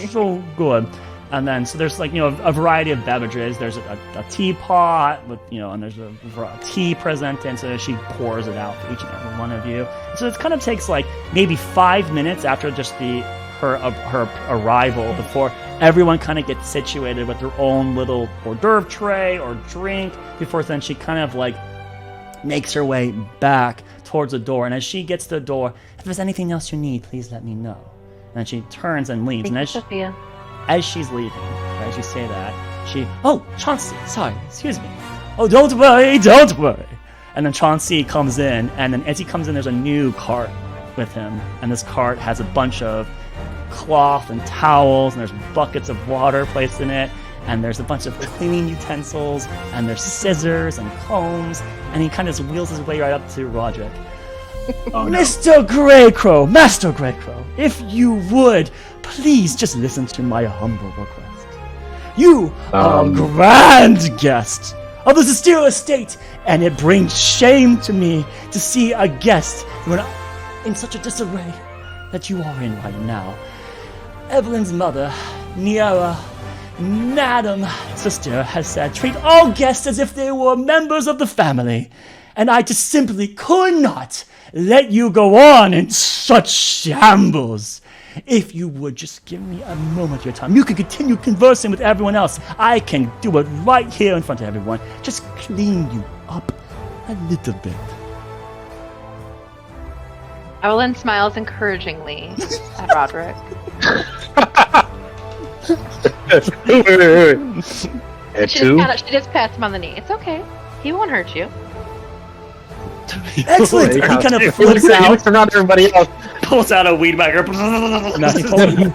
so good. And then, so there's a variety of beverages. There's a teapot with, and there's a tea presented, so she pours it out for each and every one of you. So it kind of takes maybe 5 minutes after just her arrival before everyone kind of gets situated with their own little hors d'oeuvre tray or drink, before then she kind of makes her way back towards the door. And as she gets to the door, if there's anything else you need, please let me know. And then she turns and leaves. Thank you, Sophia. As she's leaving, as you say that, Chauncey, sorry, excuse me. Oh, don't worry. And then Chauncey comes in, and then as he comes in, there's a new cart with him, and this cart has a bunch of cloth and towels, and there's buckets of water placed in it, and there's a bunch of cleaning utensils, and there's scissors and combs, and he kind of wheels his way right up to Roderick. Oh, no. Mr. Greycrow, Master Greycrow, if you would, please just listen to my humble request. You are a grand guest of the Zestiria estate, and it brings shame to me to see a guest in such a disarray that you are in right now. Evelyn's mother, Niera, Madam Sister, has said, treat all guests as if they were members of the family, and I just simply could not let you go on in such shambles. If you would just give me a moment of your time, you can continue conversing with everyone else. I can do it right here in front of everyone. Just clean you up a little bit. Evelyn smiles encouragingly at Roderick. She just pats him on the knee. It's okay. He won't hurt you. Excellent! He kind of flips out. He looks around everybody else. Pulls out a weed whacker. No,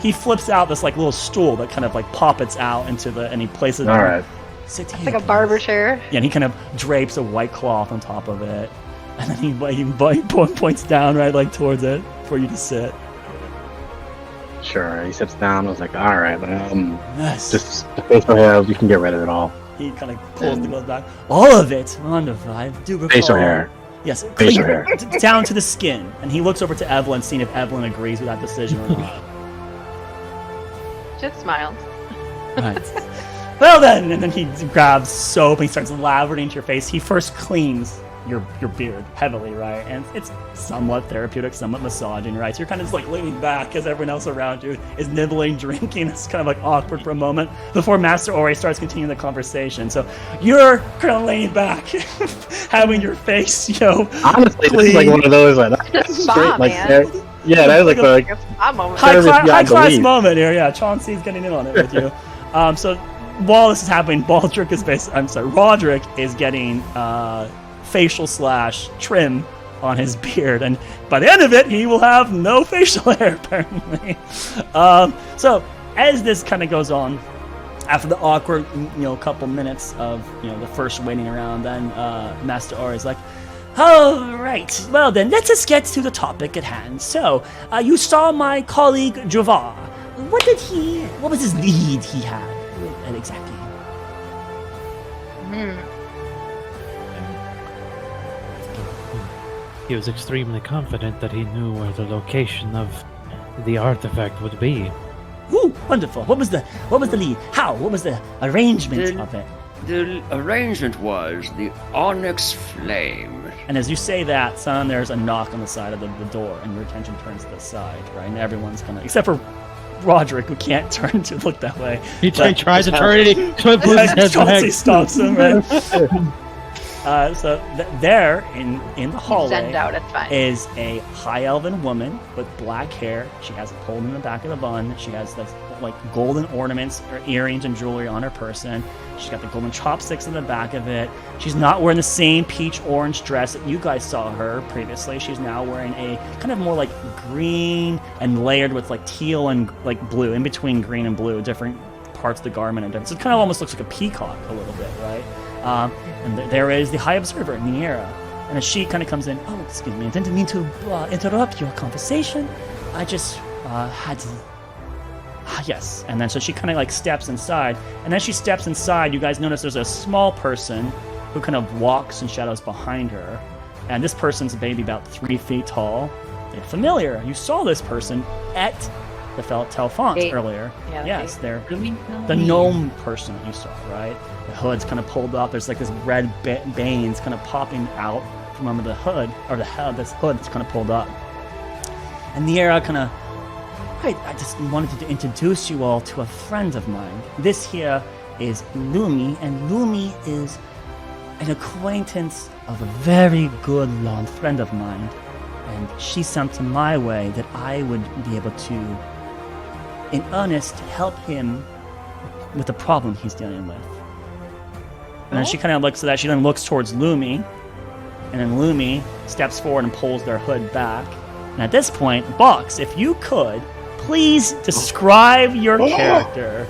he flips out this little stool that kind of poppets out into and he places it. All right. Sit here, it's like a barber chair. Yeah, and he kind of drapes a white cloth on top of it, and then he points down towards it for you to sit. Sure. He sits down. I was like, all right, yes. Just the facial hair, you can get rid of it all. He kind of pulls the gloves back. All of it, wonderful. I do recall. Facial hair. Yes, facial hair. Down to the skin. And he looks over to Evelyn, seeing if Evelyn agrees with that decision or not. Just smiles. Right. Well then, and then he grabs soap and he starts lavering into your face. He first cleans your beard heavily, right? And it's somewhat therapeutic, somewhat massaging, right? So you're kind of just leaning back as everyone else around you is nibbling, drinking. It's kind of awkward for a moment before Master Ori starts continuing the conversation. So you're kind of laying back, having your face, honestly, clean. This is one of those that's straight, man. Yeah, that is a spa moment. High class moment here. Yeah, Chauncey's getting in on it with you. So while this is happening, Roderick is getting facial / trim on his beard, and by the end of it he will have no facial hair apparently. So as this kind of goes on, after the awkward couple minutes of the first waiting around, then Master Ori is like, all right, well then let us get to the topic at hand. So you saw my colleague Jovar. What was his lead he had exactly? He was extremely confident that he knew where the location of the artifact would be. Ooh, wonderful. What was the lead? How? What was the arrangement of it? The arrangement was the onyx flame. And as you say that, son, there's a knock on the side of the door, and your attention turns to the side, right? And everyone's gonna, except for Roderick, who can't turn to look that way. He tries to turn it. Chauncey stops him, right? So there in the hallway Send out, it's fine. is a high elven woman with black hair. She has it pulled in the back of the bun. She has the like golden ornaments or earrings and jewelry on her person. She's got the golden chopsticks in the back of it. She's not wearing the same peach orange dress that you guys saw her previously. She's now wearing a kind of more like green and layered with like teal and like blue, in between green and blue, different parts of the garment and different. So it kind of almost looks like a peacock a little bit, right? And there is the High Observer, Niera. And as she kind of comes in, oh, excuse me, I didn't mean to interrupt your conversation. I just had to... yes. And then so she kind of like steps inside. And as she steps inside, you guys notice there's a small person who kind of walks in shadows behind her. And this person's maybe about 3 feet tall. They're familiar. You saw this person at the Telfont earlier. Yeah, yes, they're the gnome person that you saw, right? The hood's kind of pulled up. There's like this red veins kind of popping out from under the hood, or the head. This hood's kind of pulled up. And Niera kind of, I just wanted to introduce you all to a friend of mine. This here is Lumi, and Lumi is an acquaintance of a very good long friend of mine. And she sent to my way that I would be able to, in earnest, help him with the problem he's dealing with. And then she kind of looks at that. She then looks towards Lumi, and then Lumi steps forward and pulls their hood back. And at this point, Box, if you could, please describe your character.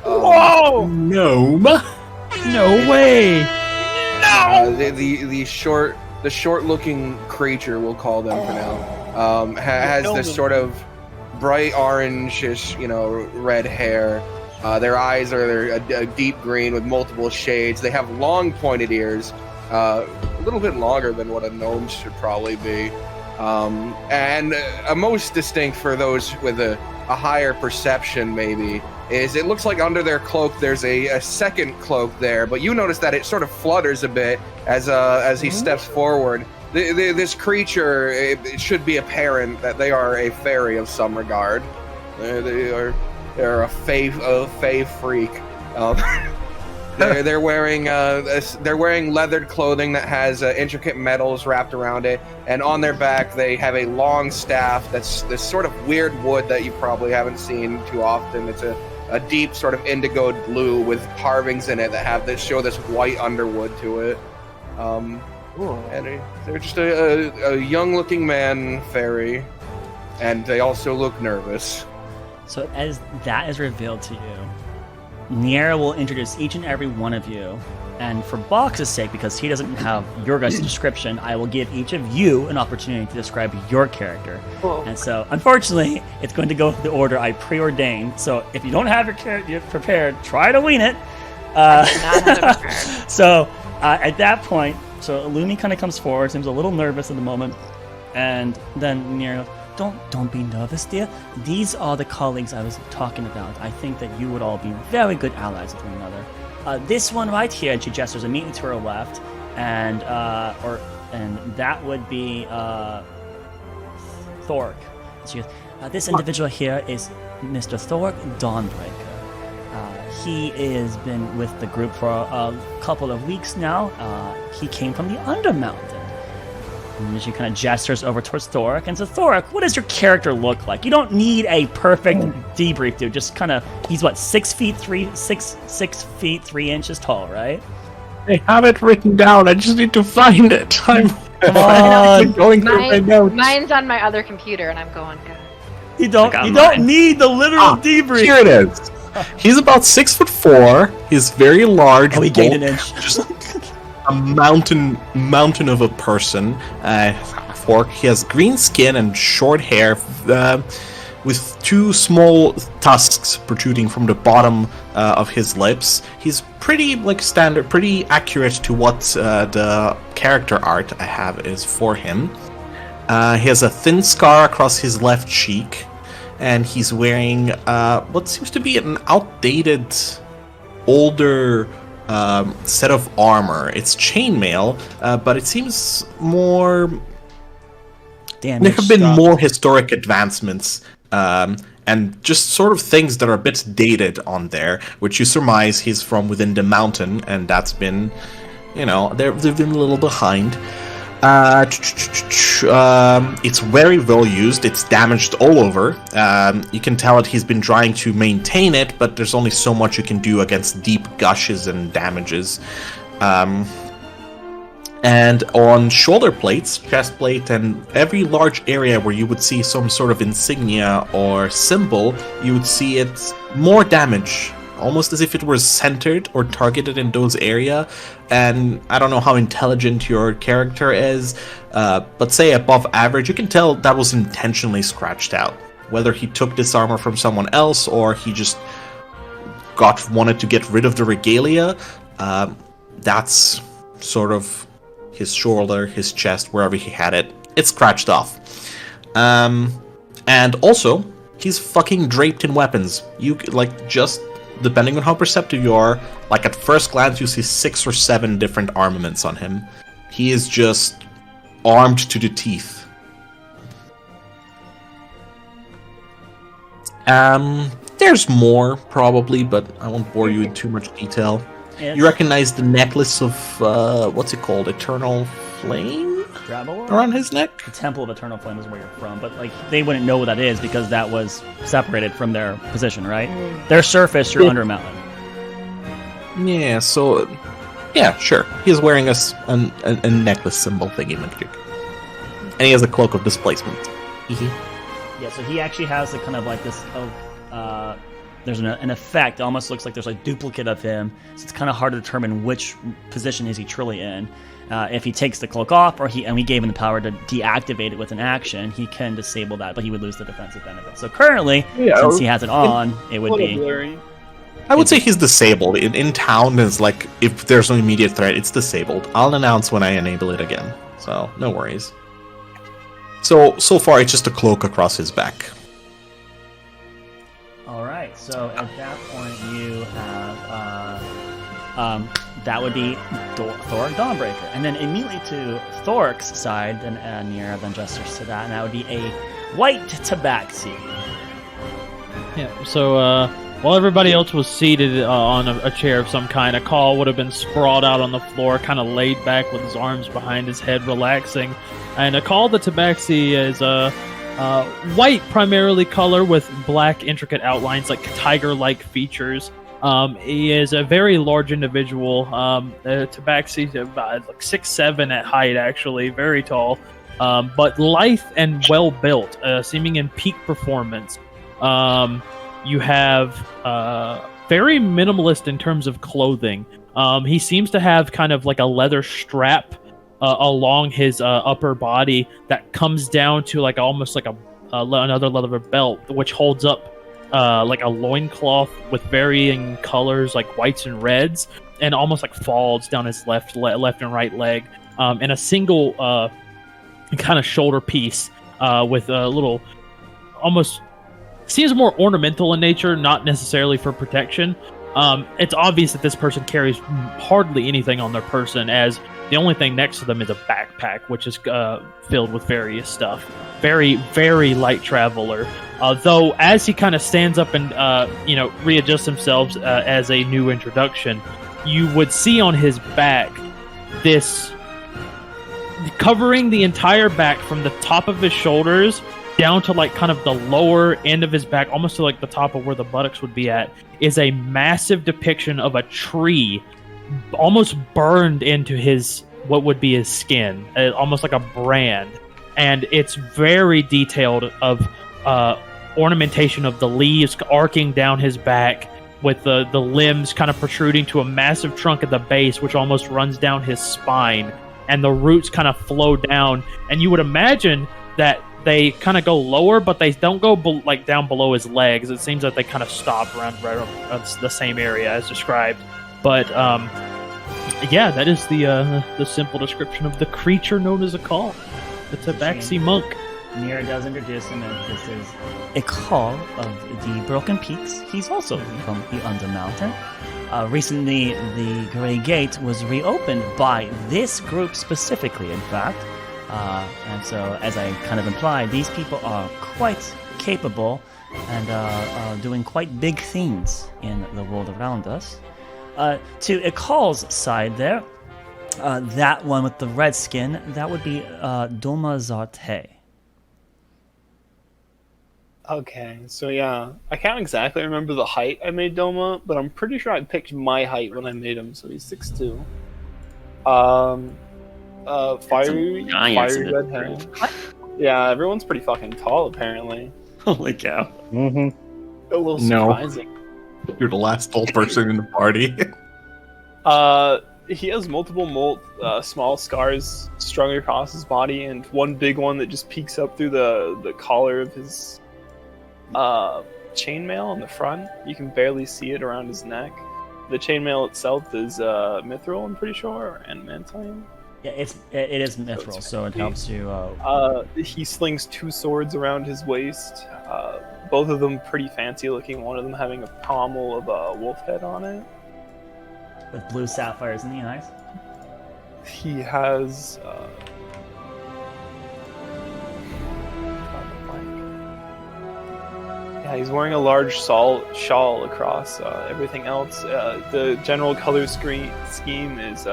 Whoa! Gnome? No way! No! The short-looking creature, we'll call them for now, has this sort of bright orangish, red hair. Their eyes are a deep green with multiple shades. They have long pointed ears, a little bit longer than what a gnome should probably be. And most distinct for those with a higher perception, maybe, is it looks like under their cloak there's a second cloak there, but you notice that it sort of flutters a bit as he steps forward. This creature, it should be apparent that they are a fairy of some regard. They're a fae freak. They're wearing leathered clothing that has intricate metals wrapped around it, and on their back they have a long staff that's this sort of weird wood that you probably haven't seen too often. It's a deep sort of indigo blue with carvings in it that show this white underwood to it. And they're just a young-looking man fairy, and they also look nervous. So as that is revealed to you, Niera will introduce each and every one of you, and for Box's sake, because he doesn't have your guys' description, I will give each of you an opportunity to describe your character. Cool. And so, unfortunately, it's going to go the order I preordained. So if you don't have your character prepared, try to wing it. So at that point, so Lumi kind of comes forward, seems a little nervous at the moment, and then Niera, Don't be nervous, dear. These are the colleagues I was talking about. I think that you would all be very good allies with one another. This one right here, and she gestures immediately to her left, and that would be Thork. She goes, this individual here is Mr. Thork Dawnbreaker. He has been with the group for a couple of weeks now. He came from the Undermountain. And she kind of gestures over towards Thork and says, Thork, what does your character look like? You don't need a perfect debrief, dude. Just kind of, he's what, 6 feet 3 inches tall, right? I have it written down. I just need to find it. I'm going through my notes. Mine's on my other computer, and I'm going, God. You don't need the literal debrief. Here it is. He's about 6'4". He's very large. Oh, he gained an inch. Just a mountain of a person. Fork. He has green skin and short hair. with two small tusks protruding from the bottom of his lips. He's pretty standard, pretty accurate to what the character art I have is for him. He has a thin scar across his left cheek, and he's wearing what seems to be an outdated, older set of armor. It's chainmail, but it seems more... There have been more historic advancements, and just sort of things that are a bit dated on there, which you surmise he's from within the mountain, and that's been, they've been a little behind. It's very well used. It's damaged all over. You can tell that he's been trying to maintain it, but there's only so much you can do against deep gushes and damages. And on shoulder plates, chest plate, and every large area where you would see some sort of insignia or symbol, you would see it more damage, almost as if it was centered or targeted in those areas. And I don't know how intelligent your character is, but say above average, you can tell that was intentionally scratched out. Whether he took this armor from someone else or he just wanted to get rid of the regalia, that's sort of his shoulder, his chest, wherever he had it. It's scratched off. And also, he's fucking draped in weapons. You, just depending on how perceptive you are, at first glance you see 6 or 7 different armaments on him. He is just armed to the teeth. There's more, probably, but I won't bore you in too much detail. You recognize the necklace of, what's it called? Eternal Flame? Around his neck? The Temple of Eternal Flame is where you're from, but they wouldn't know what that is because that was separated from their position, right? Their surface, you're under mountain. Yeah, so... Yeah, sure. He's wearing a necklace symbol thingy magic. And he has a cloak of displacement. Yeah, so he actually has a kind of this... there's an effect. It almost looks like there's a duplicate of him, so it's kind of hard to determine which position is he truly in. If he takes the cloak off, and we gave him the power to deactivate it with an action, he can disable that, but he would lose the defensive benefit. So currently, since he has it on, it would be... Blurry. I would say he's disabled. In town, is if there's no immediate threat, it's disabled. I'll announce when I enable it again, so no worries. So far, it's just a cloak across his back. Alright, so at that point you have, that would be Thoric Dawnbreaker. And then immediately to Thoric's side, and near then gestures to that, and that would be a white tabaxi. Yeah, so while everybody else was seated on a chair of some kind, Akal would have been sprawled out on the floor, kind of laid back with his arms behind his head, relaxing. And Akal the tabaxi is white primarily color with black intricate outlines, tiger-like features. He is a very large individual. Tabaxi about 6'7" at height, actually, very tall, but lithe and well built, seeming in peak performance. You have very minimalist in terms of clothing. He seems to have kind of a leather strap along his upper body that comes down to almost another leather belt, which holds up a loincloth with varying colors, whites and reds, and almost falls down his left and right leg, and a single kind of shoulder piece with a little, almost seems more ornamental in nature, not necessarily for protection. It's obvious that this person carries hardly anything on their person, as the only thing next to them is a backpack, which is filled with various stuff. Very, very light traveler. Though, as he kind of stands up and readjusts himself as a new introduction, you would see on his back this covering the entire back from the top of his shoulders down to kind of the lower end of his back, almost to the top of where the buttocks would be at, is a massive depiction of a tree almost burned into what would be his skin, almost like a brand. And it's very detailed of ornamentation of the leaves arcing down his back, with the limbs kind of protruding to a massive trunk at the base, which almost runs down his spine, and the roots kind of flow down. And you would imagine that they kind of go lower, but they don't go like down below his legs. It seems that they kind of stop around the same area as described. But yeah, that is the simple description of the creature known as a call. It's a backseat monk. Mira does introduce him as this is a call of the Broken Peaks. He's also from the Undermountain. Recently, the Grey Gate was reopened by this group specifically, in fact. And so, as I kind of implied, these people are quite capable and doing quite big things in the world around us. To Ikal's side there, that one with the red skin, that would be Doma Zarte. Okay, so yeah, I can't exactly remember the height I made Doma, but I'm pretty sure I picked my height when I made him, so he's 6'2". Fiery red hair. Yeah, everyone's pretty fucking tall apparently. Holy cow. Mm-hmm. A little surprising. You're the last tall person in the party. He has multiple small scars strung across his body, and one big one that just peeks up through the collar of his chainmail on the front. You can barely see it around his neck. The chainmail itself is mithril, I'm pretty sure, and mantine. Yeah, it is mithril, so it helps you. He slings 2 swords around his waist. Both of them pretty fancy looking. One of them having a pommel of a wolf head on it. With blue sapphires in the eyes. He has yeah, he's wearing a large shawl across everything else. The general color scheme is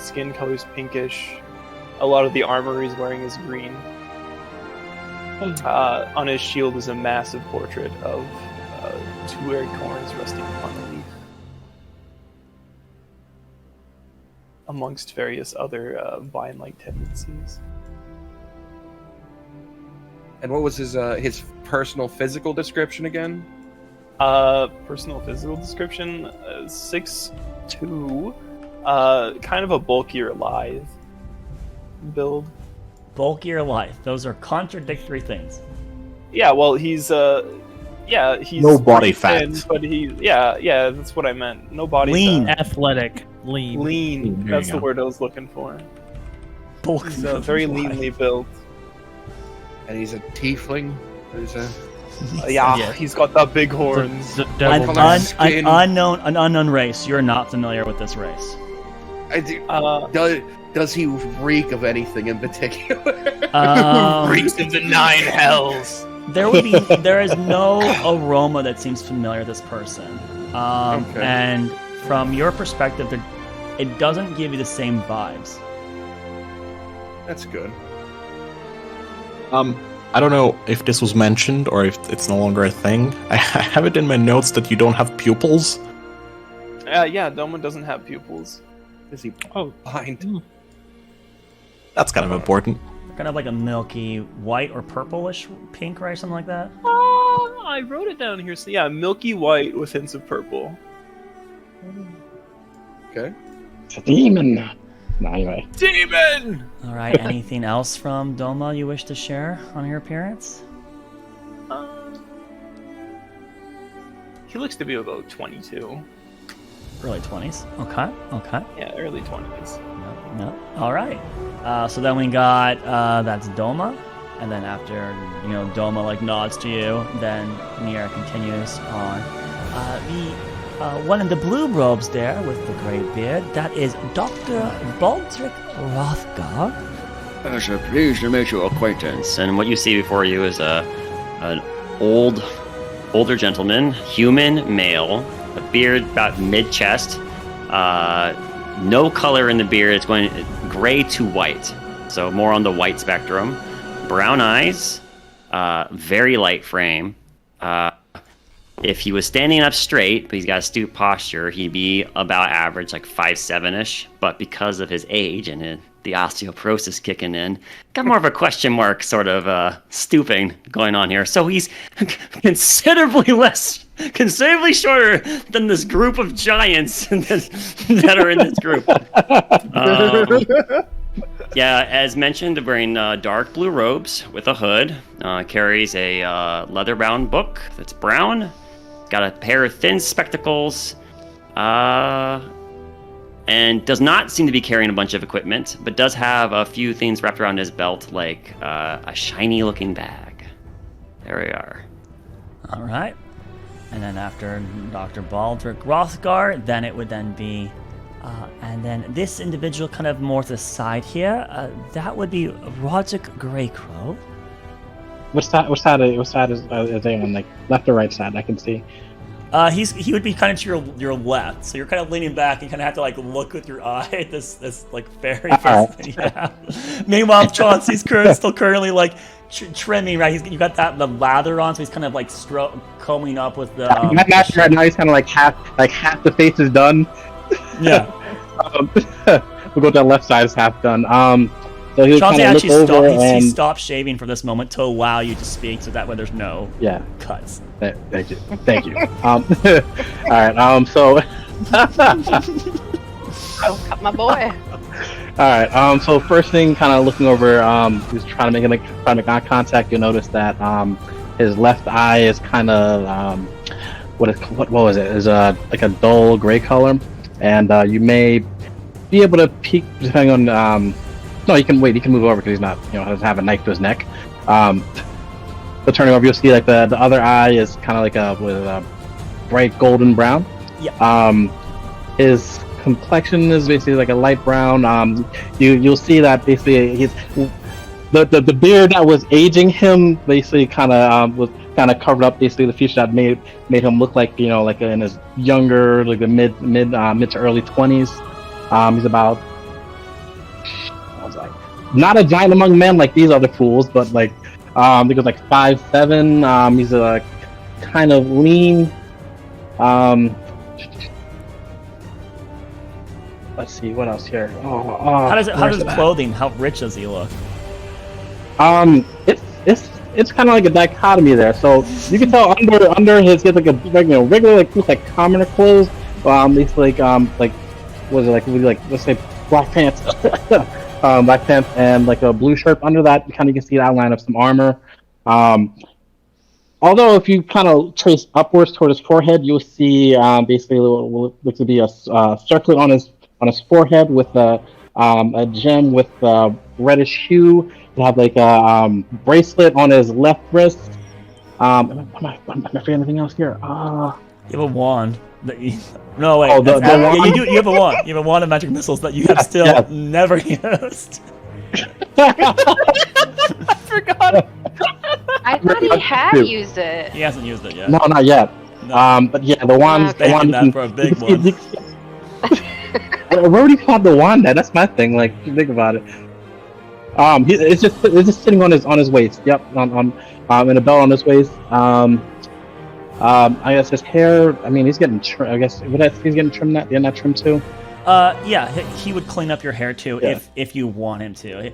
skin color's pinkish. A lot of the armor he's wearing is green. On his shield is a massive portrait of 2 acorns resting upon a leaf, amongst various other vine-like tendencies. And what was his personal physical description again? Personal physical description: 6'2", kind of a bulkier lithe build. Bulkier lithe. Those are contradictory things. Yeah, well, he's no body fat, but yeah, that's what I meant. No body lean, fat. athletic, lean. That's the word I was looking for. Bulky. He's very leanly built. And he's a tiefling. He's got the big horns. An unknown race. You're not familiar with this race. I do. Does he reek of anything in particular? Reeks of the 9 hells. There is no aroma that seems familiar to this person. Okay. And from your perspective, it doesn't give you the same vibes. That's good. I don't know if this was mentioned or if it's no longer a thing. I have it in my notes that you don't have pupils. Yeah, Doma doesn't have pupils. Is he blind? That's kind of important. Kind of like a milky white or purplish pink, right? Something like that. I wrote it down here. So yeah, milky white with hints of purple. Okay. It's a demon. No, anyway. Demon! Alright, anything else from Doma you wish to share on your appearance? He looks to be about 22. Early 20s. Okay. Yeah, early 20s. No. Alright. So then we got, that's Doma. And then after, Doma like nods to you, then Mira continues on. The one in the blue robes there with the gray beard, that is Dr. Baldric Rothgar. Sir, pleased to make your acquaintance. And what you see before you is an older gentleman, human male, a beard about mid-chest, no color in the beard. It's going gray to white, so more on the white spectrum. Brown eyes, very light frame. If he was standing up straight, but he's got a stoop posture, he'd be about average, like 5'7"-ish. But because of his age and the osteoporosis kicking in, got more of a question mark sort of stooping going on here. So he's considerably shorter than this group of giants that are in this group. Yeah, as mentioned, wearing dark blue robes with a hood, carries a leather-bound book that's brown, got a pair of thin spectacles, and does not seem to be carrying a bunch of equipment, but does have a few things wrapped around his belt, like a shiny-looking bag. There we are. All right. And then after Dr. Baldric Rothgar, then it would then be... and then this individual kind of more to the side here, that would be Roderick Greycrow. What side is they on, like left or right side? I can see. He would be kind of to your left, so you're kind of leaning back and kind of have to like look with your eye at this like fairy face that you have. Meanwhile, Chauncey's still currently like trimming, right? You got the lather on, so he's kind of like combing up with the. Right now, he's kind of like half the face is done. Yeah. We'll go to the left side. It's half done. So Chauncey actually stopped shaving for this moment to allow you to speak, so that way there's no cuts. Thank you. All right. So. Don't cut my boy. All right. So first thing, kind of looking over, he's trying to make eye contact. You'll notice that his left eye is kind of what was it? Is like a dull gray color, and you may be able to peek depending on. No, you can wait. He can move over because he's not, doesn't have a knife to his neck. But turning over, you'll see like the other eye is kind of like a bright golden brown. Yeah. His complexion is basically like a light brown. You'll see that basically he's the beard that was aging him basically kind of was kind of covered up basically the feature that made him look like like in his younger, like the mid to early 20s. He's about. Not a giant among men like these other fools, but like I think it was like 5'7". He's a kind of lean. Let's see what else here. How does clothing? How rich does he look? It's kind of like a dichotomy there. So you can tell under his he has like a regular like commoner clothes. These like what is it like let's say black pants. Black pants and like a blue shirt under that. You can see the outline of some armor. Although if you kind of trace upwards toward his forehead, you'll see basically what looks to be a circlet on his forehead with a gem with reddish hue. You have like a bracelet on his left wrist. Am I forgetting anything else here? You have a wand. No, wait. Oh, the wand? You have a wand. You have a wand of magic missiles that you have still never used. I forgot. I thought he had used it. He hasn't used it yet. No, not yet. No. But yeah, the wand. The wand that for a big one. Where would he have the wand at? That's my thing. Like, think about it. It's just sitting on his waist. Yep, on and a belt on his waist. I guess his hair. I mean, he's getting. I guess he's getting trimmed. They're not trimmed too. Yeah, he would clean up your hair too if you want him to.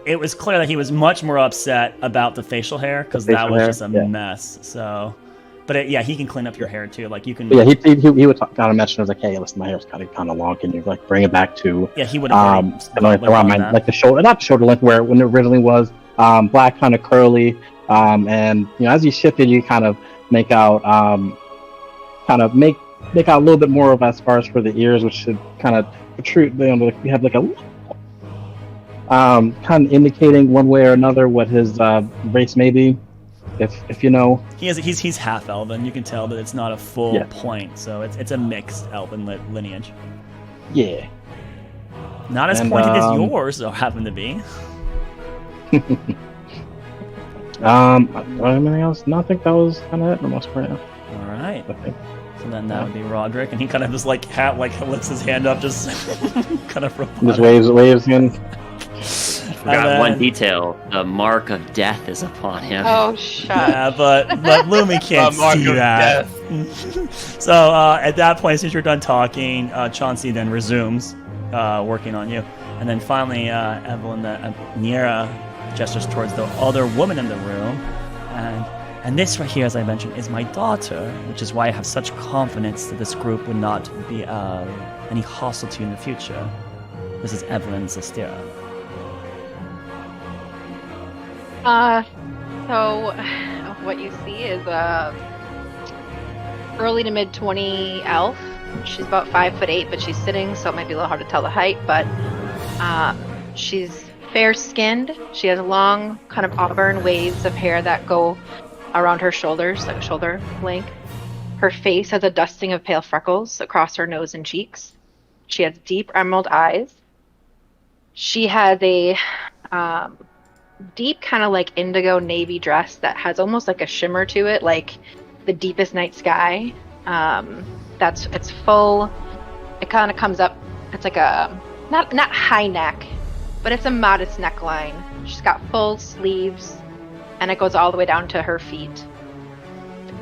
It was clear that he was much more upset about the facial hair because that was just a mess. So, but he can clean up your hair too. Like you can. Yeah, he would kind of mention, like, hey, listen, my hair's kind of long. Can you like bring it back to? Yeah, he would. Around my like the shoulder, not the shoulder length where when it originally was. Black, kind of curly. And as you shifted, you kind of make out make out a little bit more of as far as for the ears, which should kind of protrude. We have like a kind of indicating one way or another what his race may be, if you know. He's half elven. You can tell that it's not a full point, so it's a mixed elven lineage. Yeah. Not as pointed as yours happen to be. Anything else? No, I think that was kind of it for the most part. All right. So then that would be Roderick, and he kind of just lifts his hand up, just kind of just waves in. Forgot one detail: the mark of death is upon him. Oh, shut! Yeah, but Lumi can't see that. So at that point, since you're done talking, Chauncey then resumes working on you, and then finally, Evelyn, Niera gestures towards the other woman in the room, and this right here, as I mentioned, is my daughter, which is why I have such confidence that this group would not be any hostile to you in the future. This is Evelyn Zastira. So what you see is early to mid 20 elf. She's about 5'8", but she's sitting, so it might be a little hard to tell the height. But she's fair-skinned. She has long, kind of auburn waves of hair that go around her shoulders, like shoulder length. Her face has a dusting of pale freckles across her nose and cheeks. She has deep emerald eyes. She has a deep kind of like indigo navy dress that has almost like a shimmer to it, like the deepest night sky. It's full. It kind of comes up. It's like a not high neck, but it's a modest neckline. She's got full sleeves, and it goes all the way down to her feet.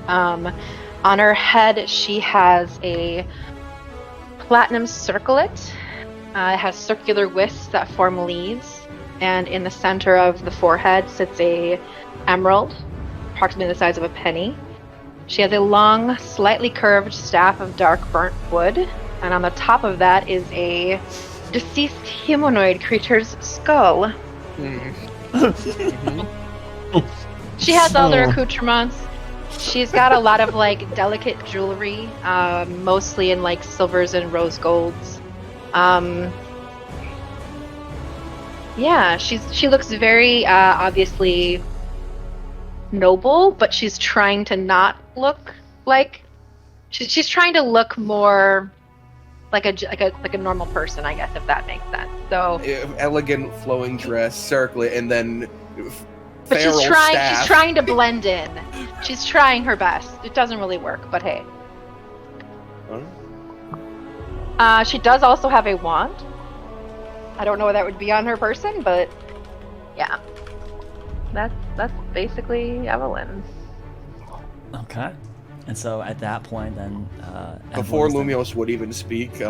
On her head, she has a platinum circlet. It has circular wisps that form leaves, and in the center of the forehead sits a emerald, approximately the size of a penny. She has a long, slightly curved staff of dark burnt wood, and on the top of that is a deceased humanoid creature's skull. She has all her accoutrements. She's got a lot of like delicate jewelry, mostly in like silvers and rose golds. Yeah, she looks very obviously noble, but she's trying to not look like she's trying to look more like a normal person, I guess, if that makes sense. So elegant flowing dress, circlet, and then but feral she's staff. trying to blend in. She's trying her best. It doesn't really work, but hey. She does also have a wand. I don't know what that would be on her person, but yeah. That's basically Evelyn. Okay. And so at that point, then Before Evelyn's Lumios would even speak,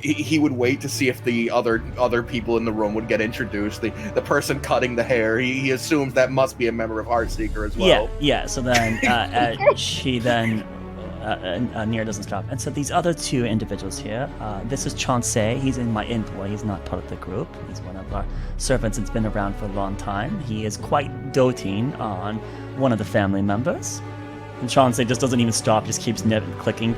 he would wait to see if the other people in the room would get introduced. The person cutting the hair, he assumes that must be a member of Heartseeker as well. Yeah. So then she then Nier doesn't stop. And so these other two individuals here, this is Chauncey. He's in my employ. He's not part of the group. He's one of our servants that's been around for a long time. He is quite doting on one of the family members. And Chauncey just doesn't even stop, just keeps clicking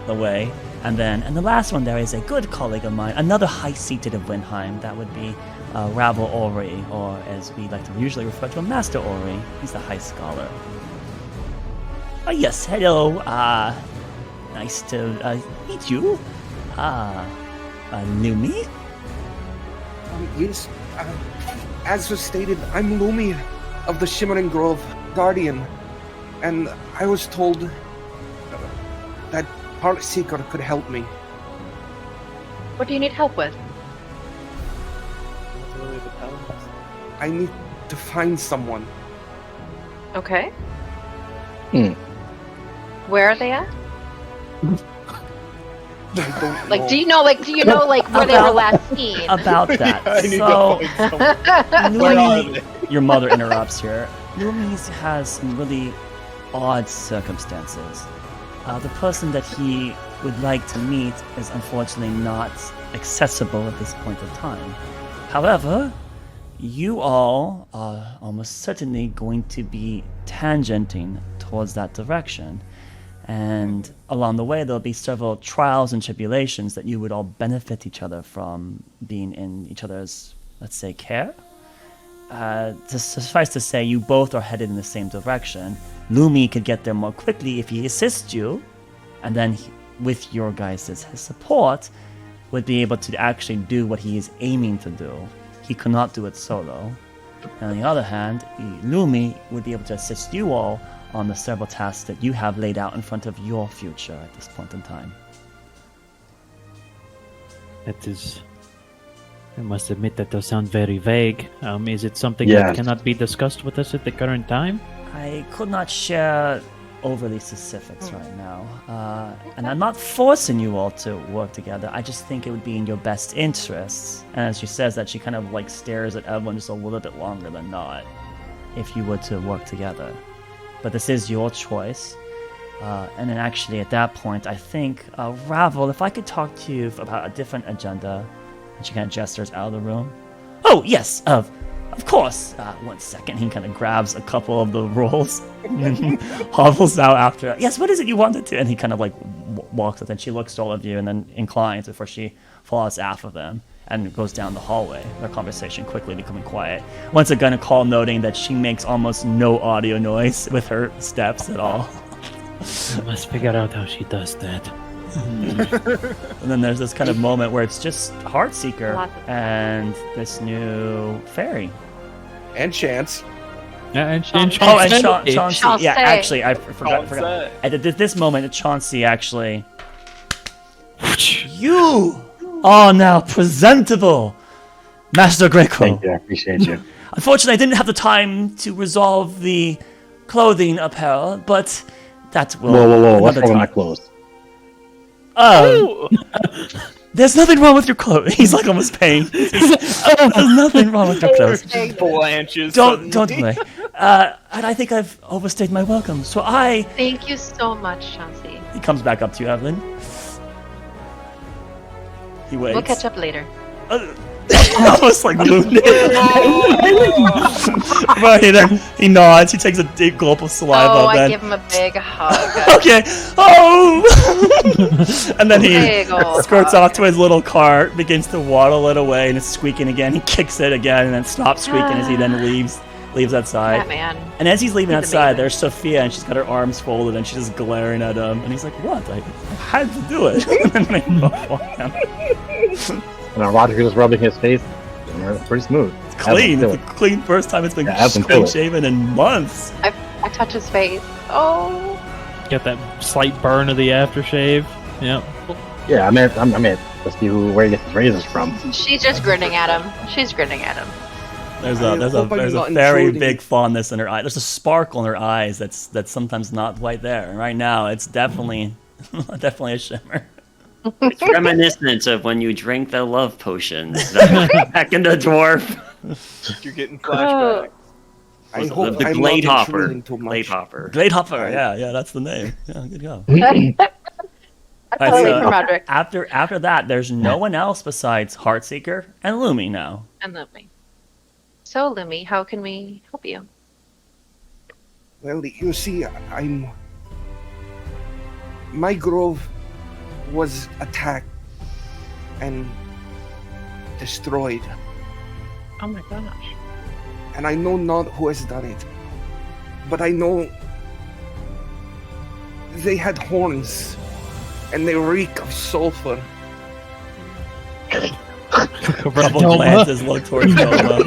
away. And the last one there is a good colleague of mine, another high-seated of Windheim. That would be Ravel Ori, or as we like to usually refer to him, Master Ori. He's the High Scholar. Oh yes, hello. Nice to meet you. Lumi? Yes, as was stated, I'm Lumi of the Shimmering Grove Guardian, and I was told that Heartseeker could help me. What do you need help with? I need to find someone. Okay. Where are they at? Like, do you know where they were last seen? About that. So, Lumi, your mother interrupts here. Lumi has some really odd circumstances. The person that he would like to meet is unfortunately not accessible at this point in time. However, you all are almost certainly going to be tangenting towards that direction. And along the way, there'll be several trials and tribulations that you would all benefit each other from being in each other's, let's say, care. To suffice to say, you both are headed in the same direction. Lumi could get there more quickly if he assists you, and then with your guys' support, would be able to actually do what he is aiming to do. He could not do it solo. And on the other hand, Lumi would be able to assist you all on the several tasks that you have laid out in front of your future at this point in time. I must admit that those sound very vague. Is it something that cannot be discussed with us at the current time? I could not share overly specifics right now. And I'm not forcing you all to work together. I just think it would be in your best interests. And as she says that, she kind of like stares at Evelyn just a little bit longer than not, if you were to work together. But this is your choice. And then actually at that point, I think, Ravel, if I could talk to you about a different agenda. And she kind of gestures out of the room. Oh, yes, Of course. 1 second. He kind of grabs a couple of the rolls and hobbles out after. Yes, what is it you wanted to? And he kind of like walks with it. She looks to all of you and then inclines before she follows after them and goes down the hallway. Their conversation quickly becoming quiet. Once again, a call noting that she makes almost no audio noise with her steps at all. I must figure out how she does that. And then there's this kind of moment where it's just Heartseeker and this new fairy. And Chance. Yeah, and Chauncey. Yeah, actually, I forgot. At this moment, Chauncey actually... You are now presentable, Master Greco. Thank you, I appreciate you. Unfortunately, I didn't have the time to resolve the clothing apparel, but that will... Whoa, what's wrong with my clothes? Oh, there's nothing wrong with your clothes. He's like almost paying. There's nothing wrong with your clothes. Blanches. Don't play. And I think I've overstayed my welcome. So Thank you so much, Chauncey. He comes back up to you, Evelyn. He waits. We'll catch up later. Almost like Lumi. But then he nods. He takes a deep gulp of saliva. Oh, then... I give him a big hug. Okay. Oh! And then he skirts off to his little cart, begins to waddle it away, and it's squeaking again. He kicks it again, and then stops squeaking as he then leaves outside. Batman. And as he's leaving He's outside, amazing. there's Sophia, and she's got her arms folded, and she's just glaring at him. And he's like, "What? I had to do it." And they both walk down. And Roger just rubbing his face. Pretty smooth. It's clean. It's a clean first time it's been clean shaven in months. I touch his face. Oh. Get that slight burn of the aftershave. Yep. Yeah, I meant, let's see where he gets his razors from. She's just grinning at him. She's grinning at him. There's a very big fondness in her eye. There's a sparkle in her eyes that's sometimes not quite there. And right now, it's definitely a shimmer. It's reminiscent of when you drink the love potions back in the dwarf. You're getting flashbacks. I hope the I'm Glade not Hopper. intruding too much. Glade Hopper. Yeah, that's the name. Yeah, good go. After that, there's no one else besides Heartseeker and Lumi now. And Lumi. So, Lumi, how can we help you? Well, you see, my grove was attacked and destroyed. Oh my gosh. And I know not who has done it. But I know they had horns and they reek of sulfur. Couple glances look towards Nova.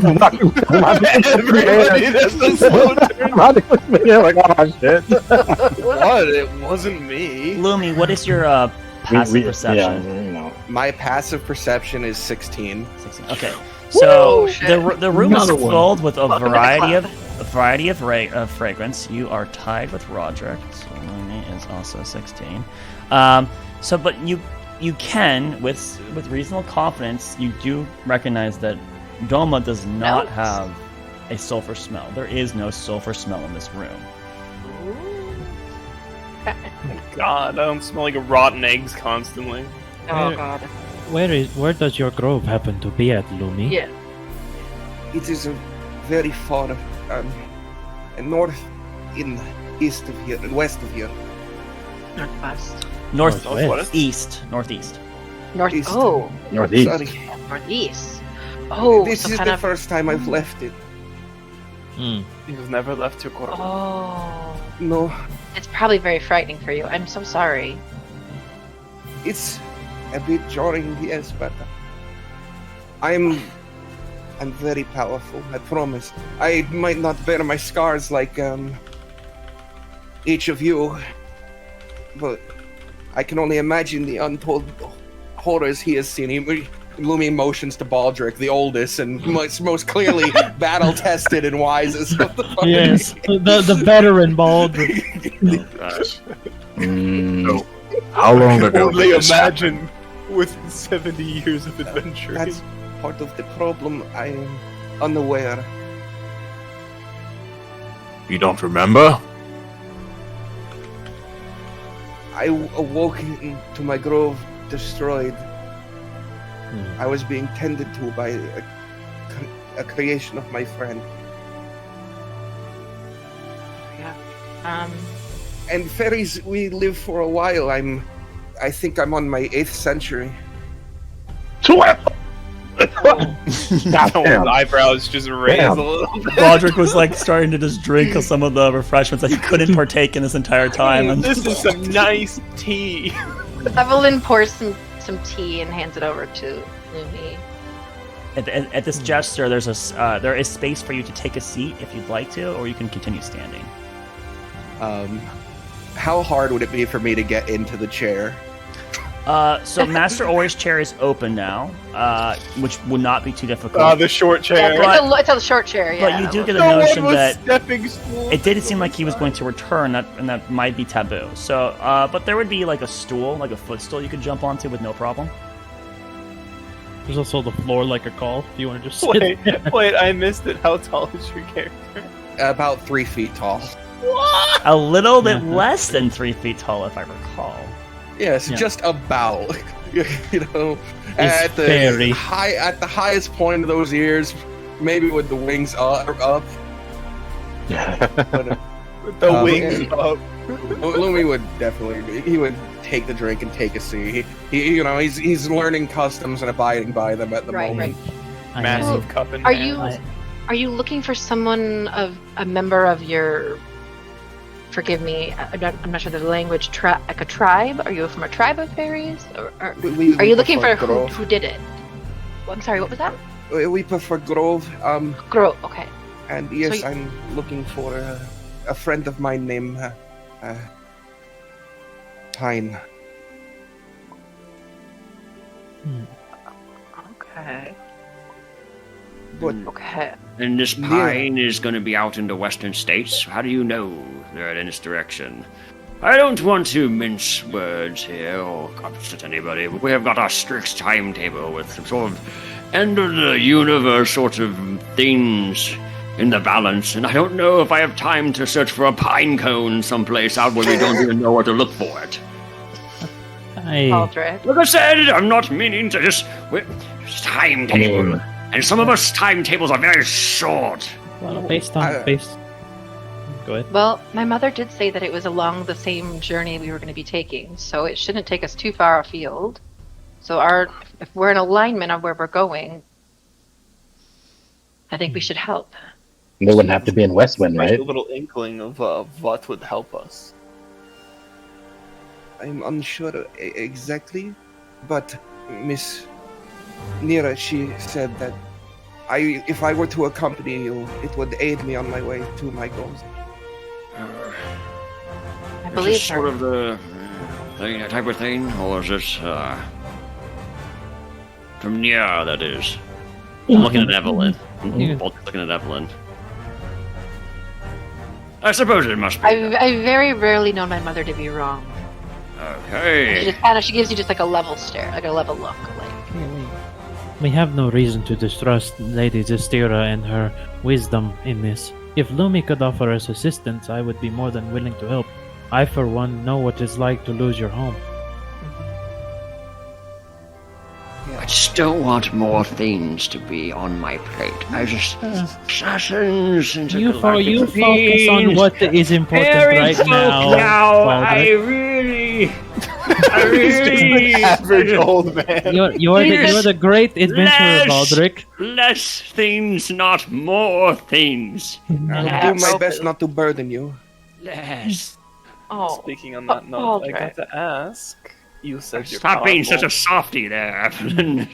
Everybody does this like, oh shit. What? It wasn't me. Lumi, what is your passive perception? Yeah, you know. My passive perception is 16. 16. Okay, so Whoa, the room is filled with a variety of fragrance. You are tied with Roderick, so Lumi is also 16. But you can, with reasonable confidence, you do recognize that Doma does not have a sulfur smell. There is no sulfur smell in this room. God, I don't smell like rotten eggs constantly. Oh god. Where does your grove happen to be at, Lumi? Yeah. It is very far north, in east of here, west of here. Northwest. Northeast. Northeast. East. Oh. Northeast. Sorry. Northeast. Oh, This is the first time I've left it. You've never left your grove. Oh. No, It's probably very frightening for you. I'm so sorry. it's a bit jarring, yes, but I'm very powerful, I promise. I might not bear my scars like each of you, but I can only imagine the untold horrors he has seen. Lumi motions to Baldric, the oldest and most clearly battle-tested and wisest of the party. Yes, the veteran Baldric. Oh, gosh. No. How long ago Only did this imagine with 70 years of adventure. That's part of the problem. I am unaware. You don't remember? I awoke into my grove destroyed. I was being tended to by a creation of my friend. Yeah. And fairies, we live for a while. I think I'm on my 8th century. 12! His eyebrows just raised a little bit. Baldric was like starting to just drink some of the refreshments that he couldn't partake in this entire time. And This is some nice tea. Evelyn pours some tea and hands it over to Lumi. at this gesture, there is space for you to take a seat if you'd like to, or you can continue standing. How hard would it be for me to get into the chair? So Master Ori's chair is open now, which would not be too difficult. The short chair. It's a short chair, yeah. But you do get a No notion one was that stepping stool. it did seem like he was going to return, and that might be taboo. So, but there would be like a stool, like a footstool you could jump onto with no problem. There's also the floor like a call. Do you want to just sit? Wait, I missed it. How tall is your character? About 3 feet tall. A little bit less than 3 feet tall, if I recall. Yes, Yeah. just about. You know, It's at the very- highest point of those ears, maybe with the wings up. But, With the wings and- up. Lumi would definitely. He would take the drink and take a seat. He's learning customs and abiding by them at the Right, moment. I Massive cup in Are hand. Are you looking for someone a member of your? Forgive me, I'm not sure the language. Like a tribe? Are you from a tribe of fairies, or We are you looking for prefer Grove. who did it? I'm sorry, what was that? We prefer Grove. Grove. Okay. And yes, So I'm looking for a friend of mine named Pine. Okay. But Okay. And this Yeah. pine is going to be out in the western states. How do you know they're in this direction? I don't want to mince words here or upset anybody, but we have got our strict timetable with some sort of end of the universe sort of things in the balance, and I don't know if I have time to search for a pine cone someplace out where we don't even know where to look for it. Aldrich. Like I said, I'm not meaning to just... It's timetable. And some of us timetables are very short. Well, based on Go ahead. Well, my mother did say that it was along the same journey we were going to be taking, so it shouldn't take us too far afield. So if we're in alignment of where we're going, I think we should help. They wouldn't have to be in Westwind, Like right? a little inkling of what would help us. I'm unsure exactly, but Miss Nira, she said that if I were to accompany you, it would aid me on my way to my goals. I Is believe this sort her. of the type of thing, or is it from near? That is. I'm looking at Evelyn. Yeah. Both looking at Evelyn. I suppose it must be. I very rarely known my mother to be wrong. Okay. She gives you just like a level stare, like a level look. Like, We have no reason to distrust Lady Zestira and her wisdom in this. If Lumi could offer us assistance, I would be more than willing to help. I, for one, know what it's like to lose your home. I just don't want more things to be on my plate. I just assassins and You focus on what is important right now. Baldric. Average old man. You're the great adventurer, Baldric. Less things, not more things. I'll do my best not to burden you. Less. oh, Speaking on that note, I got Aldrich. to ask. You said you're Stop being such a powerful. softy there, Evelyn.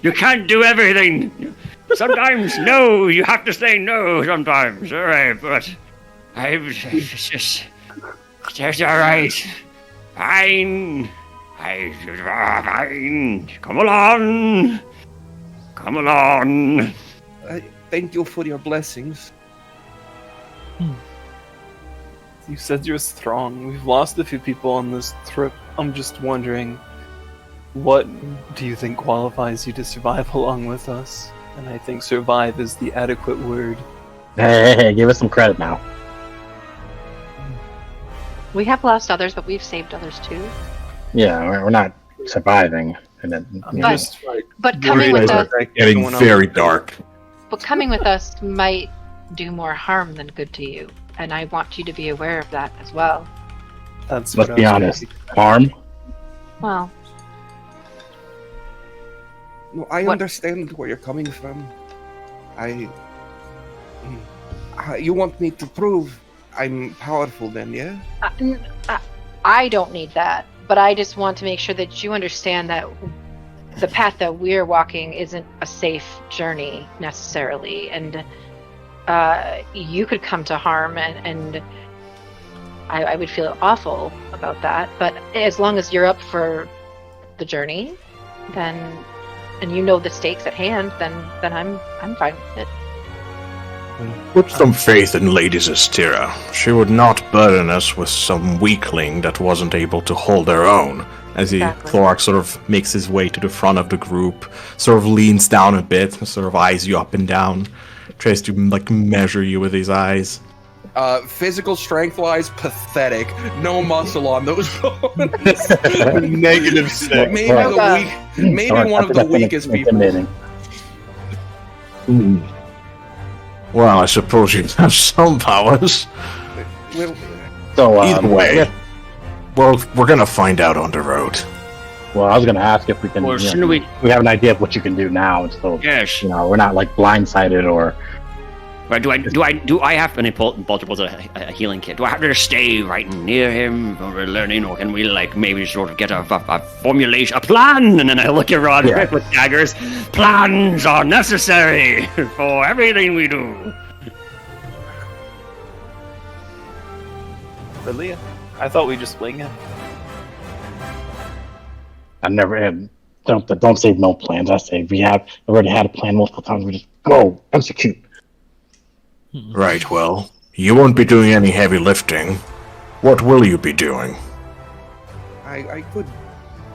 You can't do everything. Sometimes, no, you have to say no sometimes. All right, but it's just all right. Fine. Fine. Come along. Come along. Thank you for your blessings. You said you're strong. We've lost a few people on this trip. I'm just wondering, what do you think qualifies you to survive along with us? And I think survive is the adequate word. Hey, give us some credit now. we have lost others, but we've saved others too. Yeah, we're not surviving. And then, you know, But coming with us, Getting very dark. But coming with us might do more harm than good to you, and I want you to be aware of that as well. Let's be honest. Harm? Well, No, I understand where you're coming from. You want me to prove I'm powerful then, yeah? I don't need that, but I just want to make sure that you understand that the path that we're walking isn't a safe journey necessarily, and you could come to harm, and I would feel awful about that. But as long as you're up for the journey, then, and you know the stakes at hand, then I'm fine with it. Put some faith in Lady Zestira. She would not burden us with some weakling that wasn't able to hold her own. As Exactly. Thorok sort of makes his way to the front of the group, sort of leans down a bit, sort of eyes you up and down, tries to like measure you with his eyes. Physical strength-wise, pathetic. No muscle on those bones. -6. Maybe one of the weakest people. Well, I suppose you have some powers. Well, So, Either way, yeah, well, we're gonna find out on the road. well, I was going to ask if we can. Or you know, shouldn't we? we have an idea of what you can do now, and so Yes. we're not like blindsided or. But do I have? And he Balter pulls out a healing kit. Do I have to stay right near him when we're learning, or can we like maybe sort of get a formulation, a plan? And then I look at Roderick with daggers. Plans are necessary for everything we do. Really? I thought we just wing it. I never had. Don't say no plans. I say we already had a plan multiple times. We just go execute. Right, well, you won't be doing any heavy lifting. What will you be doing? I could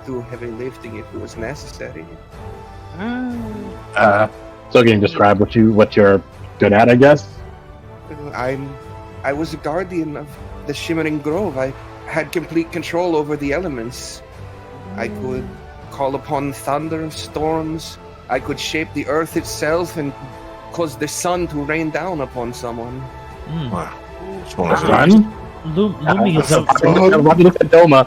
do heavy lifting if it was necessary. So can you describe what you're good at? I guess. I was a guardian of the Shimmering Grove. I had complete control over the elements. I could call upon thunder, storms. I could shape the earth itself and cause the sun to rain down upon someone. Well, it's one of those. Run. Lumi is up. Look at Doma.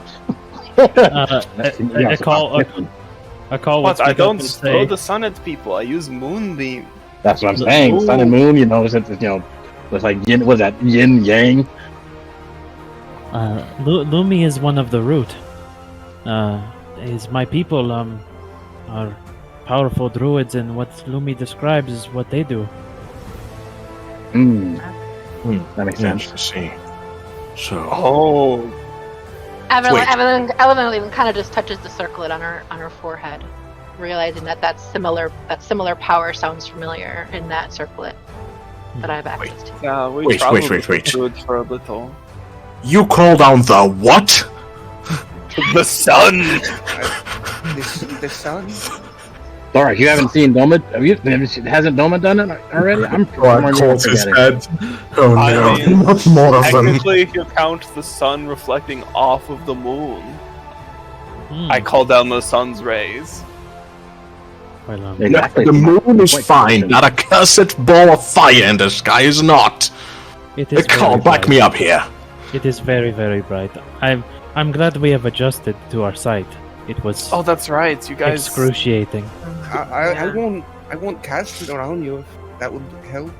I call What? what's I up don't and throw say, the sun at people. I use moonbeam. That's what I'm saying. Sun and moon. It's like yin. Was that yin yang? Lumi is one of the root. Is my people are powerful druids, and what Lumi describes is what they do. That makes sense. I see. So, Oh, Wait. Evelyn even kind of just touches the circlet on her forehead, realizing that similar power sounds familiar in that circlet that I have access to. yeah. We Wait, traveled wait. through it for a little. you call down the what? The sun. The sun? Alright, you haven't seen Doma? Hasn't Doma done it already? I'm more Holds his forgetting. head. Oh I no, mean, not more of them. Technically, if you count the sun reflecting off of the moon, Hmm. I call down the sun's rays. Well, Exactly. The moon is Wait, fine. That accursed ball of fire in the sky is not. it is Carl, very back bright. me up here. It is very, very bright. I'm glad we have adjusted to our sight. It was Oh, that's right. You guys. excruciating. I won't cast it around you if that would help.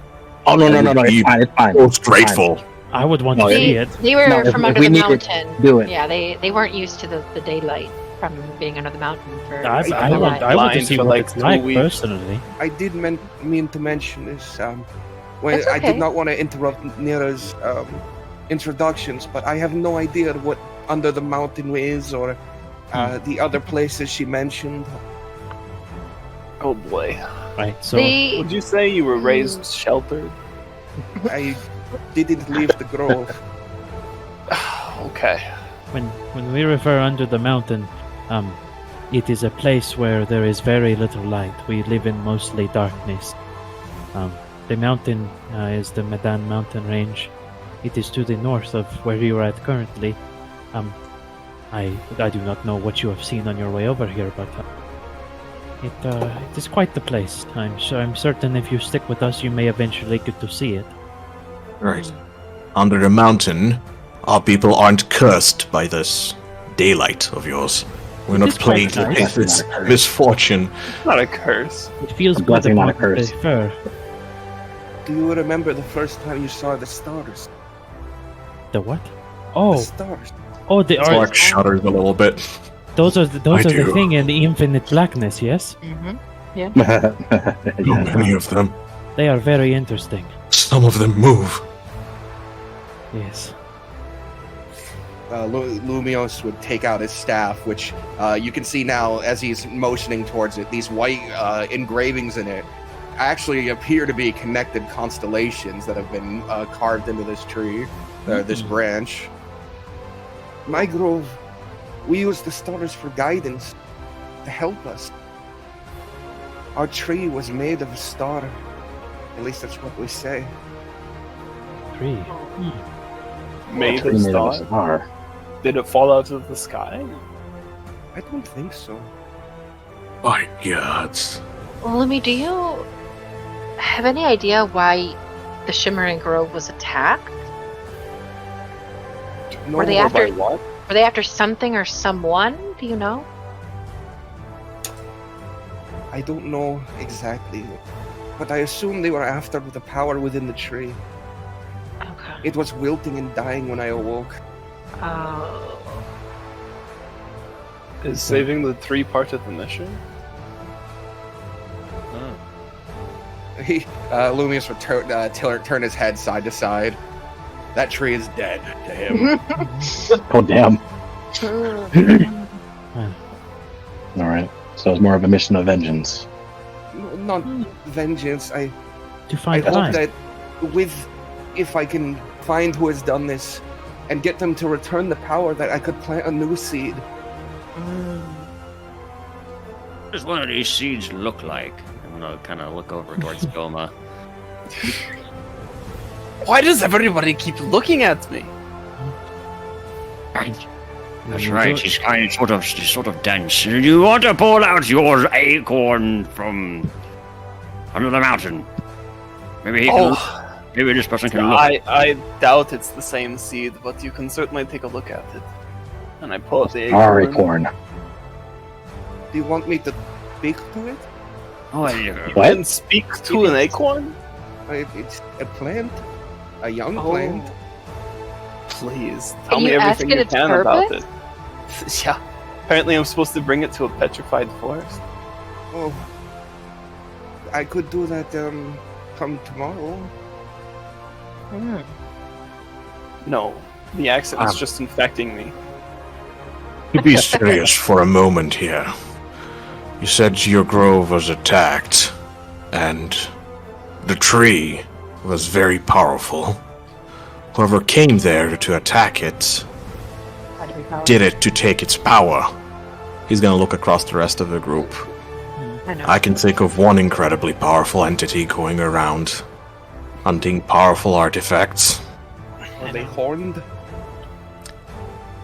Oh no! It's fine. It's fine. Most grateful. I would want No, to it- see it. They were No, if- from if under we the need to mountain. do it. Yeah, they weren't used to the daylight from being under the mountain for. I for want that. to blind see for, what like, it's 2 like weeks. personally. I did mean to mention this. When It's I okay. did not want to interrupt Nira's introductions, but I have no idea what under the mountain is or the other places she mentioned. Oh boy. Right. So They- Would you say you were raised sheltered? I didn't leave the grove. Okay. when we refer under the mountain, it is a place where there is very little light. We live in mostly darkness. The mountain is the Medan mountain range. It is to the north of where you are at currently. I do not know what you have seen on your way over here, but It is quite the place. I'm certain if you stick with us, you may eventually get to see it. Right. Under the mountain, our people aren't cursed by this daylight of yours. We're not is quite plagued with nice. this misfortune. It's not a curse. It feels A good blessing, not a upon the curse. fur. Do you remember the first time you saw the stars? The what? The Oh, stars. oh, they are. Clark shudders a little bit. Those are the do. thing in the infinite blackness. Yes, Mm-hmm. So many of them. they are very interesting. Some of them move. Yes. Lumios would take out his staff, which you can see now as he's motioning towards it. These white engravings in it actually appear to be connected constellations that have been carved into this tree, this branch. My grove, we use the stars for guidance, to help us. Our tree was made of a star. At least that's what we say. Tree. Made Tree of made of a star. star. Did it fall out of the sky? I don't think so. My gods. Lumi, do you have any idea why the Shimmering Grove was attacked? No, Were they Or after- by what? Were they after something or someone? Do you know? I don't know exactly, but I assume they were after the power within the tree. Okay. It was wilting and dying when I awoke. Oh. Is saving the tree part of the mission? Lumius would turn his head side to side. That tree is dead to him. Oh, damn. All right. So it's more of a mission of vengeance. Not vengeance. I To find hope life. that if I can find who has done this and get them to return the power, that I could plant a new seed. What does one of these seeds look like? I'm gonna kind of look over towards Goma. Why does everybody keep looking at me? That's right. He's kind of sort of dense. Do you want to pull out your acorn from under the mountain? Maybe he can. Maybe this person can look. I doubt it's the same seed, but you can certainly take a look at it. And I pull up the Our acorn. acorn. Do you want me to speak to it? Oh, You What? can speak to an acorn? It's a plant, a young Oh. plant. Please, tell Can me you ask everything it you its can about purpose? it. Yeah. Apparently I'm supposed to bring it to a petrified forest. Oh, I could do that. Come tomorrow. No, the accident's just infecting me. To be serious for a moment here. You said your grove was attacked, and the tree was very powerful. Whoever came there to attack it did it to take its power. He's gonna look across the rest of the group. I know. I can think of one incredibly powerful entity going around, hunting powerful artifacts. Are they horned?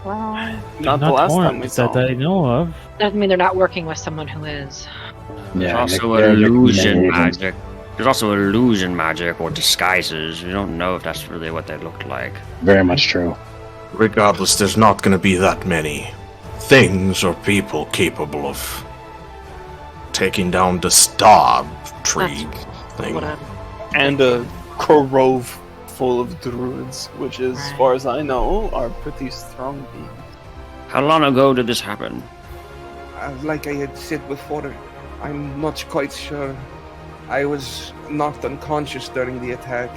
Well, Not the last time we saw. that I know of. doesn't mean they're not working with someone who is. There's Yeah, also they're illusion agents. magic. There's also illusion magic or disguises. You don't know if that's really what they look like. Very much true. Regardless, there's not gonna be that many things or people capable of taking down the star tree thing. Whatever. And a grove full of druids, which is, as far as I know, are pretty strong beings. How long ago did this happen? Like I had said before, I'm not quite sure. I was knocked unconscious during the attack.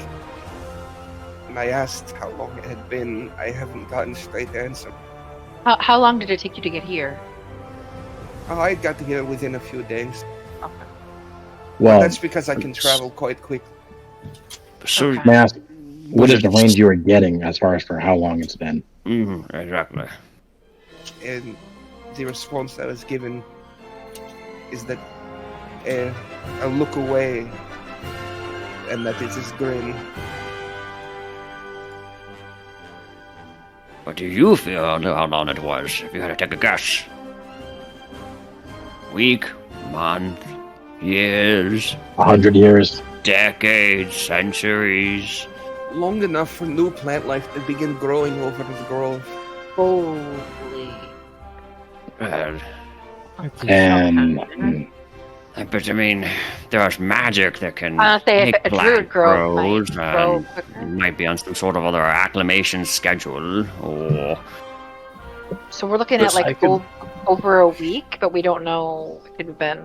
And I asked how long it had been. I haven't gotten a straight answer. How long did it take you to get here? I got here within a few days. Well, That's because I can travel quite quick. So, Okay. may I ask, what is the range you were getting as far as for how long it's been? exactly. And the response I was given is that a look away, and that it is grin. But do you feel know how long it was? If you had to take a guess. Week, month, years, 100 years. decades, centuries. Long enough for new plant life to begin growing over the grove. Holy. Well, And but I mean, there's magic that can Honestly, make if a plant druid growth might grows, grow and quicker. it might be on some sort of other acclimation schedule, or So we're looking at I like could- over a week, but we don't know. It could have been.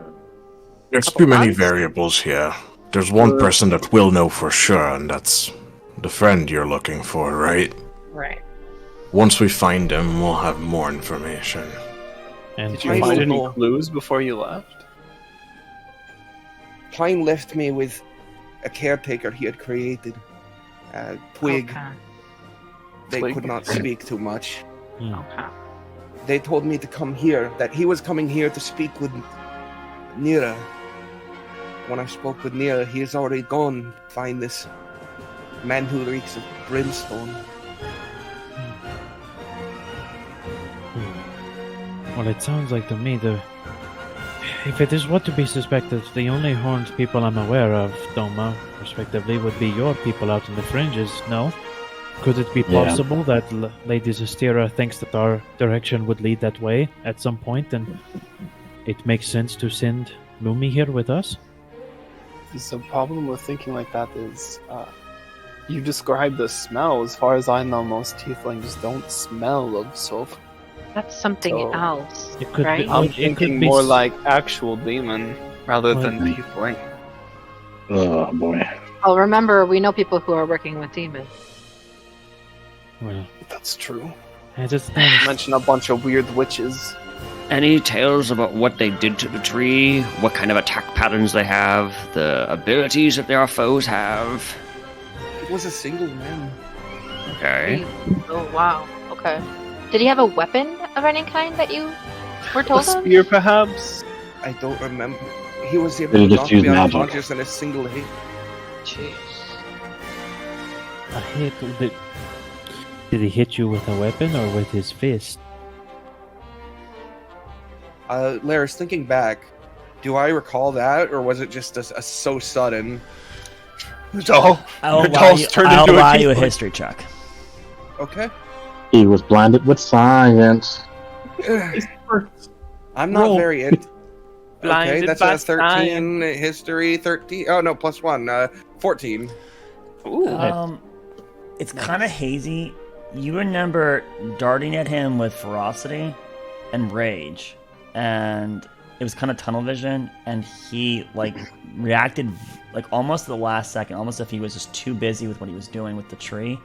There's Couple too many months? variables here. There's one person that will know for sure, and that's the friend you're looking for, right? Right. Once we find him, we'll have more information. And Did you I find don't any know. clues before you left? Pine left me with a caretaker he had created. Twig. Okay. They Twig. could not speak too much. Okay. They told me to come here, that he was coming here to speak with Nira. When I spoke with Nira, he is already gone to find this man who reeks of brimstone. Well, it sounds like to me if it is what to be suspected, the only horned people I'm aware of, Doma, respectively, would be your people out in the fringes, no? Could it be Yeah. possible that Lady Zastira thinks that our direction would lead that way at some point, and it makes sense to send Lumi here with us? The problem with thinking like that is, you described the smell. As far as I know, most tieflings don't smell of sulfur. That's something So, else, It could right? be. I'm it could thinking be more s- like actual demon rather Well, than tiefling. oh boy. Well, remember, we know people who are working with demons. Well, That's true. I just Mention a bunch of weird witches. any tales about what they did to the tree, what kind of attack patterns they have, the abilities that their foes have. It was a single man. Okay. Oh, wow. Okay. Did he have a weapon of any kind that you were A told of? spear, perhaps? I don't remember. He was able Did he to just knock use me magic? unconscious in a single hit. Jeez. a hit. Did he hit you with a weapon or with his fist? Laris, thinking back, do I recall that, or was it just a so sudden? Doll. I'll Your allow doll's you, turned I'll into a allow you a tiefling. history check. Okay. He was blinded with science. I'm not Roll. very in. Okay, Blinded that's by a 13 history, 13. Oh no, plus 1, 14. Ooh. It's kind of hazy. You remember darting at him with ferocity and rage, and it was kind of tunnel vision, and he like reacted like almost at the last second, almost if he was just too busy with what he was doing with the tree.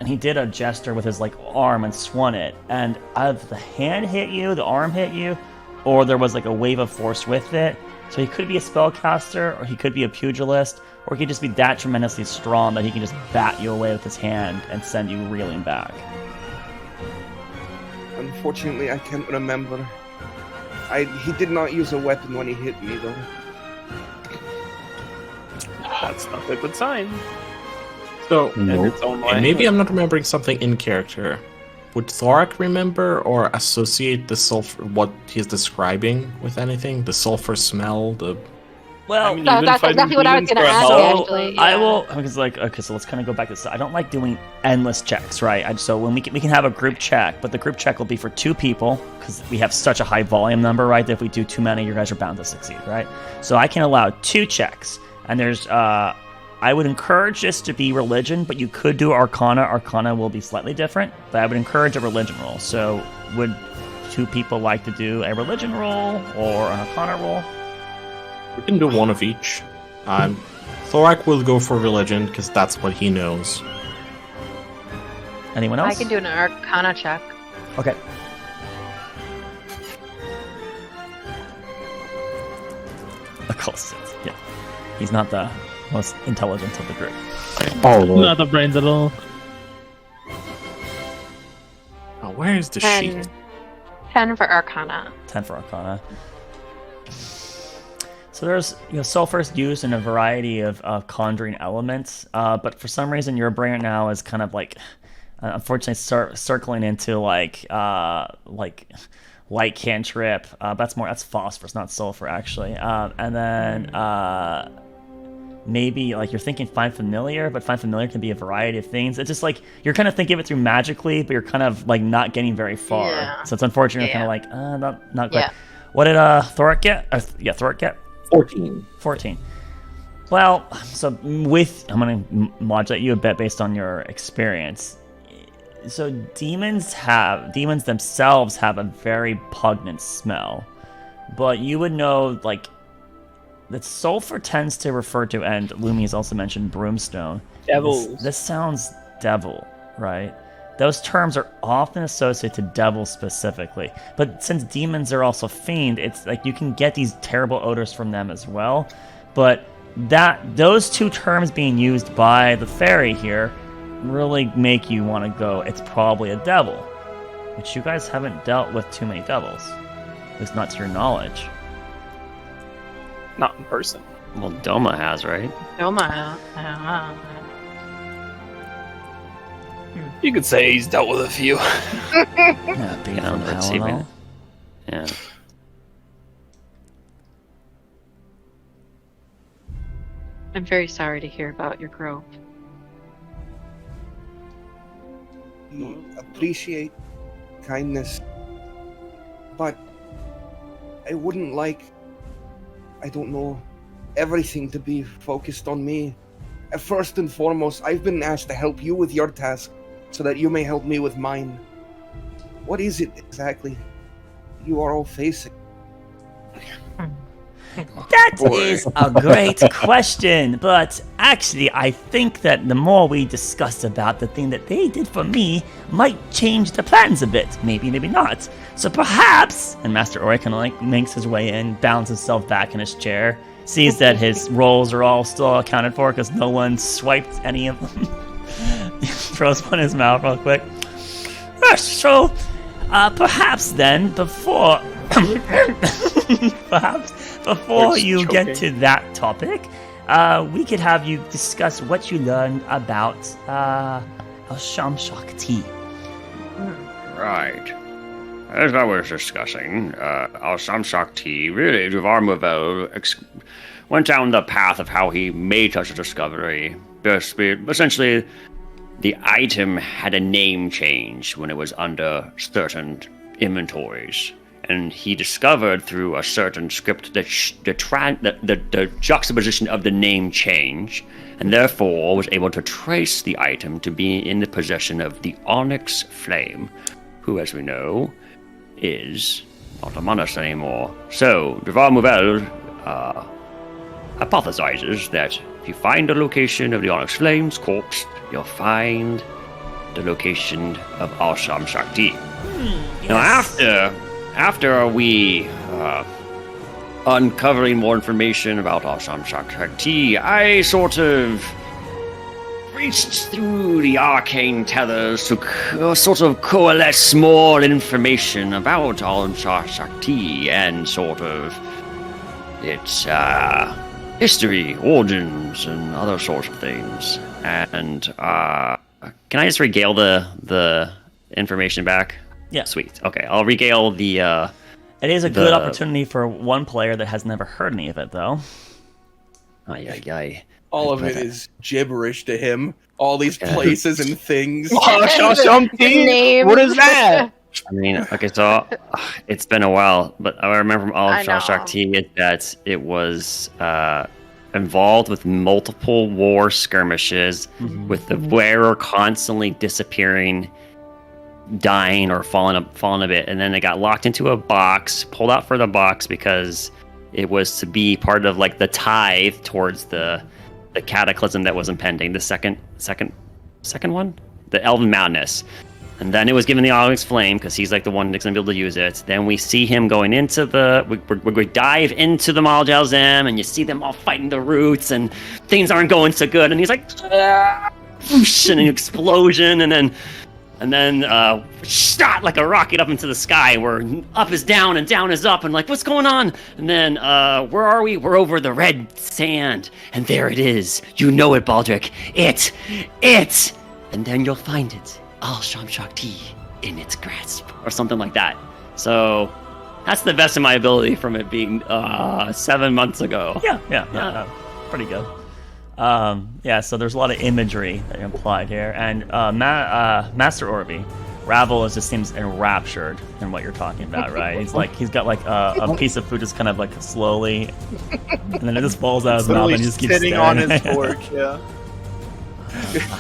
And he did a gesture with his like arm and swung it, and either the hand hit you, the arm hit you, or there was like a wave of force with it. So he could be a spellcaster, or he could be a pugilist, or he could just be that tremendously strong that he can just bat you away with his hand and send you reeling back. Unfortunately, I can't remember. He did not use a weapon when he hit me, though. That's not a good sign. So, In Nope. its own way. and maybe I'm not remembering something in character. Would Thorak remember or associate the sulfur, what he's describing, with anything? The sulfur smell, the... Well, I mean, No, you've been that's fighting exactly what I was demons gonna for a ask, hell- so actually, I yeah. will, because like, okay, so let's kind of go back to this. I don't like doing endless checks, right? So when we can have a group check, but the group check will be for 2 people, because we have such a high volume number, right? That if we do too many, you guys are bound to succeed, right? So I can allow 2 checks, and there's, I would encourage this to be religion, but you could do Arcana. Arcana will be slightly different, but I would encourage a religion roll. So would 2 people like to do a religion roll or an Arcana roll? We can do one of each. Thorak will go for religion, because that's what he knows. Anyone else? I can do an Arcana check. Okay. A close. Yeah. He's not the most intelligent of the group. Oh lord. Not the brains at all. Oh, where is the 10. sheet? 10 for Arcana. 10 for Arcana. So there's sulfur's used in a variety of conjuring elements, but for some reason your brain now is kind of like, unfortunately, circling into like light cantrip. That's phosphorus, not sulfur, actually. And then maybe like you're thinking find familiar, but find familiar can be a variety of things. It's just like you're kind of thinking of it through magically, but you're kind of like not getting very far. Yeah. So it's unfortunate. You're kind of like not quite. Yeah. What did Thoric get? Thoric get 14. 14. Well, so I'm gonna modulate you a bit based on your experience. So demons themselves have a very pungent smell, but you would know like that sulfur tends to refer to, and Lumi has also mentioned brimstone. Devils. This sounds devil, right? Those terms are often associated to devils specifically, but since demons are also fiend, it's like you can get these terrible odors from them as well. But those two terms being used by the fairy here really make you want to go, it's probably a devil, which you guys haven't dealt with too many devils, at least not to your knowledge. Not in person. Well, Doma has, right? Doma. You could say he's dealt with a few. Yeah, big from let's see. Paladin. Yeah. I'm very sorry to hear about your grove. Appreciate kindness, but I wouldn't like, I don't know, everything to be focused on me. First and foremost, I've been asked to help you with your task so that you may help me with mine. What is it exactly you are all facing? That is a great question, but actually I think that the more we discuss about the thing that they did for me might change the plans a bit. Maybe not. So perhaps, and Master Ori kind of like makes his way in, bounds himself back in his chair, sees that his rolls are all still accounted for because no one swiped any of them. He throws one in his mouth real quick. So, perhaps then, before you get to that topic, we could have you discuss what you learned about Asham Shakti. Right. As I was discussing, Asham Shakti, really, Duvar Mouvel went down the path of how he made such a discovery. Essentially, the item had a name change when it was under certain inventories. And he discovered through a certain script the juxtaposition of the name change, and therefore was able to trace the item to be in the possession of the Onyx Flame, who, as we know, is not among us anymore. So, Duval Mouvel hypothesizes that if you find the location of the Onyx Flame's corpse, you'll find the location of Asham Shakti. Yes. Now, after we uncovering more information about Asham Shakti, I sort of reached through the arcane tethers to sort of coalesce more information about Asham Shakti and sort of its history, origins, and other sorts of things. And can I just regale the information back? Yeah. Sweet. Okay, I'll regale the... It is a good opportunity for one player that has never heard any of it, though. All of it is gibberish to him. All these places and things. Name. What is that? I mean, okay, so it's been a while, but I remember from all of Shakti that it was involved with multiple war skirmishes, with the wearer constantly disappearing, dying or falling a bit, and then they got locked into a box, pulled out for the box because it was to be part of like the tithe towards the cataclysm that was impending, the second one, the Elven Madness. And then it was given the Onyx Flame because he's like the one that's gonna be able to use it. Then we see him going into we dive into the Maljalzem, and you see them all fighting the roots, and things aren't going so good. And he's like, whoosh, and an explosion, and then shot like a rocket up into the sky, where up is down and down is up, and like, what's going on? And then where are we? We're over the red sand, and there it is. You know it, Baldric. It, and then you'll find it. Asham Shakti in its grasp, or something like that. So that's the best of my ability from it being 7 months ago. Yeah. Pretty good. So there's a lot of imagery that implied here, and Master Orby, Ravel just seems enraptured in what you're talking about, right? He's got like a piece of food just kind of like slowly, and then it just falls out of his mouth, and he just keeps sitting staring on his at it. fork. Yeah.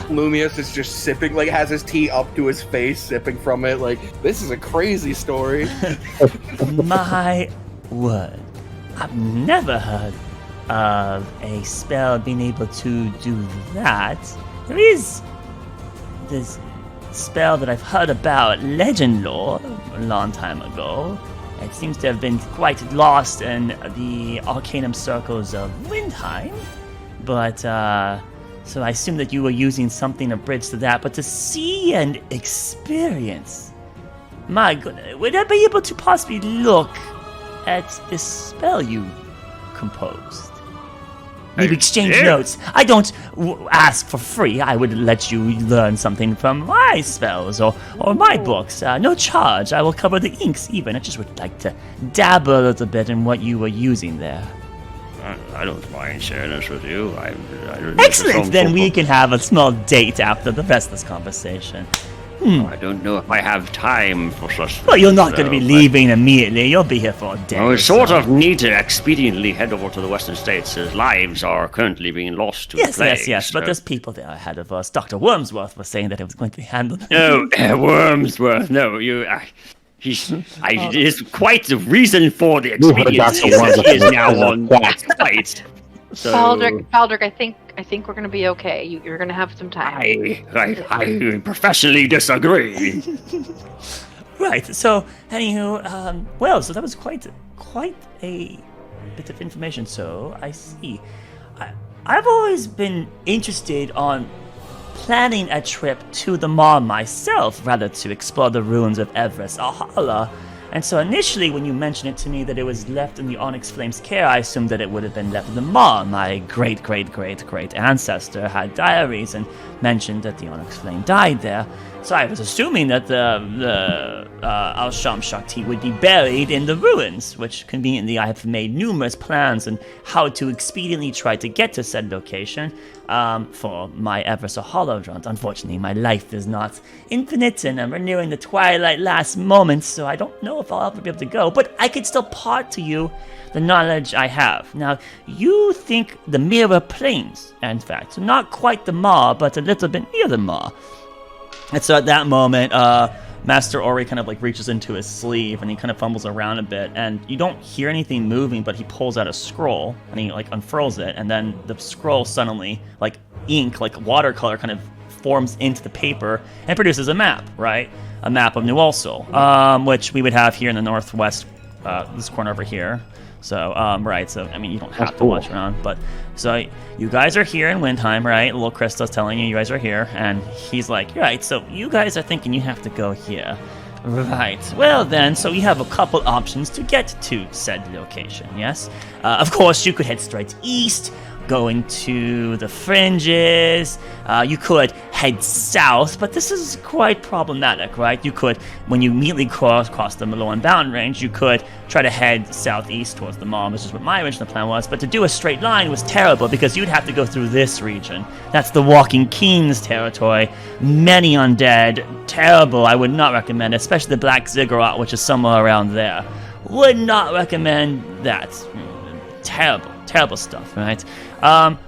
Lumius is just sipping, like has his tea up to his face, sipping from it. Like, this is a crazy story. My word. I've never heard of a spell being able to do that. There is this spell that I've heard about, legend lore, a long time ago. It seems to have been quite lost in the arcanum circles of Windheim. But, so I assume that you were using something to bridge to that, but to see and experience. My goodness, would I be able to possibly look at this spell you composed? Maybe exchange notes. I don't ask for free. I would let you learn something from my spells or my books. No charge. I will cover the inks even. I just would like to dabble a little bit in what you were using there. I don't mind sharing this with you. I don't Excellent! Then we can have a small date after the rest of this conversation. I don't know if I have time for such. Well, you're not going to be leaving immediately. You'll be here for a day. We sort of need to expediently head over to the Western States, as lives are currently being lost to the plague. Yes. But there's people there ahead of us. Dr. Wormsworth was saying that it was going to be handled. No, Wormsworth. No, you. He's is quite the reason for the expediency. He is now on that fight. So, Baldric, I think we're gonna be okay. You're gonna have some time. I professionally disagree. Right. So, anywho, so that was quite a bit of information. So I see. I've always been interested on planning a trip to the mall myself, rather to explore the ruins of Everest Ahala. And so initially, when you mentioned it to me that it was left in the Onyx Flame's care, I assumed that it would have been left in the maw. My great ancestor had diaries and mentioned that the Onyx Flame died there. So I was assuming that the Al-Sham Shakti would be buried in the ruins, which conveniently I have made numerous plans on how to expediently try to get to said location for my Everest Hollow Drunt. Unfortunately, my life is not infinite, and we're nearing the twilight last moments, so I don't know if I'll ever be able to go, but I could still part to you the knowledge I have. Now, you think the Mirror Plains, in fact, so not quite the maw, but a little bit near the maw. And so at that moment, Master Ori kind of like reaches into his sleeve and he kind of fumbles around a bit, and you don't hear anything moving, but he pulls out a scroll and he like unfurls it, and then the scroll suddenly, like ink, like watercolor, kind of forms into the paper and produces a map, right? A map of New Ulsul, which we would have here in the northwest, this corner over here. So, right, so, I mean, you don't have to watch around, but, so, you guys are here in Windheim, right? Little Krista's telling you guys are here, and he's like, right, so you guys are thinking you have to go here. Right, well then, so you have a couple options to get to said location, yes? Of course, you could head straight east, go into the fringes, you could head south, but this is quite problematic, right? You could, when you immediately cross the Maloan bound range, you could try to head southeast towards the mall, which is what my original plan was, but to do a straight line was terrible because you'd have to go through this region. That's the Walking Kings territory. Many undead, terrible, I would not recommend, especially the Black Ziggurat, which is somewhere around there. Would not recommend that. Terrible stuff, right?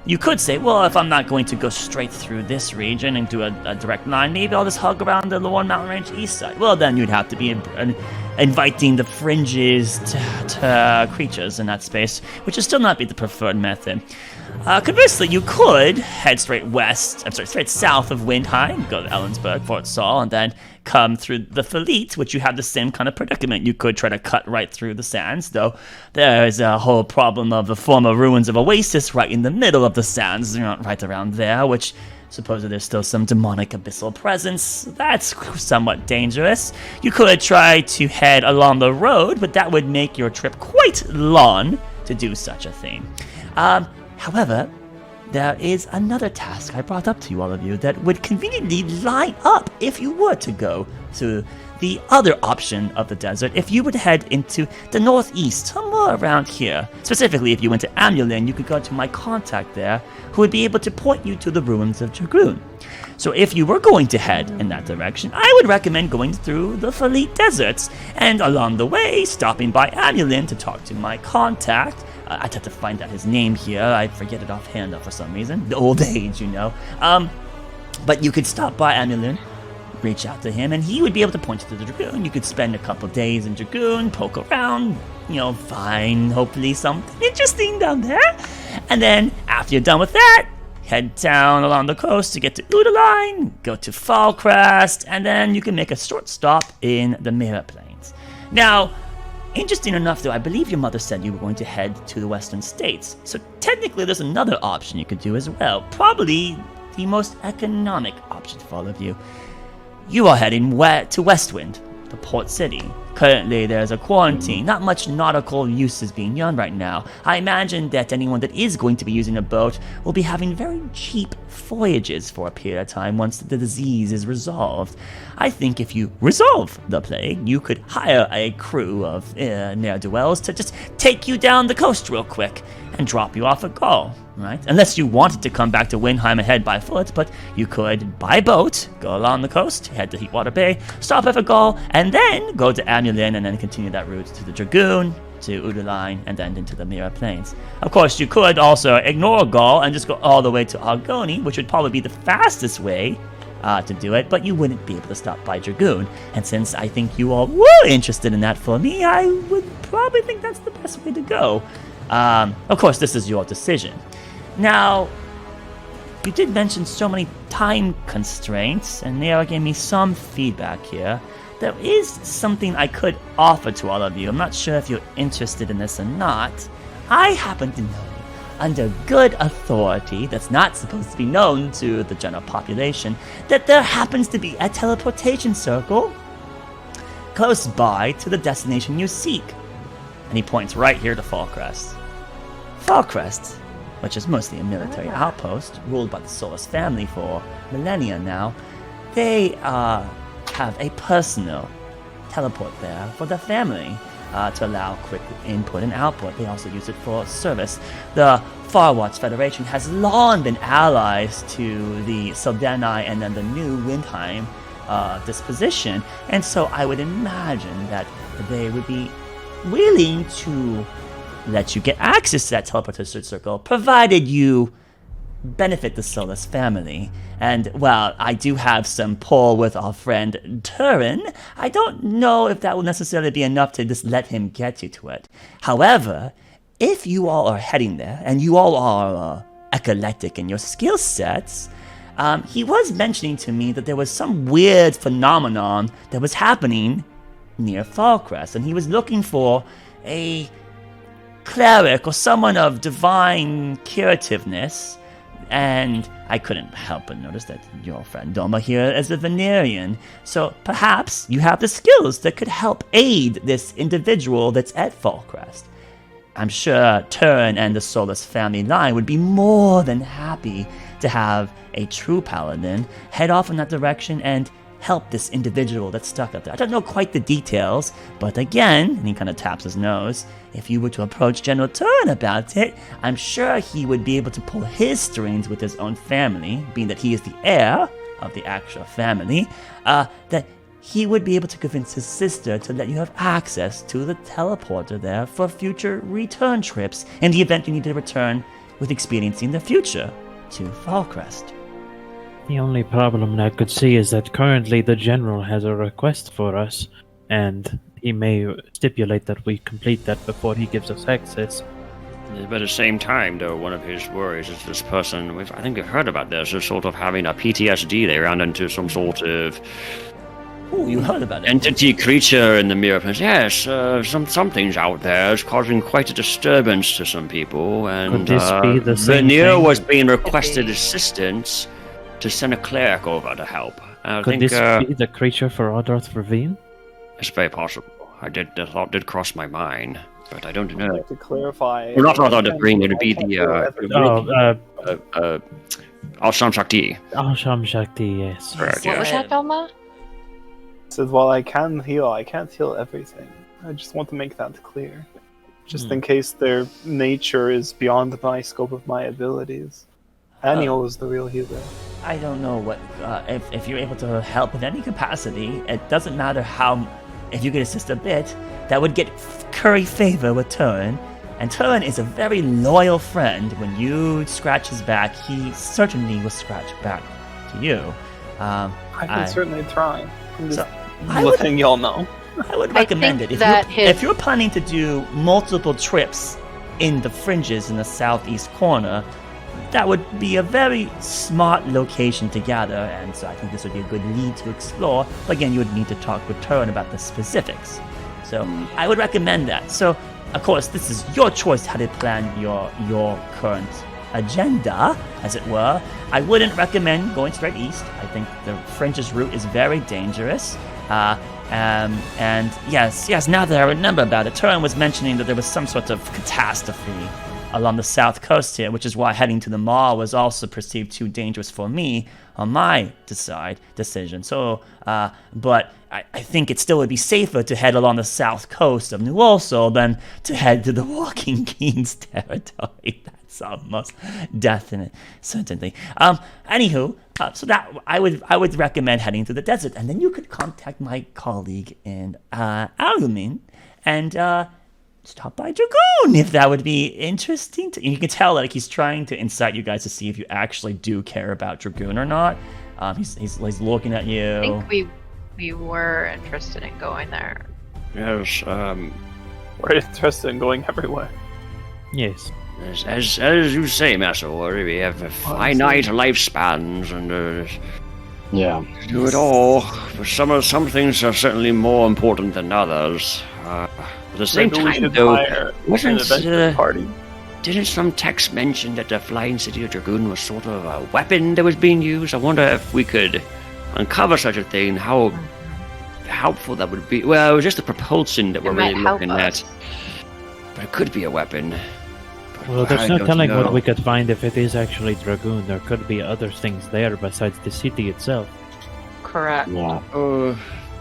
You could say, well, if I'm not going to go straight through this region and do a direct line, maybe I'll just hug around the Lorne Mountain Range east side. Well, then you'd have to be inviting the fringes to creatures in that space, which would still not be the preferred method. Conversely, you could head straight south of Windheim, go to Ellensburg, Fort Saul, and then come through the Fleet, which you have the same kind of predicament. You could try to cut right through the sands, though there's a whole problem of the former ruins of Oasis right in the middle of the sands, right around there, which supposedly there's still some demonic abyssal presence. That's somewhat dangerous. You could try to head along the road, but that would make your trip quite long to do such a thing. However, there is another task I brought up to you, all of you, that would conveniently line up if you were to go to the other option of the desert, if you would head into the northeast, somewhere around here, specifically if you went to Amulin, you could go to my contact there, who would be able to point you to the ruins of Dragoon. So if you were going to head in that direction, I would recommend going through the Falit Deserts, and along the way, stopping by Amulin to talk to my contact. I'd have to find out his name here, I forget it offhand for some reason, the old age, But you could stop by Amulin, reach out to him, and he would be able to point you to the Dragoon. You could spend a couple days in Dragoon, poke around, find hopefully something interesting down there. And then after you're done with that, head down along the coast to get to Udaline, go to Fallcrest, and then you can make a short stop in the Mirror Plains. Now, interesting enough though, I believe your mother said you were going to head to the Western States. So technically there's another option you could do as well. Probably the most economic option for all of you. You are heading to Westwind, the port city. Currently, there's a quarantine. Not much nautical use is being done right now. I imagine that anyone that is going to be using a boat will be having very cheap voyages for a period of time once the disease is resolved. I think if you resolve the plague, you could hire a crew of ne'er-do-wells to just take you down the coast real quick and drop you off at Gaul, right? Unless you wanted to come back to Windheim ahead by foot, but you could, by boat, go along the coast, head to Heatwater Bay, stop at Gaul, and then go to Amulin and then continue that route to the Dragoon, to Udaline, and then into the Mirror Plains. Of course, you could also ignore Gaul and just go all the way to Argoni, which would probably be the fastest way to do it, but you wouldn't be able to stop by Dragoon. And since I think you all were interested in that for me, I would probably think that's the best way to go. Of course, this is your decision. Now, you did mention so many time constraints, and Nero gave me some feedback here. There is something I could offer to all of you. I'm not sure if you're interested in this or not. I happen to know, under good authority that's not supposed to be known to the general population, that there happens to be a teleportation circle close by to the destination you seek. And he points right here to Fallcrest. Fallcrest, which is mostly a military outpost ruled by the Solus family for millennia now, they have a personal teleport there for the family to allow quick input and output. They also use it for service. The Farwatch Federation has long been allies to the Sildeni and then the new Windheim disposition, and so I would imagine that they would be willing to let you get access to that teleportation circle, provided you benefit the Solus family. And, well, I do have some pull with our friend Turin. I don't know if that will necessarily be enough to just let him get you to it. However, if you all are heading there, and you all are eclectic in your skill sets, he was mentioning to me that there was some weird phenomenon that was happening near Fallcrest, and he was looking for a cleric or someone of divine curativeness. And I couldn't help but notice that your friend Doma here is a Venerian, so perhaps you have the skills that could help aid this individual that's at Fallcrest. I'm sure Turin and the Solus family line would be more than happy to have a true paladin head off in that direction and help this individual that's stuck up there. I don't know quite the details, but again, and he kind of taps his nose, if you were to approach General Turin about it, I'm sure he would be able to pull his strings with his own family, being that he is the heir of the actual family, that he would be able to convince his sister to let you have access to the teleporter there for future return trips in the event you need to return with experiencing the future to Fallcrest. The only problem I could see is that currently the general has a request for us, and he may stipulate that we complete that before he gives us access. But at the same time, though, one of his worries is this person, I think we've heard about this, is sort of having a PTSD. They ran into some sort of you heard about it. Entity creature in the Mirror Plains. Yes, something's out there. It's causing quite a disturbance to some people. And could this be the same Veneer thing? was being requested assistance to send a cleric over to help. Could this be the creature for Ardorth Ravine? It's very possible. The thought did cross my mind, but I don't know. To clarify, Well, not Ardorth Ravine. It would be the Al-Sham Shakti. Al-Sham Shakti, yes. Correct, What was that, Velma? Says, while I can heal, I can't heal everything. I just want to make that clear. Just in case their nature is beyond my scope of my abilities. Aniel is the real healer. I don't know what if you're able to help in any capacity. It doesn't matter how. If you could assist a bit, that would get curry favor with Turin. And Turin is a very loyal friend. When you scratch his back, he certainly will scratch back to you. I can certainly try. I'm just I letting y'all know. I would recommend it. If you're planning to do multiple trips in the fringes in the southeast corner, that would be a very smart location to gather, and so I think this would be a good lead to explore. But again, you would need to talk with Turin about the specifics. So I would recommend that. So, of course, this is your choice how to plan your current agenda, as it were. I wouldn't recommend going straight east. I think the fringes route is very dangerous. And yes, now that I remember about it, Turin was mentioning that there was some sort of catastrophe along the south coast here, which is why heading to the mall was also perceived too dangerous for me on my decision. So, but I think it still would be safer to head along the south coast of New Ursul than to head to the Walking King's territory. That's almost definite, certainly. Anywho, so that I would recommend heading to the desert, and then you could contact my colleague in Alumin and stop by Dragoon if that would be interesting. You can tell like he's trying to incite you guys to see if you actually do care about Dragoon or not. He's looking at you. I think we were interested in going there. Yes, we're interested in going everywhere. Yes. As you say, Master Warrior, we have finite lifespans and do it all. But some things are certainly more important than others. At the same time, though, didn't some text mention that the Flying City of Dragoon was sort of a weapon that was being used? I wonder if we could uncover such a thing, how helpful that would be. Well, it was just the propulsion that we're really looking at. But it could be a weapon. Well, there's no telling what we could find if it is actually Dragoon. There could be other things there besides the city itself. Correct. Yeah.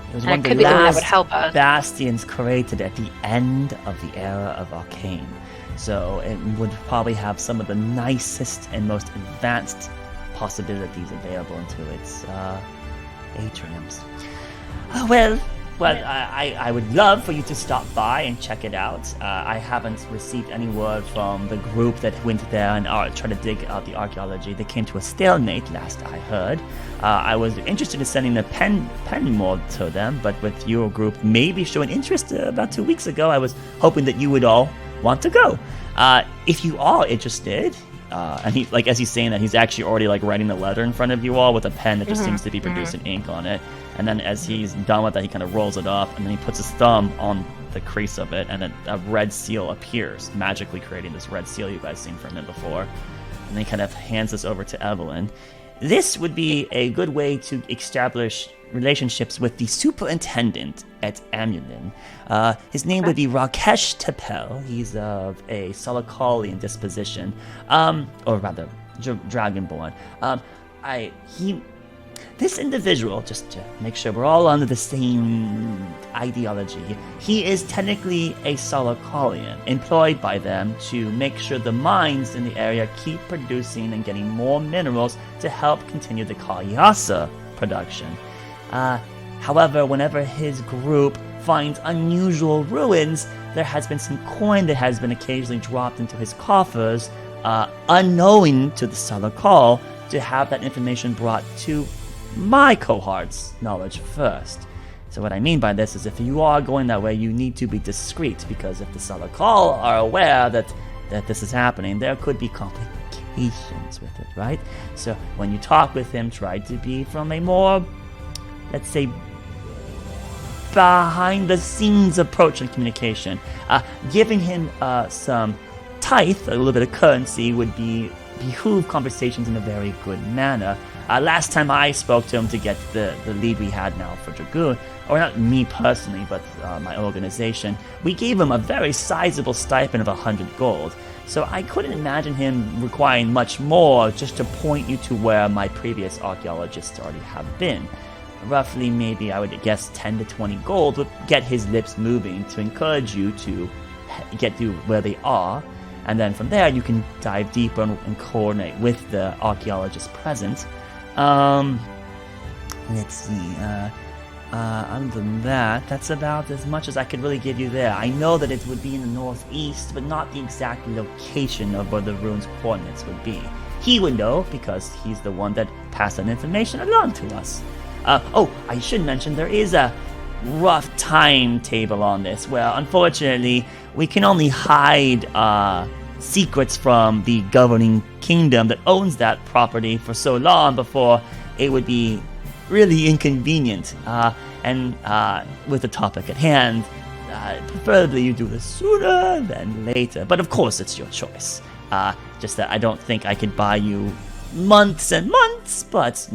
It was one of the that would help us. bastions created at the end of the era of Arcane. So it would probably have some of the nicest and most advanced possibilities available into its atriums. Well, I would love for you to stop by and check it out. I haven't received any word from the group that went there and tried to dig out the archaeology. They came to a stalemate, last I heard. I was interested in sending a pen mod to them, but with your group maybe showing interest about 2 weeks ago, I was hoping that you would all want to go. If you are interested, and he, like, as he's saying that, he's actually already like writing the letter in front of you all with a pen that just seems to be producing ink on it. And then as he's done with that, he kind of rolls it up, and then he puts his thumb on the crease of it, and a red seal appears, magically creating this red seal you guys seen from him before. And then he kind of hands this over to Evelyn. This would be a good way to establish relationships with the superintendent at Amulin. His name would be Rakesh Tapel. He's of a Solokalian disposition, or rather, Dragonborn. This individual, just to make sure we're all under the same ideology, he is technically a Solokalian, employed by them to make sure the mines in the area keep producing and getting more minerals to help continue the Kalyasa production. However, whenever his group finds unusual ruins, there has been some coin that has been occasionally dropped into his coffers, unknowing to the Solokal, to have that information brought to my cohort's knowledge first. So what I mean by this is if you are going that way, you need to be discreet, because if the Solokal are aware that this is happening, there could be complications with it, right? So when you talk with him, try to be from a more, let's say, behind-the-scenes approach in communication. Giving him some tithe, a little bit of currency, would behoove conversations in a very good manner. Last time I spoke to him to get the lead we had now for Dragoon, or not me personally, but my organization, we gave him a very sizable stipend of 100 gold. So I couldn't imagine him requiring much more just to point you to where my previous archaeologists already have been. roughly maybe I would guess 10 to 20 gold would get his lips moving to encourage you to get to where they are. And then from there, you can dive deeper and coordinate with the archaeologist present. Let's see. Other than that, that's about as much as I could really give you there. I know that it would be in the northeast, but not the exact location of where the rune's coordinates would be. He would know because he's the one that passed that information along to us. I should mention there is a rough timetable on this, where unfortunately we can only hide secrets from the governing kingdom that owns that property for so long before it would be really inconvenient. And with the topic at hand, preferably you do this sooner than later. But of course, it's your choice. Just that I don't think I could buy you months and months, but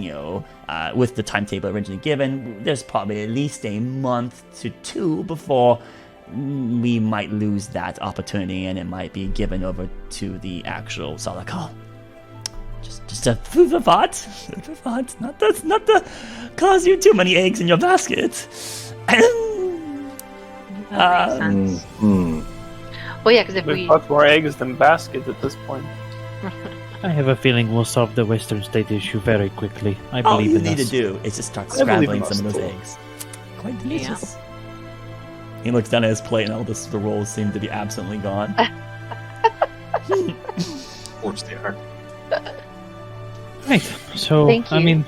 with the timetable originally given, there's probably at least a month to 2 before we might lose that opportunity, and it might be given over to the actual Salakal. Just a food for thought, not to cause you too many eggs in your basket. That makes sense. Well, yeah, because if We've got more eggs than baskets at this point. I have a feeling we'll solve the Western State issue very quickly. I All believe you in need us. to do is just start I believe scrambling in some of us those too. eggs. Quite delicious. He looks down at his plate and all the rolls seem to be absently gone. Of course they are. Right, so, Thank I you. mean,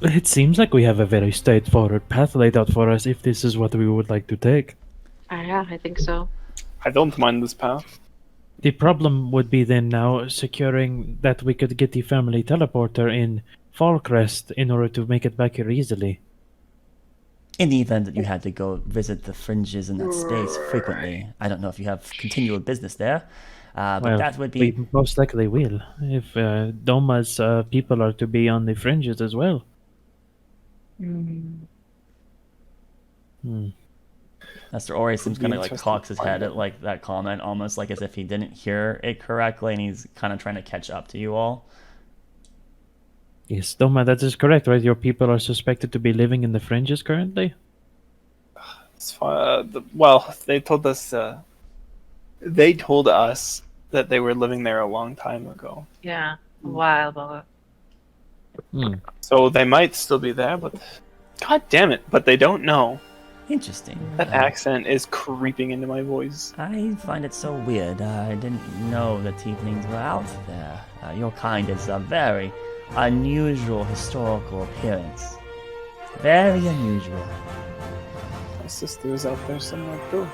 it seems like we have a very straightforward path laid out for us if this is what we would like to take. Yeah, I think so. I don't mind this path. The problem would be then now securing that we could get the family teleporter in Fallcrest in order to make it back here easily. In the event that you had to go visit the fringes in that space frequently, I don't know if you have continual business there, but Well, that would we be... most likely will, if Doma's people are to be on the fringes as well. Master Ori seems be kind of like interesting cocks to his find head out. at like that comment, almost like as if he didn't hear it correctly, and he's kind of trying to catch up to you all. Yes, Doma, that is correct, right? Your people are suspected to be living in the fringes currently? Well, they told us. They told us that they were living there a long time ago. Yeah, a while ago. So they might still be there, but god damn it! But they don't know. Interesting. That accent is creeping into my voice. I find it so weird. I didn't know the tieflings were out there. Your kind is a very unusual historical appearance. Very unusual. My sister is out there somewhere too.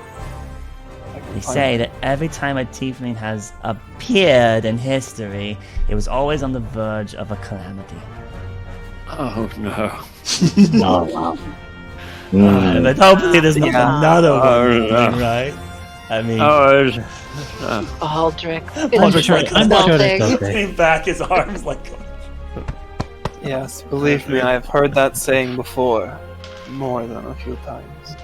I can They find say her. that every time a tiefling has appeared in history, it was always on the verge of a calamity. Oh no. Oh, wow. But hopefully there's not another one, no. right? I mean... Aldrich. I'm sure it's okay. Leaning back, his arms like... Yes, believe me, I've heard that saying before, more than a few times.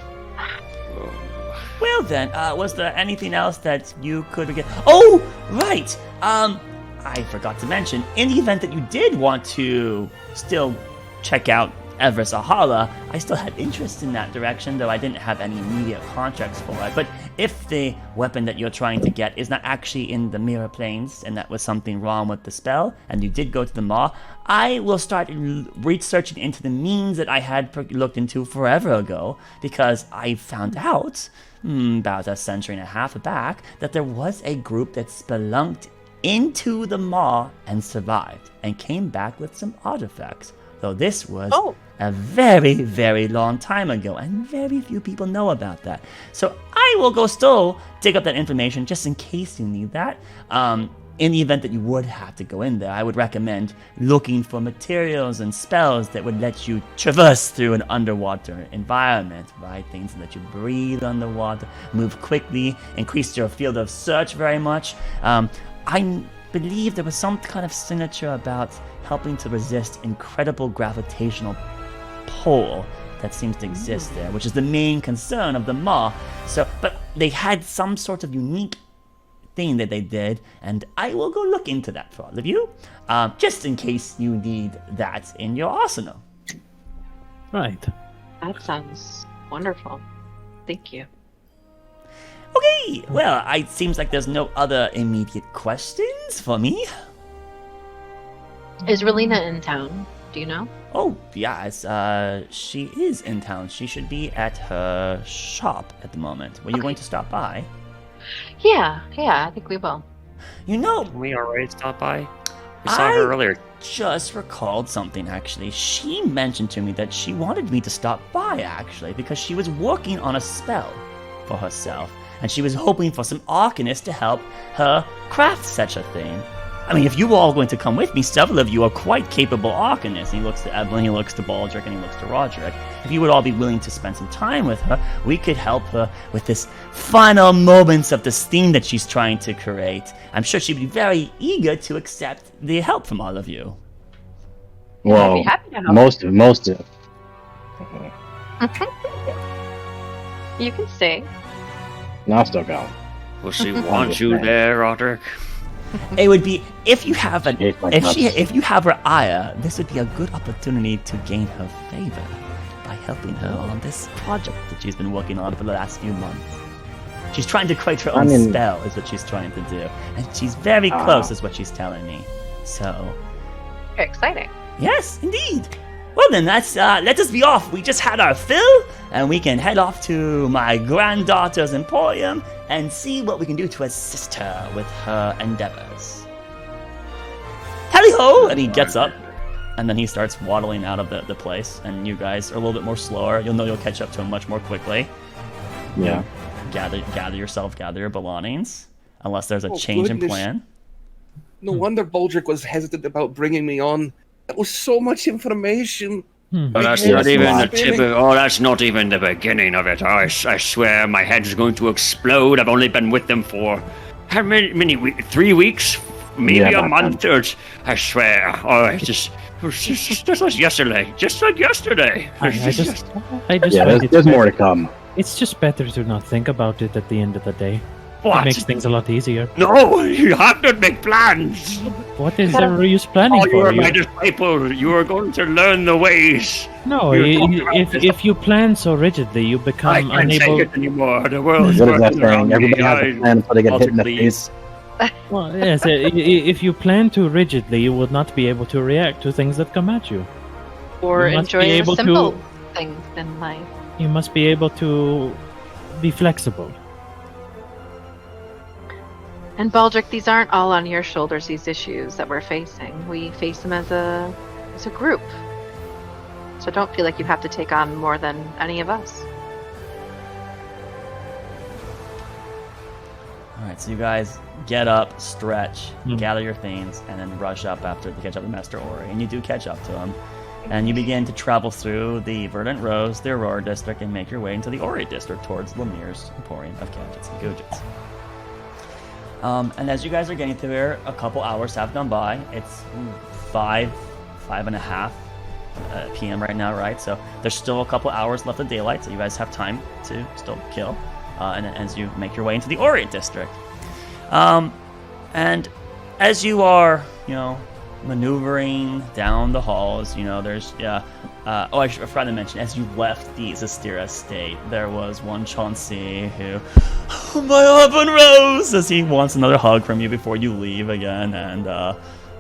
Well then, was there anything else that you could get? Oh, right. I forgot to mention, in the event that you did want to still check out Everest Ahala, I still had interest in that direction, though I didn't have any immediate contracts for it. But if the weapon that you're trying to get is not actually in the mirror planes, and that was something wrong with the spell, and you did go to the Maw, I will start researching into the means that I had looked into forever ago, because I found out, about a century and a half back, that there was a group that spelunked into the Maw and survived, and came back with some artifacts. Though this was a very, very long time ago, and very few people know about that. So I will go still dig up that information just in case you need that. In the event that you would have to go in there, I would recommend looking for materials and spells that would let you traverse through an underwater environment, right? Things that let you breathe underwater, move quickly, increase your field of search very much. I believe there was some kind of signature about helping to resist incredible gravitational pull that seems to exist there, which is the main concern of the Maw. So, but they had some sort of unique thing that they did, and I will go look into that for all of you, just in case you need that in your arsenal. Right. That sounds wonderful. Thank you. Okay, well, it seems like there's no other immediate questions for me. Is Relina in town? Do you know? Oh, yes, she is in town. She should be at her shop at the moment. Were you going to stop by? Yeah, I think we will. You know, We already stopped by. We saw her earlier. Just recalled something, actually. She mentioned to me that she wanted me to stop by, actually, because she was working on a spell for herself, and she was hoping for some arcanists to help her craft such a thing. I mean, if you were all going to come with me, several of you are quite capable arcanists. He looks to Evelyn, he looks to Baldric, and he looks to Roderick. If you would all be willing to spend some time with her, we could help her with this final moments of this thing that she's trying to create. I'm sure she'd be very eager to accept the help from all of you. Well, I'd be happy to help. most of. You can stay. No, I'll still go. Will she want you there, Roderick? It would be if you have If if you have her ire, this would be a good opportunity to gain her favor by helping her on this project that she's been working on for the last few months. She's trying to create her own spell, is what she's trying to do, and she's very close, is what she's telling me. So, Very exciting. yes, indeed. Well then, let us be off. We just had our fill, and we can head off to my granddaughter's emporium and see what we can do to assist her with her endeavors. Tally-ho! And he gets up, and then he starts waddling out of the place, and you guys are a little bit more slower. You'll know you'll catch up to him much more quickly. Yeah. Gather yourself, gather your belongings, unless there's a change in plan. No wonder Baldric was hesitant about bringing me on. That was so much information. But that's not even the tip of. Oh, that's not even the beginning of it. I swear my head's going to explode. I've only been with them for how many weeks? 3 weeks? Maybe a month or. I swear. Oh, it was just like yesterday. Just like yesterday. I just Yeah, there's more to come. It's just better to not think about it at the end of the day. What? It makes things a lot easier. No, you have to make plans. What is the use planning Oh, you for? are my disciple. You are going to learn the ways. No, if you plan so rigidly, you become I can't unable. take it anymore. The world is What is that working around saying? Everybody me. has a plan until they get hit in the Please. face. Well, yes, if you plan too rigidly, you would not be able to react to things that come at you. Or You must be enjoy the able simple to- things in life. You must be able to be flexible. And Baldric, these aren't all on your shoulders, these issues that we're facing. We face them as a group. So don't feel like you have to take on more than any of us. Alright, so you guys get up, stretch, gather your things, and then rush up after to catch up with Master Ori. And you do catch up to him. And you begin to travel through the Verdant Rose, the Aurora District, and make your way into the Ori District towards Lemir's Emporium of Gadgets and Goojits. And as you guys are getting through here, a couple hours have gone by. It's 5:30 p.m. right now, right? So there's still a couple hours left of daylight, so you guys have time to still kill. And as you make your way into the Ori District. And as you are, maneuvering down the halls, there's, I forgot to mention, as you left the Zastira estate, there was one Chauncey who, oh, my heaven rose, as he wants another hug from you before you leave again, and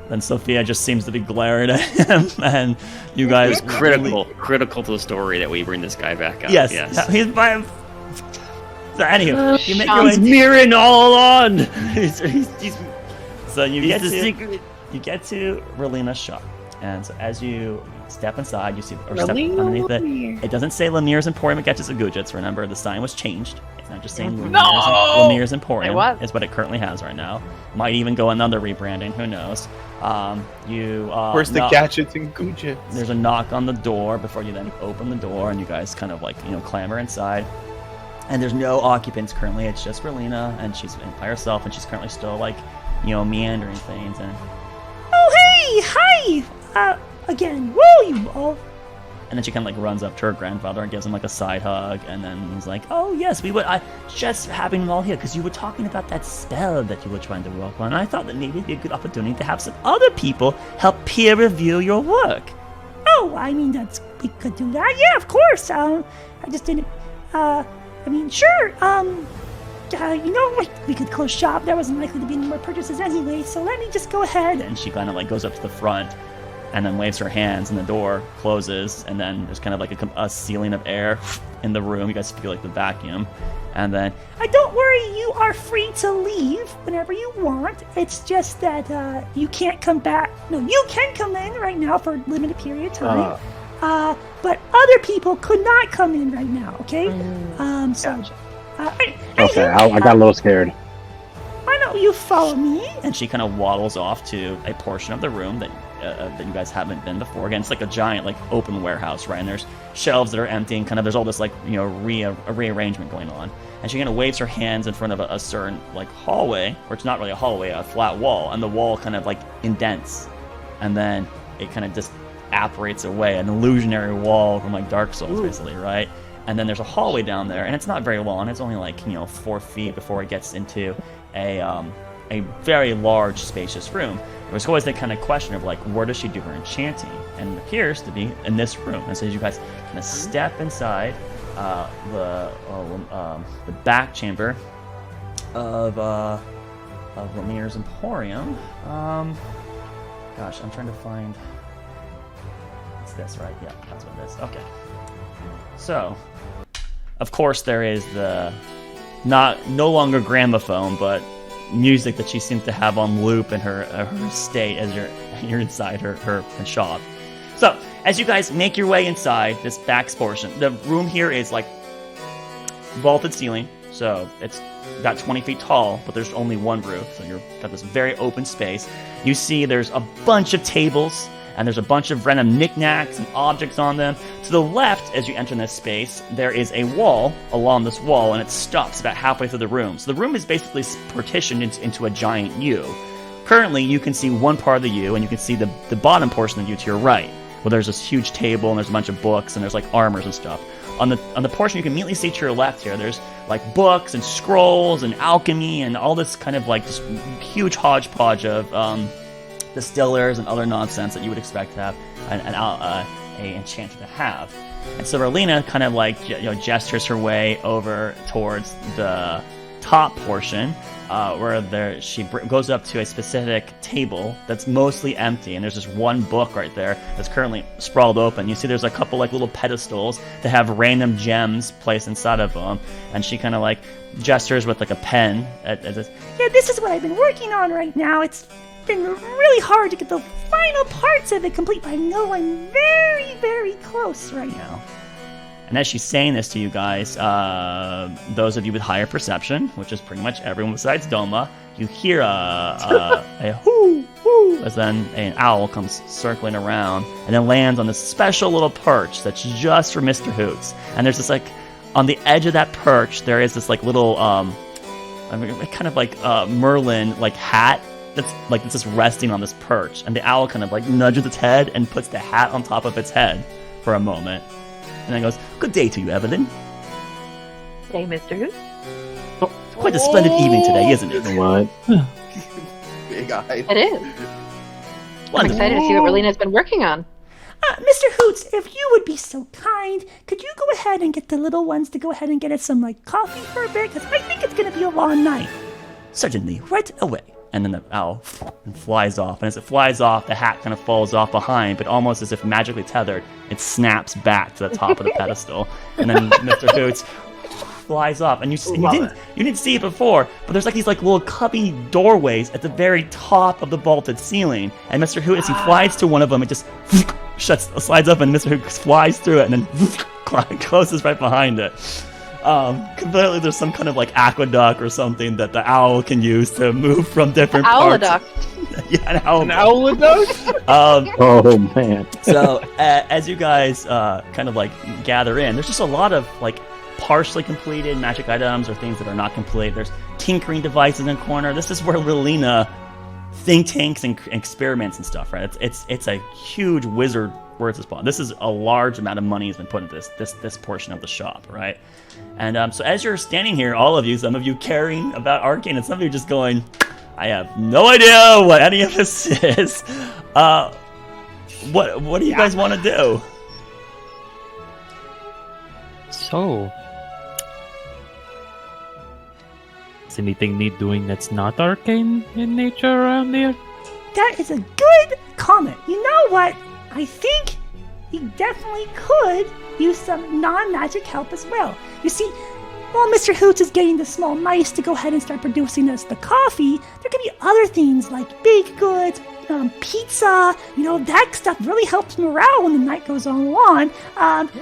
then Sophia just seems to be glaring at him, and you guys... It's critical to the story that we bring this guy back up. Yes. He's by... So anywho, you make your way... He's mirroring all on! So you get to Relina's shop, and so as you step inside, you see, or step underneath it. It doesn't say Lemir's Emporium of Gadgets and Goojits. Remember, the sign was changed. It's not just saying Lemir's Emporium. Is what it currently has right now. Might even go another rebranding. Who knows? Where's the Gadgets and Goojits? There's a knock on the door before you then open the door, and you guys kind of clamber inside. And there's no occupants currently. It's just Relina, and she's by herself, and she's currently still meandering things. And oh hey, hi, again, whoa, you all. And then she kind of like runs up to her grandfather and gives him like a side hug, and then he's like, "Oh yes, we would. I just having them all here because you were talking about that spell that you were trying to work on. And I thought that maybe it'd be a good opportunity to have some other people help peer review your work." Oh, I mean we could do that. Yeah, of course. I just didn't. I mean, sure. We could close shop. There wasn't likely to be any more purchases anyway. So let me just go ahead. And she kind of like goes up to the front. And then waves her hands, and the door closes, and then there's kind of like a ceiling of air in the room. You guys feel like the vacuum. And then, don't worry, you are free to leave whenever you want. It's just that you can't come back. No, you can come in right now for a limited period of time. But other people could not come in right now, okay? Gotcha. I got a little scared. Why don't you follow me? And she kind of waddles off to a portion of the room that you guys haven't been before. Again, it's like a giant, like, open warehouse, right? And there's shelves that are empty, and kind of there's all this, like, rearrangement going on. And she kind of waves her hands in front of a certain, like, hallway, or it's not really a hallway, a flat wall, and the wall kind of, like, indents. And then it kind of just apparates away, an illusionary wall from, like, Dark Souls, basically, right? And then there's a hallway down there, and it's not very long. It's only, like, 4 feet before it gets into a very large, spacious room. There was always that kind of question of, like, where does she do her enchanting? And it appears to be in this room. And so as you guys kind of step inside the back chamber of Ramir's Emporium. Gosh, I'm trying to find... It's this, right? Yeah, that's what it is. Okay. So, of course, there is the no longer gramophone, but music that she seems to have on loop in her estate as you're inside her shop. So, as you guys make your way inside this back portion, the room here is like vaulted ceiling, so it's about 20 feet tall, but there's only one roof, so you've got this very open space. You see there's a bunch of tables, and there's a bunch of random knickknacks and objects on them. To the left, as you enter this space, there is a wall along this wall, and it stops about halfway through the room. So the room is basically partitioned into a giant U. Currently, you can see one part of the U, and you can see the bottom portion of the U to your right, where there's this huge table, and there's a bunch of books, and there's like armors and stuff. On the portion you can immediately see to your left here, there's like books and scrolls and alchemy and all this kind of like just huge hodgepodge of distillers and other nonsense that you would expect to have a enchanter to have. And so Rowlena kind of like gestures her way over towards the top portion, where she goes up to a specific table that's mostly empty, and there's just one book right there that's currently sprawled open. You see there's a couple like little pedestals that have random gems placed inside of them, and she kind of like gestures with like a pen at this. Yeah, this is what I've been working on right now. It's been really hard to get the final parts of it complete, but I know I'm very, very close right now. And as she's saying this to you guys, those of you with higher perception, which is pretty much everyone besides Doma, you hear a hoo, hoo, as then an owl comes circling around and then lands on this special little perch that's just for Mr. Hoots. And there's this like, on the edge of that perch, there is this like little, kind of like Merlin like hat that's like it's just resting on this perch. And the owl kind of like nudges its head and puts the hat on top of its head for a moment. And then goes, "Good day to you, Evelyn." Hey, Mr. Hoot. It's quite a splendid evening today, isn't it? What? Big-eyed. It is. I'm excited to see what Rolena's been working on. Mr. Hoots, if you would be so kind, could you go ahead and get the little ones to go ahead and get us some like coffee for a bit? Because I think it's going to be a long night. Certainly, right away. And then the owl flies off. And as it flies off, the hat kind of falls off behind, but almost as if magically tethered, it snaps back to the top of the pedestal. And then Mr. Hoots flies off. And you didn't see it before, but there's like these like little cubby doorways at the very top of the vaulted ceiling. And Mr. Hoots, as he flies to one of them, it just slides up, and Mr. Hoots flies through it, and then closes right behind it. Completely, there's some kind of like aqueduct or something that the owl can use to move from different parts. Yeah, an owladuct? Oh man. So as you guys kind of like gather in, there's just a lot of like partially completed magic items or things that are not complete. There's tinkering devices in the corner. This is where Lilina think tanks and experiments and stuff, right? It's a huge wizard Where's this bond? This is a large amount of money has been put into this portion of the shop, right? And so as you're standing here, all of you, some of you caring about Arcane, and some of you just going, I have no idea what any of this is. What do you guys want to do? So, is anything need doing that's not arcane in nature around here? That is a good comment. You know what? I think you definitely could use some non-magic help as well. You see, while Mr. Hoots is getting the small mice to go ahead and start producing us the coffee, there could be other things like baked goods, pizza, that stuff really helps morale when the night goes on.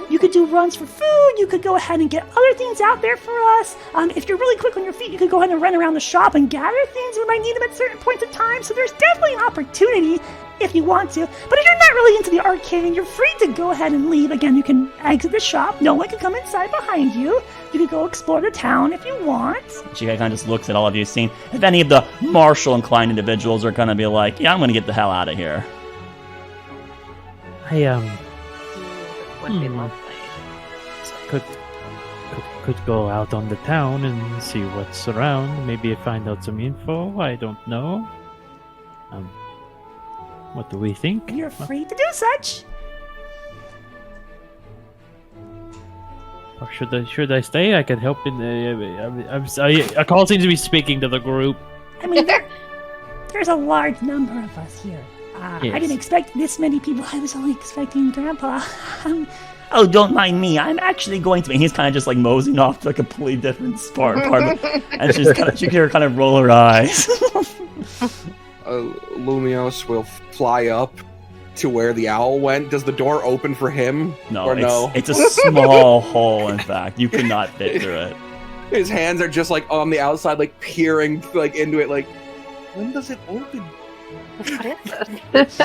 You could do runs for food, you could go ahead and get other things out there for us. If you're really quick on your feet, you could go ahead and run around the shop and gather things. We might need them at certain points of time, so there's definitely an opportunity if you want to. But if you're not really into the arcade, you're free to go ahead and leave. Again, you can exit the shop, no one can come inside behind you. You can go explore the town if you want. She kind of just looks at all of you, seeing if any of the martial-inclined individuals are going to be like, yeah, I'm going to get the hell out of here. Would be lovely. Could go out on the town and see what's around. Maybe find out some info. I don't know. What do we think? You're free to do such. Or should I stay? I could help in the. Akal seems to be speaking to the group. I mean, there's a large number of us here. Yes. I didn't expect this many people. I was only expecting Grandpa. Oh, don't mind me. I'm actually going to be. He's kind of just like moseying off to a completely different part of it. And she can hear her kind of roll her eyes. Lumios will fly up to where the owl went. Does the door open for him? No, it's a small hole, in fact. You could not fit through it. His hands are just like on the outside, like peering like into it, like, when does it open? What is this?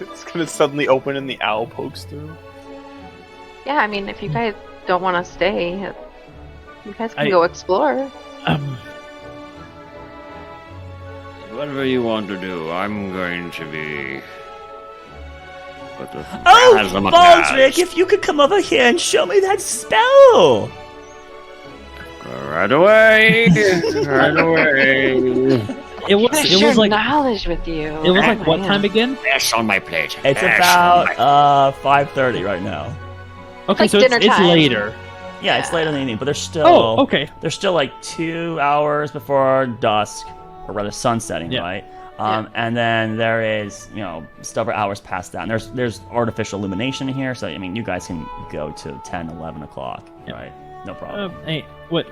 It's gonna suddenly open and the owl pokes through. Yeah, I mean, if you guys don't want to stay, you guys can go explore. Whatever you want to do, I'm going to be... Oh, Baldric, if you could come over here and show me that spell! Right away! Right away! It was like knowledge with you. It was like what time again? Ash on my plate. It's about 5:30 right now. Okay, like so dinner it's time. later. Yeah, it's later in the evening, but there's still... Oh, okay. There's still like 2 hours before dusk, or rather sunsetting, right? And then there is, several hours past that. And there's artificial illumination here, so I mean, you guys can go to 10, 11 o'clock, right? No problem. Hey, where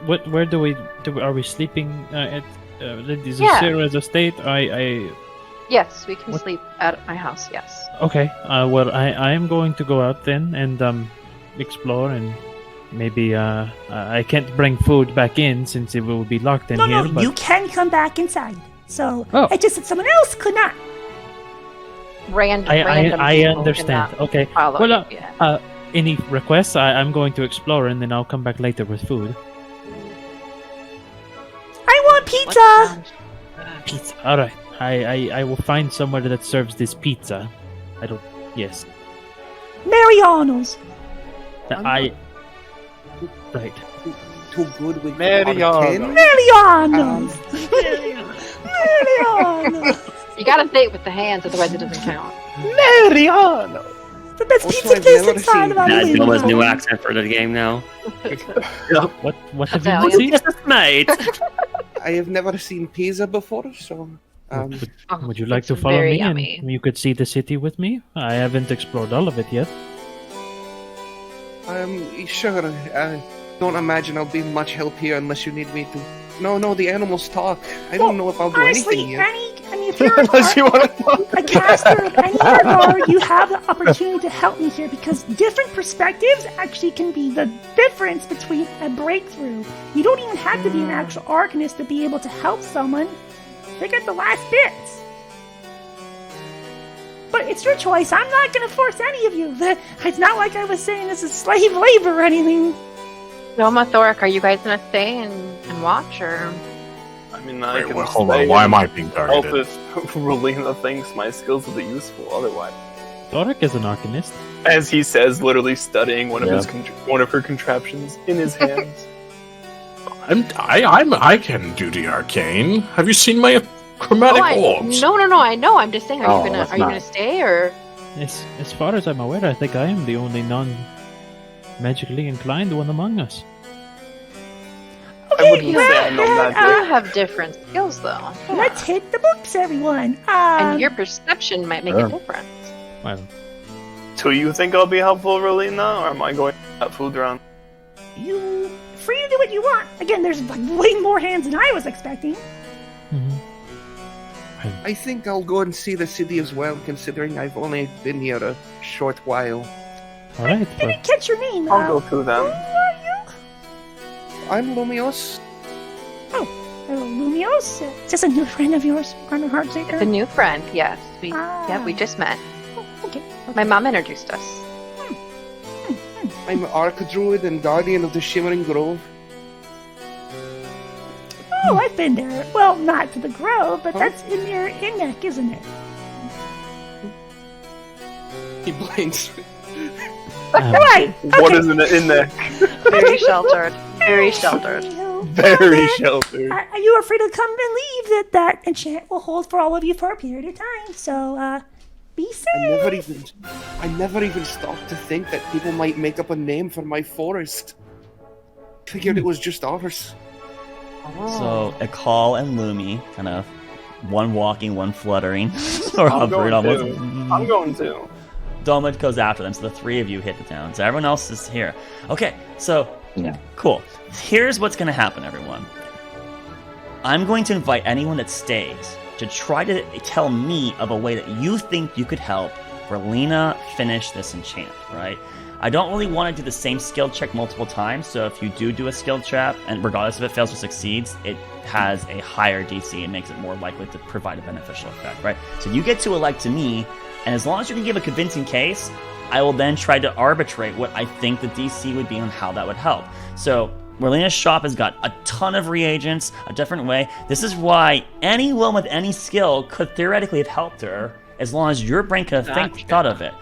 are we sleeping at? Is Yeah. Sarah's estate? Yes, we can sleep at my house. Yes. Okay. Well, I am going to go out then and explore and maybe I can't bring food back in since it will be locked in here. No, you can come back inside. So it's just that someone else could not. Random. I people understand. cannot Okay. follow Well, you, yeah. any requests? I'm going to explore and then I'll come back later with food. I want pizza. Pizza. All right. I will find somewhere that serves this pizza. Yes. Mariano's. Right. Too good with Mariano. Mariano's. Mariano's. You gotta say it with the hands, otherwise it doesn't count. Mariano. The best Also, pizza I've place never inside seen of That's Unbelievable. Noah's new accent for the game now. What have Italian. you seen? Yes, mate. I have never seen pizza before, so Would you like to it's follow very me yummy. and you could see the city with me? I haven't explored all of it yet. sure. I don't imagine I'll be much help here unless you need me to. No, the animals talk. I don't know if I'll do Honestly, anything here. I mean, if you're Unless you want to a caster of any regard, you have the opportunity to help me here because different perspectives actually can be the difference between a breakthrough. You don't even have to be an actual arcanist to be able to help someone figure out the last bits. But it's your choice. I'm not going to force any of you. It's not like I was saying this is slave labor or anything. Noma, Thoric, are you guys gonna stay and watch, or? I mean, I can Hold stay on, why and am I being help targeted? if ruling the things my skills will be useful. Otherwise, Thorak is an arcanist. As he says, literally studying one of his one of her contraptions in his hands. I can do the arcane. Have you seen my chromatic orbs? No, I know. I'm just saying, are you gonna stay or? As far as I'm aware, I think I am the only non-magically inclined one among us. I wouldn't say I know magic. You have different skills, though. Let's hit the books, everyone. And your perception might make a difference. Well, Do you think I'll be helpful, Rolina, or am I going to fool around? You free to do what you want. Again, there's like way more hands than I was expecting. I think I'll go and see the city as well, considering I've only been here a short while. all right. I didn't catch your name. I'll go through them. Who are you? I'm Lumios. Oh, Lumios? Is this a new friend of yours? It's a new friend, yes. We just met. Okay. My mom introduced us. I'm Archdruid and Guardian of the Shimmering Grove. Oh, I've been there. Well, not to the grove, but that's in your neck, isn't it? He blinks. Right. What is in there? Very sheltered. Very sheltered. Very sheltered. Are you afraid to come and leave that enchant will hold for all of you for a period of time? So, be safe. I never even stopped to think that people might make up a name for my forest. Figured it was just ours. So Akal and Lumi, kind of one walking, one fluttering, or I'm hovering almost. I'm going to. Domid goes after them, so the three of you hit the town. So everyone else is here. Okay, so cool. Here's what's going to happen, everyone. I'm going to invite anyone that stays to try to tell me of a way that you think you could help Rolina finish this enchant, right? I don't really want to do the same skill check multiple times, so if you do a skill check, and regardless if it fails or succeeds, it has a higher DC and makes it more likely to provide a beneficial effect, right? So you get to elect to me, and as long as you can give a convincing case, I will then try to arbitrate what I think the DC would be on how that would help. So Rolina's shop has got a ton of reagents, a different way. This is why anyone with any skill could theoretically have helped her, as long as your brain could have thought of it.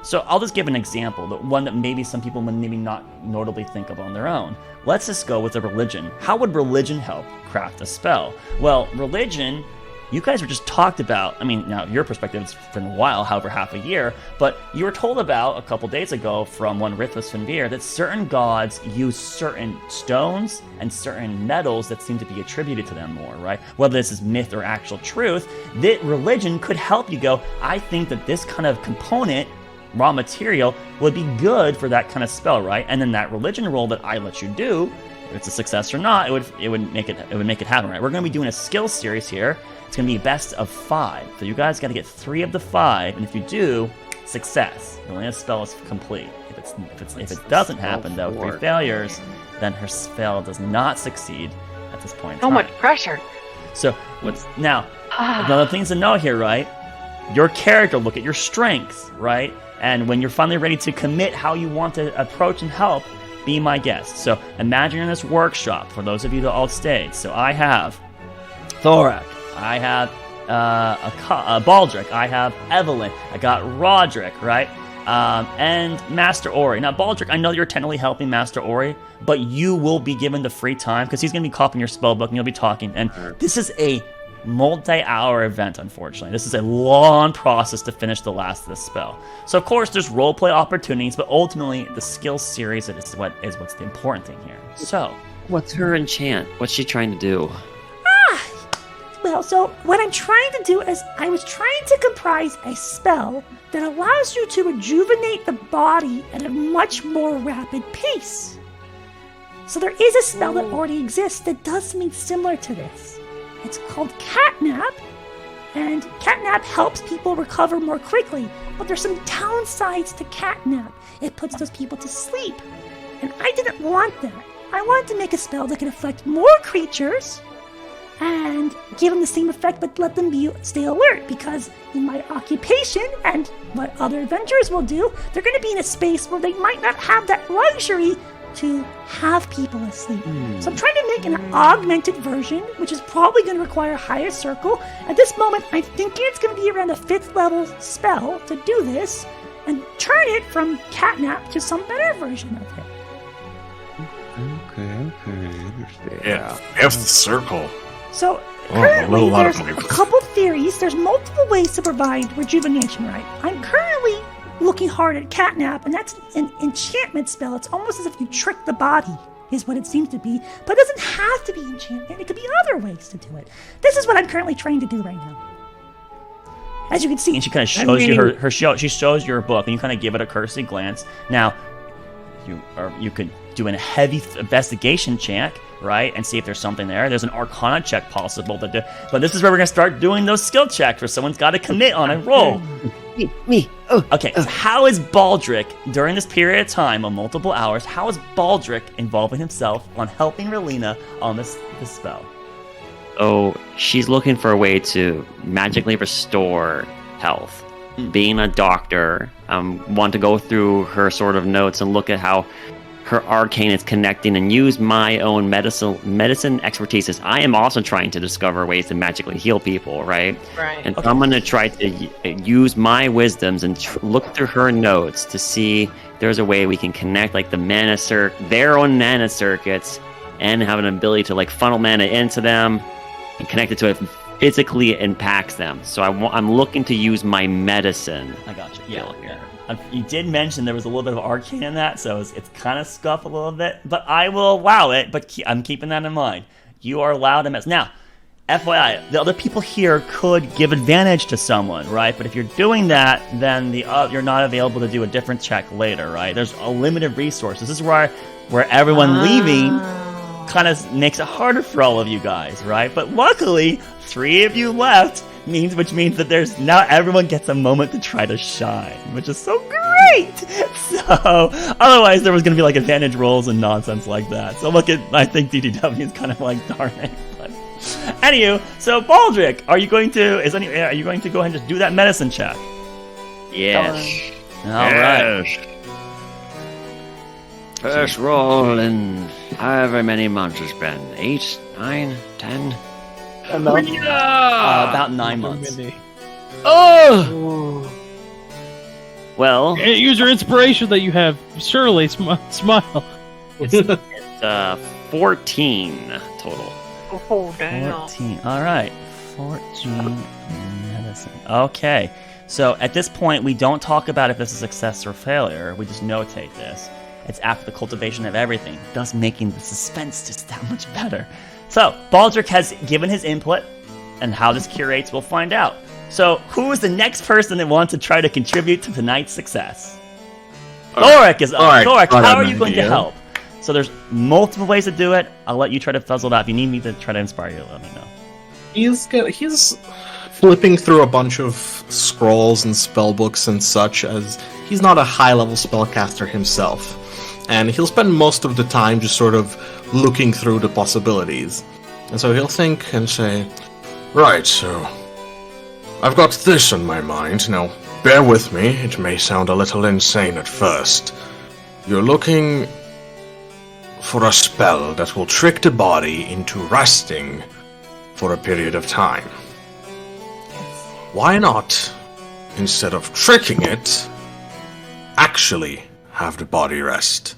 So I'll just give an example, the one that maybe some people would maybe not notably think of on their own. Let's just go with a religion. How would religion help craft a spell? Well, religion, you guys were just talked about, I mean, now your perspective is from a while, however half a year, but you were told about a couple days ago from one Rithus Finvir that certain gods use certain stones and certain metals that seem to be attributed to them more, right? Whether this is myth or actual truth, that religion could help you go, I think that this kind of component, raw material, would be good for that kind of spell, right? And then that religion roll that I let you do, if it's a success or not, it would make it happen, right? We're going to be doing a skill series here. It's going to be best of 5. So you guys got to get 3 of the 5, and if you do, success. The last spell is complete. If it doesn't happen though, 3 failures, then her spell does not succeed at this point in time. So much pressure. So now another thing to know here, right? Your character, look at your strengths, right? And when you're finally ready to commit how you want to approach and help, be my guest. So imagine in this workshop, for those of you that all stayed. So I have Thorak, I have Baldric, I have Evelyn, I got Roderick, right? And Master Ori. Now, Baldric, I know you're technically helping Master Ori, but you will be given the free time because he's going to be copying your spellbook and you'll be talking. And this is a multi-hour event, unfortunately. This is a long process to finish the last of this spell. So, of course, there's roleplay opportunities, but ultimately, the skill series is what's the important thing here. So, what's her enchant? What's she trying to do? Well, so what I'm trying to do is I was trying to comprise a spell that allows you to rejuvenate the body at a much more rapid pace. So there is a spell that already exists that does something similar to this. It's called Catnap, and Catnap helps people recover more quickly, but there's some downsides to Catnap. It puts those people to sleep, and I didn't want that. I wanted to make a spell that could affect more creatures and give them the same effect, but let them stay alert, because in my occupation and what other adventurers will do, they're going to be in a space where they might not have that luxury to have people asleep. So I'm trying to make an augmented version, which is probably going to require a higher circle. At this moment, I think it's going to be around a 5th level spell to do this, and turn it from catnap to some better version of it. Okay. Yeah, 5th circle. So currently, there's of a couple theories. There's multiple ways to provide rejuvenation, right? I'm currently looking hard at catnap, and that's an enchantment spell. It's almost as if you trick the body, is what it seems to be. But it doesn't have to be enchantment. It could be other ways to do it. This is what I'm currently trying to do right now. As you can see. And she kind of shows you she shows you her book, and you kind of give it a cursory glance. Now, you could do a heavy investigation check, right, and see if there's something there. There's an Arcana check possible to do, but this is where we're gonna start doing those skill checks, where someone's got to commit on a roll. Me. Oh. Okay, so how is Baldric, during this period of time of multiple hours, how is Baldric involving himself on helping Relina on this spell? Oh, she's looking for a way to magically restore health. Being a doctor, want to go through her sort of notes and look at how her arcane is connecting and use my own medicine expertise, as I am also trying to discover ways to magically heal people, right? Right. And I'm going to try to use my wisdoms and look through her notes to see if there's a way we can connect like their own mana circuits, and have an ability to like funnel mana into them and connect it to it physically impacts them. So I'm looking to use my medicine. I got you. Yeah. You did mention there was a little bit of arcane in that, so it's kind of scuffed a little bit, but I will allow it, but I'm keeping that in mind. You are allowed to mess. Now, FYI, the other people here could give advantage to someone, right? But if you're doing that, then you're not available to do a different check later, right? There's a limited resource. This is where everyone leaving kind of makes it harder for all of you guys, right? But luckily, 3 of you left, which means that there's now everyone gets a moment to try to shine, which is so great. So otherwise there was going to be like advantage rolls and nonsense like that. So I think DDW is kind of like, darn it. But anywho, so Baldric, are you going to go ahead and just do that medicine check? Yes. All right. First roll in however many months it's been. 8, 9, 10. About 9 months. Oh! Well, use your inspiration that you have. Surely, smile. It's 14 total. 14. All right. 14 medicine. Okay. So at this point, we don't talk about if this is success or failure. We just notate this. It's after the cultivation of everything, thus making the suspense just that much better. So, Baldric has given his input, and how this curates, we'll find out. So, who is the next person that wants to try to contribute to tonight's success? Thoric is up. Thoric, how are you going to help? So there's multiple ways to do it. I'll let you try to fuzzle it out. If you need me to try to inspire you, let me know. He's flipping through a bunch of scrolls and spell books and such, as he's not a high-level spellcaster himself. And he'll spend most of the time just sort of looking through the possibilities. And so he'll think and say, right, so I've got this on my mind. Now, bear with me, it may sound a little insane at first. You're looking for a spell that will trick the body into resting for a period of time. Why not, instead of tricking it, actually have the body rest?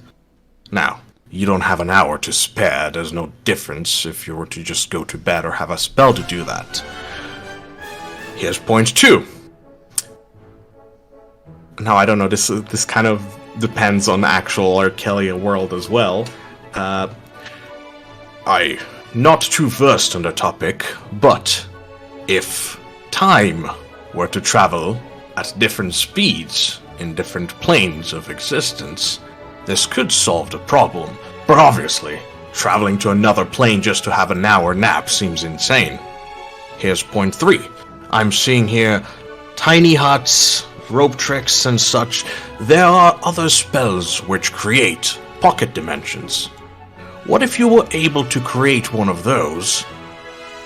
Now, you don't have an hour to spare. There's no difference if you were to just go to bed or have a spell to do that. Here's point 2. Now, I don't know, this kind of depends on the actual Arkelya world as well. I'm not too versed on the topic, but if time were to travel at different speeds in different planes of existence, this could solve the problem. But obviously, traveling to another plane just to have an hour nap seems insane. Here's point 3. I'm seeing here tiny huts, rope tricks and such. There are other spells which create pocket dimensions. What if you were able to create one of those,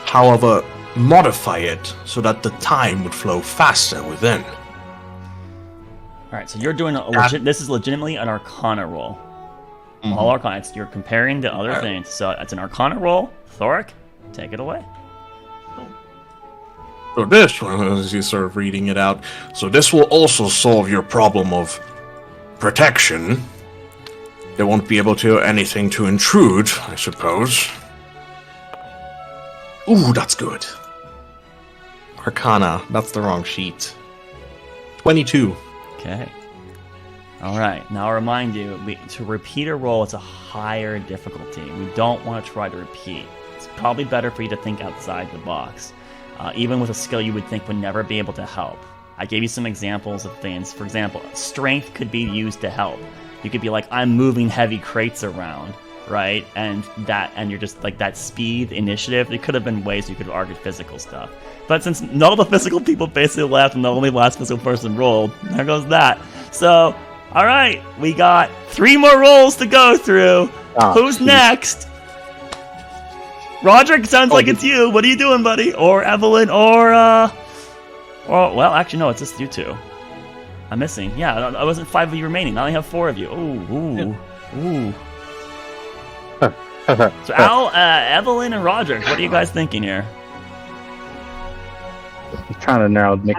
however, modify it so that the time would flow faster within? All right, so you're doing this is legitimately an Arcana roll. All Arcana. You're comparing to other things. So it's an Arcana roll. Thoric, take it away. So this one, as you sort of reading it out, so this will also solve your problem of protection. They won't be able to anything to intrude, I suppose. Ooh, that's good. Arcana. That's the wrong sheet. 22. Okay. All right. Now I'll remind you, to repeat a roll, it's a higher difficulty. We don't want to try to repeat. It's probably better for you to think outside the box. Even with a skill you would think would never be able to help. I gave you some examples of things. For example, strength could be used to help. You could be like, I'm moving heavy crates around, right? And you're just like that speed, initiative. There could have been ways you could have argued physical stuff. But since none of the physical people basically left and the only last physical person rolled, there goes that. So, all right, we got 3 more rolls to go through. Who's next? Roderick, sounds like it's you. What are you doing, buddy? Or Evelyn, or well, actually, no, it's just you two. I'm missing. Yeah, I wasn't 5 of you remaining. I only have 4 of you. Ooh. So, Evelyn, and Roderick, what are you guys thinking here? I'm trying to narrow, make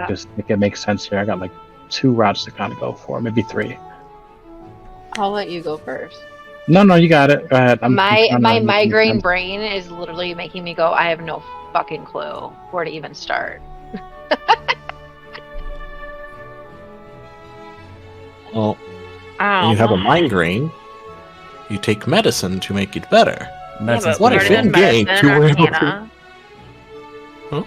it make sense here. I got like 2 routes to kind of go for, maybe 3. I'll let you go first. No, you got it. Go ahead. My migraine brain is literally making me go, I have no fucking clue where to even start. Well, when you have a migraine, you take medicine to make it better. Medicine's what if in game you were able to... Huh?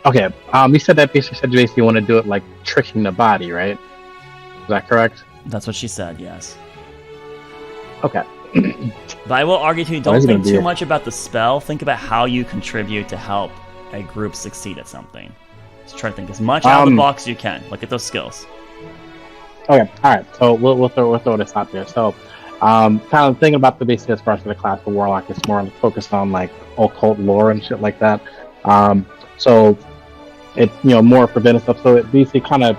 Okay, you said that basically you want to do it like tricking the body, right? Is that correct? That's what she said, yes. Okay. But I will argue to you, don't think too much about the spell. Think about how you contribute to help a group succeed at something. Just try to think as much out of the box as you can. Look at those skills. Okay, alright. So we'll throw this out there. So, kind of thinking about the basics as far as the class of Warlock is more focused on like occult lore and shit like that. So it more preventive stuff. So it basically kind of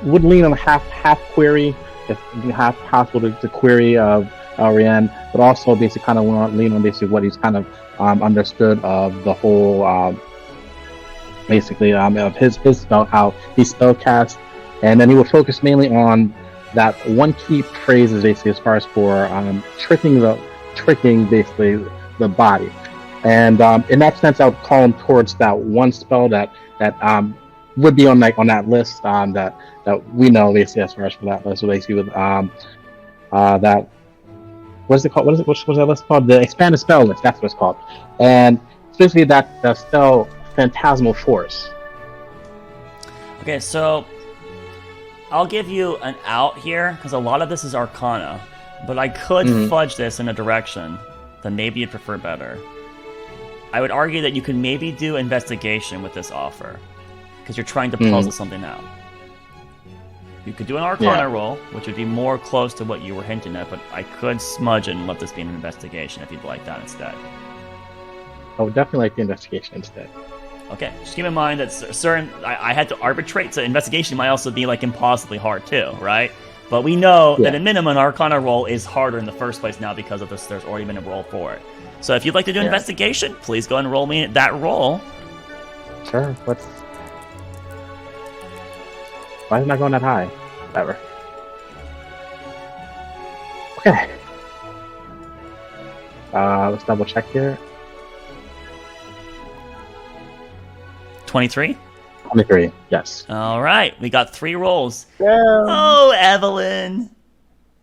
would lean on half query, if half possible to query of Ariane, but also basically kind of lean on basically what he's kind of understood of the whole basically of his spell, how he spellcast, and then he will focus mainly on that one key phrase is basically as far as for tricking basically the body, and in that sense I would call him towards that one spell that would be on that list that we know basically as far as for that list. So basically with that, what's it called? What was that list called? The expanded spell list. That's what it's called. And especially that the spell Phantasmal Force. Okay, so I'll give you an out here because a lot of this is Arcana, but I could fudge this in a direction that maybe you'd prefer better. I would argue that you could maybe do investigation with this offer because you're trying to puzzle something out. You could do an Arcana roll, which would be more close to what you were hinting at, but I could smudge it and let this be an investigation if you'd like that instead. I would definitely like the investigation instead. Okay, just keep in mind that I had to arbitrate, so investigation might also be like impossibly hard too, right? But we know that a minimum Arcana roll is harder in the first place now because of this. There's already been a roll for it. So if you'd like to do investigation, please go and roll me that roll. Sure. Why is it not going that high? Whatever. Okay. Let's double check here. 23? 23, yes. All right, we got 3 rolls. Yeah. Oh, Evelyn.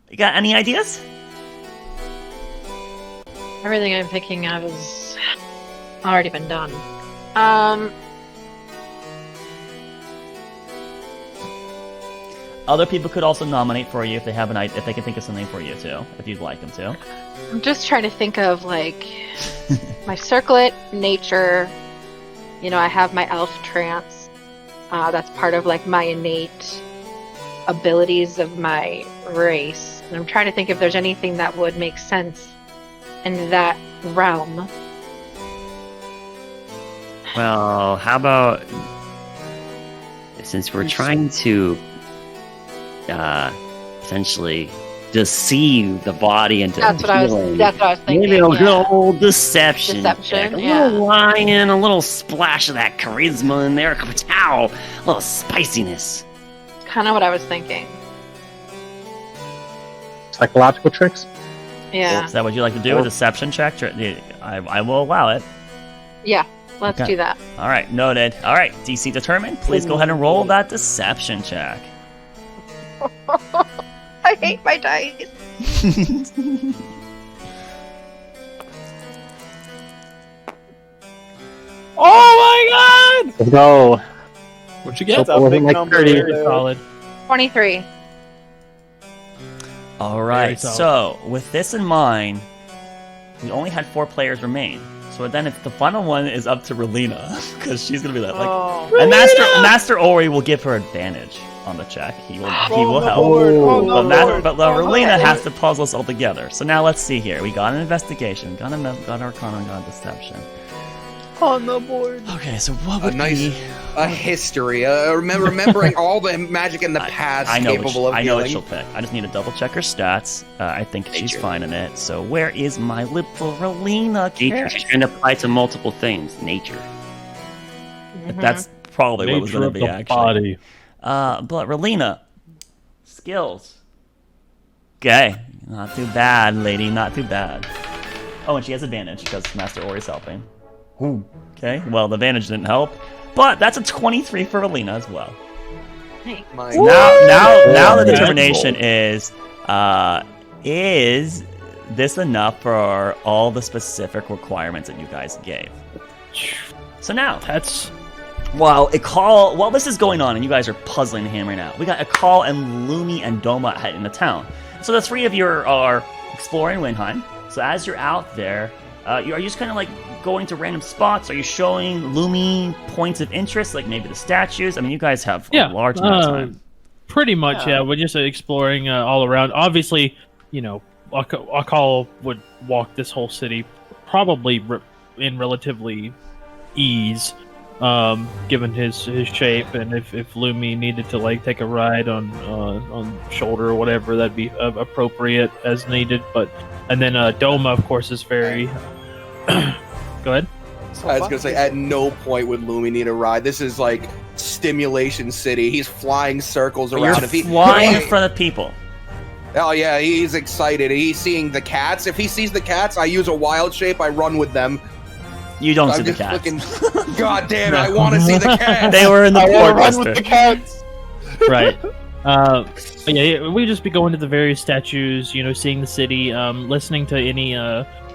You got any ideas? Everything I'm thinking of has already been done. Other people could also nominate for you if they have if they can think of something for you too, if you'd like them to. I'm just trying to think of like my circlet, nature. I have my elf trance. That's part of like my innate abilities of my race. And I'm trying to think if there's anything that would make sense in that realm. Well, how about since we're trying to essentially deceive the body into That's what I was thinking. Maybe a good old deception. Deception, check. A yeah. little lion, a little splash of that charisma in there. Kapow! A little spiciness. It's kind of what I was thinking. Psychological tricks? Yeah. Is that what you like to do? A deception check? I will allow it. Yeah, let's do that. All right, noted. All right, DC determined. Please go ahead and roll that deception check. I hate my dice. Oh my god! Let's go. What'd you get? So it wasn't like 30. Very solid. 23. All right, Very solid. so with this in mind, we only had 4 players remain. So then if the final one is up to Relina, because she's going to be like... And Master Ori will give her advantage on the check. He will help. But Relina has to puzzle us all together. So now let's see here. We got an investigation, got Arcana, got deception. On the board. Okay, so what would a history, remembering all the magic in the past capable of I know what healing. she'll pick. I just need to double check her stats. I think she's fine in it. So where is my little Relina? Nature. She's trying to apply to multiple things. Nature. That's probably what was going to be Nature of the actually. But Relina, skills. Okay, not too bad, lady. Not too bad. Oh, and she has advantage because Master Ori's helping. Ooh. Okay, well, the advantage didn't help, but that's a 23 for Relina as well. My Now the determination is this enough for all the specific requirements that you guys gave? So now, while this is going on and you guys are puzzling him right now, we got Akal and Lumi and Doma heading into town. So the 3 of you are exploring Windheim. So as you're out there, are you just kind of like going to random spots? Are you showing Lumi points of interest, like maybe the statues? I mean, you guys have a large amount of time. Pretty much, yeah. We're just exploring all around. Obviously, Akal would walk this whole city probably in relatively ease, given his shape, and if Lumi needed to like take a ride on shoulder or whatever, that'd be appropriate as needed. And then Doma, of course, is very. Go ahead. I was gonna say, at no point would Lumi need a ride. This is like Stimulation City. He's flying circles around. You're flying in front of people. Oh yeah, he's excited. He's seeing the cats. If he sees the cats, I use a wild shape. I run with them. You don't see the cats. God damn it! I want to see the cats. They were in the port run with the cats. Right. But yeah, we just be going to the various statues, seeing the city, listening to any.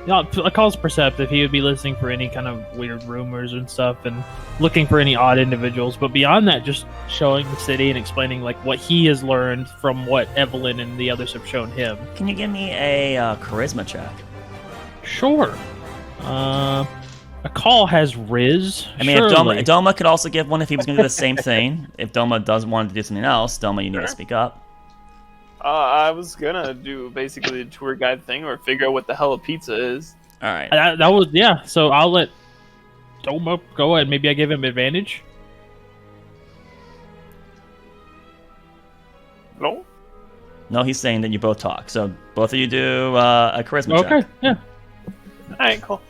Akal's perceptive. He would be listening for any kind of weird rumors and stuff, and looking for any odd individuals. But beyond that, just showing the city and explaining like what he has learned from what Evelyn and the others have shown him. Can you give me a charisma check? Sure. Akal has Riz. I mean, if Doma could also give one if he was going to do the same thing. If Doma does want to do something else, Doma, you need to speak up. I was gonna do basically the tour guide thing or figure out what the hell a pizza is. All right. That was, yeah. So I'll let Doma go ahead. Maybe I give him advantage. No? No, he's saying that you both talk. So both of you do a charisma check. Okay, yeah. Alright, cool.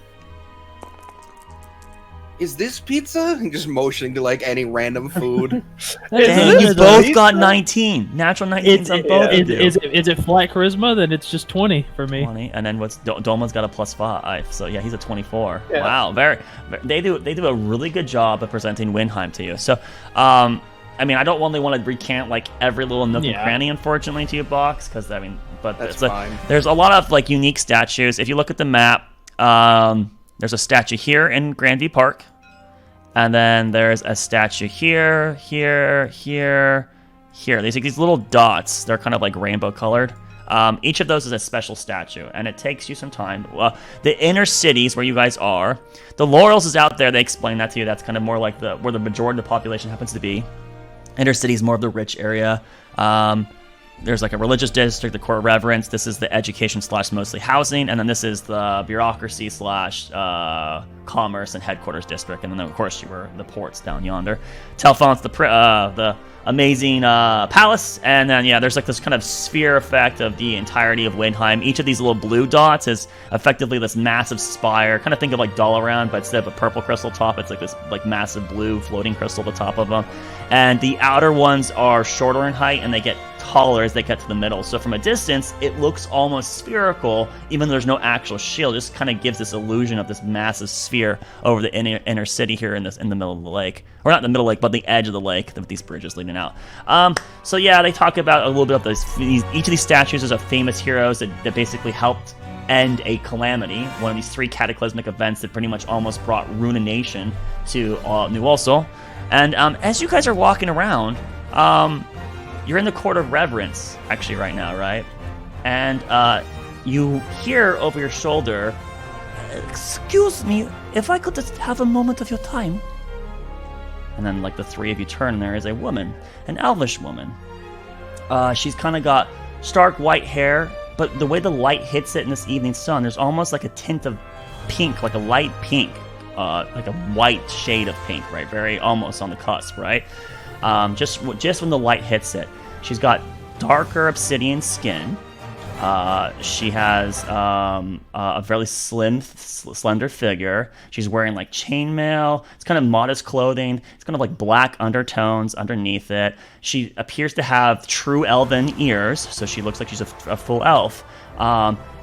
Is this pizza? Just motioning to like any random food. Dang, you both got 19. Natural 19s on both of you. Is it flat charisma? Then it's just 20 for me. 20, and then Doma's got a +5, so yeah, he's a 24. Yeah. Wow, they do a really good job of presenting Windheim to you. So, I mean, I don't only want to recant like every little nook and cranny, unfortunately, to you, Box, because but That's fine. There's a lot of like unique statues. If you look at the map, there's a statue here in Grandview Park. And then there's a statue here. These little dots, they're kind of like rainbow colored. Each of those is a special statue, and it takes you some time. The inner cities where you guys are, the Laurels is out there. They explain that to you. That's kind of more like where the majority of the population happens to be. Inner city is more of the rich area. there's like a religious district, the court of reverence. This is the education / mostly housing, and then this is the bureaucracy / commerce and headquarters district, and then of course you were the ports down yonder. Telfon's the amazing palace, and then there's like this kind of sphere effect of the entirety of Windheim. Each of these little blue dots is effectively this massive spire. Kind of think of like Dalaran, but instead of a purple crystal top, it's like this like massive blue floating crystal at the top of them. And the outer ones are shorter in height, and they get taller as they get to the middle. So from a distance, it looks almost spherical, even though there's no actual shield. It just kind of gives this illusion of this massive sphere over the inner city here in the middle of the lake, or not in the middle of the lake, but the edge of the lake with these bridges leading out. So they talk about a little bit of each of these statues is of famous heroes that basically helped end a calamity, one of these 3 cataclysmic events that pretty much almost brought ruination to New Ulsal. And as you guys are walking around, you're in the court of reverence, actually, right now, right? And you hear over your shoulder, "Excuse me, if I could just have a moment of your time." And then, like, the 3 of you turn, and there is a woman, an elvish woman. She's kind of got stark white hair, but the way the light hits it in this evening sun, there's almost like a tint of pink, like a light pink, like a white shade of pink, right? Very almost on the cusp, right? Just when the light hits it. She's got darker obsidian skin. She has a fairly slender figure. She's wearing like chainmail. It's kind of modest clothing. It's kind of like black undertones underneath it. She appears to have true elven ears, so she looks like she's a full elf.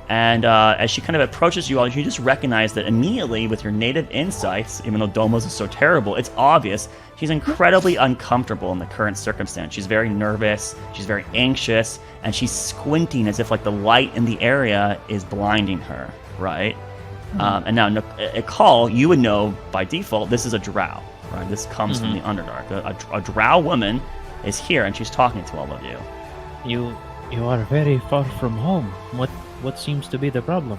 And as she kind of approaches you all, you just recognize that immediately with your native insights, even though Domo's is so terrible, it's obvious she's incredibly uncomfortable in the current circumstance. She's very nervous, she's very anxious, and she's squinting as if like the light in the area is blinding her, right? And now, Ekal, you would know by default, this is a drow, right? This comes from the Underdark. A drow woman is here, and she's talking to all of you. You are very far from home. What seems to be the problem?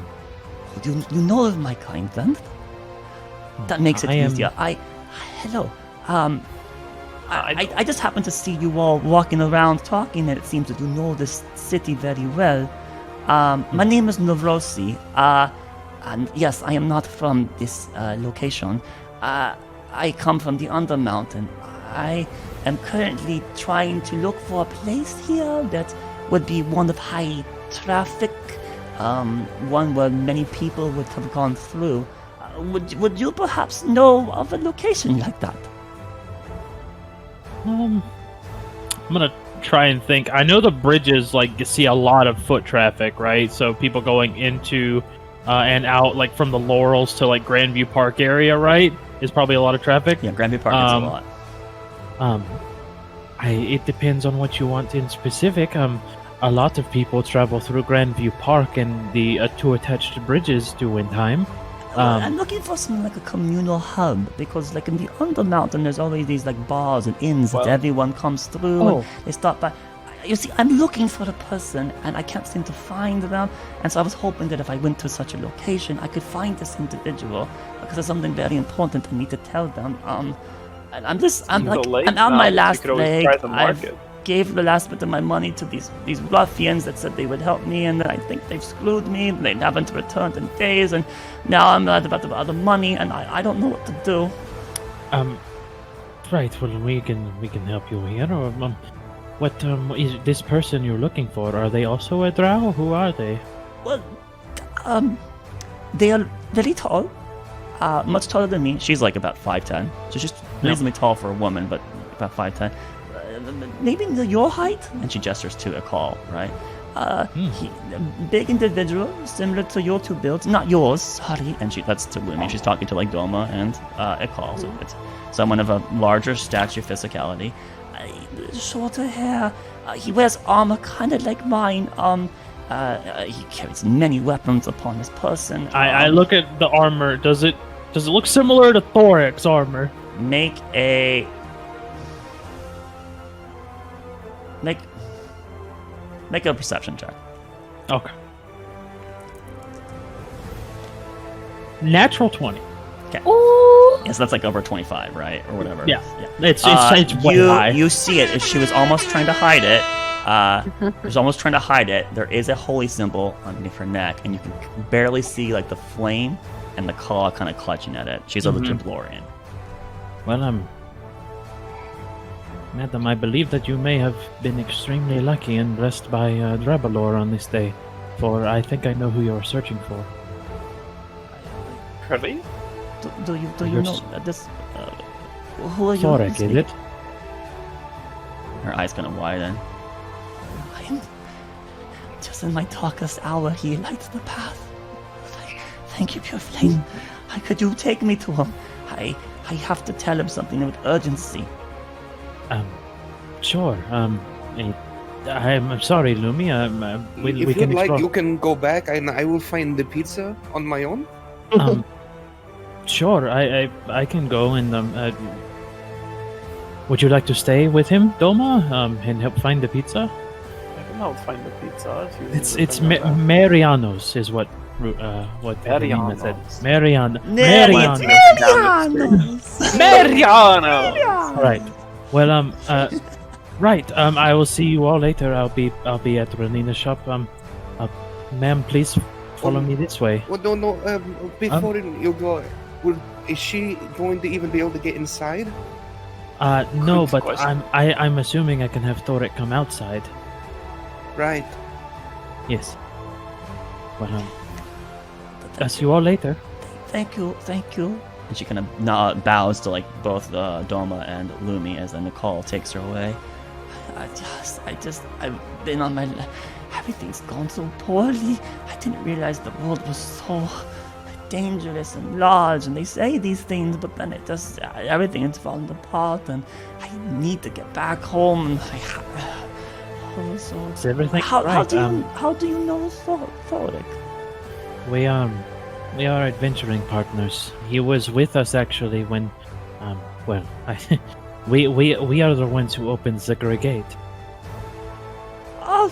You know of my kind, then? That makes it easier. Hello. I just happened to see you all walking around talking, and it seems that you know this city very well. My name is Novrosi. And yes, I am not from this location. I come from the Undermountain. I am currently trying to look for a place here that would be one of high traffic, one where many people would have gone through. Would you perhaps know of a location like that? I'm gonna try and think. I know the bridges you see a lot of foot traffic, right? So people going into and out like from the Laurels to like Grandview Park area, right? Is probably a lot of traffic. Yeah, Grandview Park is a lot. It depends on what you want in specific. A lot of people travel through Grandview Park and the 2 attached bridges to Windheim. I'm looking for something like a communal hub, because like in the Undermountain there's always these like bars and inns that everyone comes through and they stop by. You see, I'm looking for a person and I can't seem to find them, and so I was hoping that if I went to such a location I could find this individual, because there's something very important I need to tell them. I'm on my last leg. I've gave the last bit of my money to these ruffians that said they would help me, and then I think they've screwed me. They haven't returned in days, and now I'm about to borrow the money, and I don't know what to do. Right. Well, we can help you here. Or, what is this person you're looking for? Are they also a drow? Who are they? Well, they are very tall, much taller than me. She's like about 5'10", so she's reasonably tall for a woman, but about 5'10". Maybe your height? And she gestures to Ekal, right? Big individual, similar to your 2 builds. Not yours, sorry. And that's to Lumi. She's talking to like Doma and Ekal, so it's someone of a larger stature, physicality. Shorter hair. He wears armor kind of like mine. He carries many weapons upon his person. I look at the armor. Does it look similar to Thoric's armor? Make a perception check. Okay. Natural 20. Okay. Ooh. Yes, that's like over 25, right? Or whatever. Yeah. It's way high. You see it. She was almost trying to hide it, She's almost trying to hide it. There is a holy symbol underneath her neck, and you can barely see like the flame and the claw kind of clutching at it. She's a Librorian. Well, madam, I believe that you may have been extremely lucky and blessed by Drabalor on this day, for I think I know who you're searching for. Really? Do you know this? Who are you? Thorek, is it? Her eyes kind of widen. Just in my darkest hour, he lights the path. Thank you, pure flame. Could you take me to him? I have to tell him something with urgency. Sure. I'm sorry, Lumi. If we can you'd like, explore. you can go back and I will find the pizza on my own. Sure. I can go and would you like to stay with him, Doma, and help find the pizza? I can help find the pizza. If you It's Mariano's is what Mariano said. Mariano. Right. Well, right. I will see you all later. I'll be at Renina's shop. Ma'am, please follow me this way. Well, no. Before you go, is she going to even be able to get inside? No, Quick but question. I'm assuming I can have Thorek come outside. Right. Yes. Well, I'll see you all later. Thank you. And she kind of bows to like both Doma and Lumi as Nicole takes her away. I've been on my... Everything's gone so poorly. I didn't realize the world was so dangerous and large, and they say these things, but then it just... everything is falling apart, and I need to get back home, and Is everything how right? do you know Thorek? We are adventuring partners. He was with us actually when, we are the ones who opened the Gate. Oh,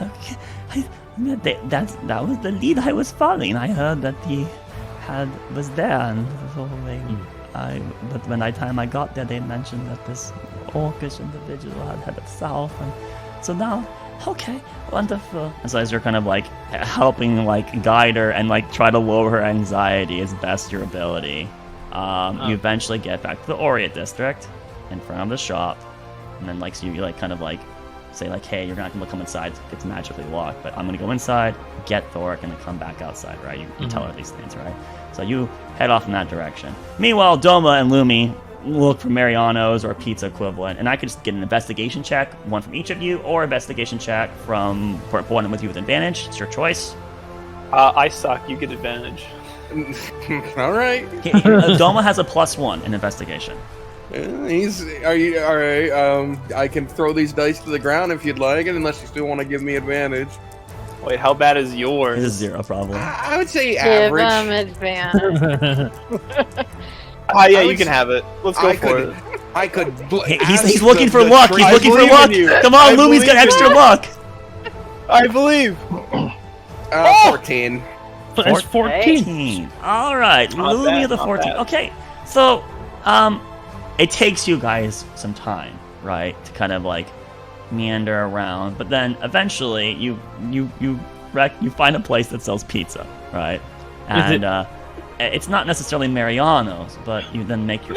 okay. That was the lead I was following. I heard that he was there, and so but when I got there, they mentioned that this orcish individual had headed south, and so now. Okay, wonderful. And so as you're kind of like helping like guide her and like try to lower her anxiety as best your ability, you eventually get back to the Oriat district in front of the shop, and then like so you like kind of like say like, hey, you're not gonna come inside, it's magically locked, but I'm gonna go inside, get Thorek, and then come back outside, right? You tell her these things, right? So you head off in that direction. Meanwhile, Doma and Lumi look for Mariano's or pizza equivalent, and I could just get an investigation check, one from each of you, or investigation check for one with you with advantage. It's your choice. I suck. You get advantage. All right. Doma has a +1 in investigation. Are you all right? I can throw these dice to the ground if you'd like it, unless you still want to give me advantage. Wait, how bad is yours? It is 0 problem. I would say Give average. him advantage. Yeah, you can have it. Let's go for it. I could. He's looking for luck. He's looking for luck. Come on, Lumi's got extra luck. I believe. 14. That's 14. All right, Not Lumi bad, of the not 14. bad. Okay, so it takes you guys some time, right, to kind of like meander around, but then eventually you find a place that sells pizza, right? And it's not necessarily Mariano's, but you then make your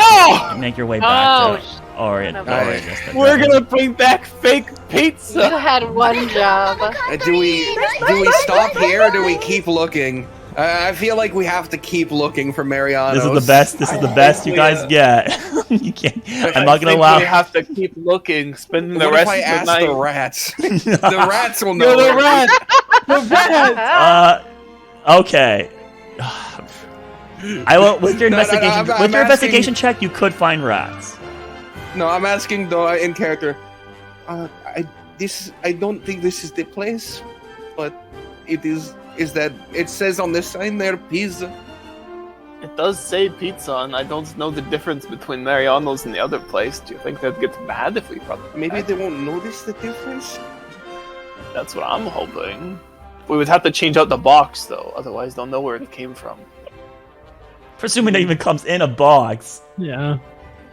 way back to Oriat. We're gonna bring back fake pizza. You had one job. Do we stop here or do we keep looking? I feel like we have to keep looking for Mariano's. This is the best you guys get. You can't. I'm not gonna allow. We have to keep looking, spending the What rest if I of ask the night. the rats? The rats will know. You're the rat. The rat. Okay. I will with your investigation. I'm with your investigation asking- check, you could find rats. No, I'm asking though in character. I don't think this is the place, but it is. Is that it says on this sign there pizza? It does say pizza, and I don't know the difference between Mariano's and the other place. Do you think that gets bad if we probably Maybe they won't notice the difference. That's what I'm hoping. We would have to change out the box though, otherwise they'll know where it came from. Presuming it even comes in a box. Yeah.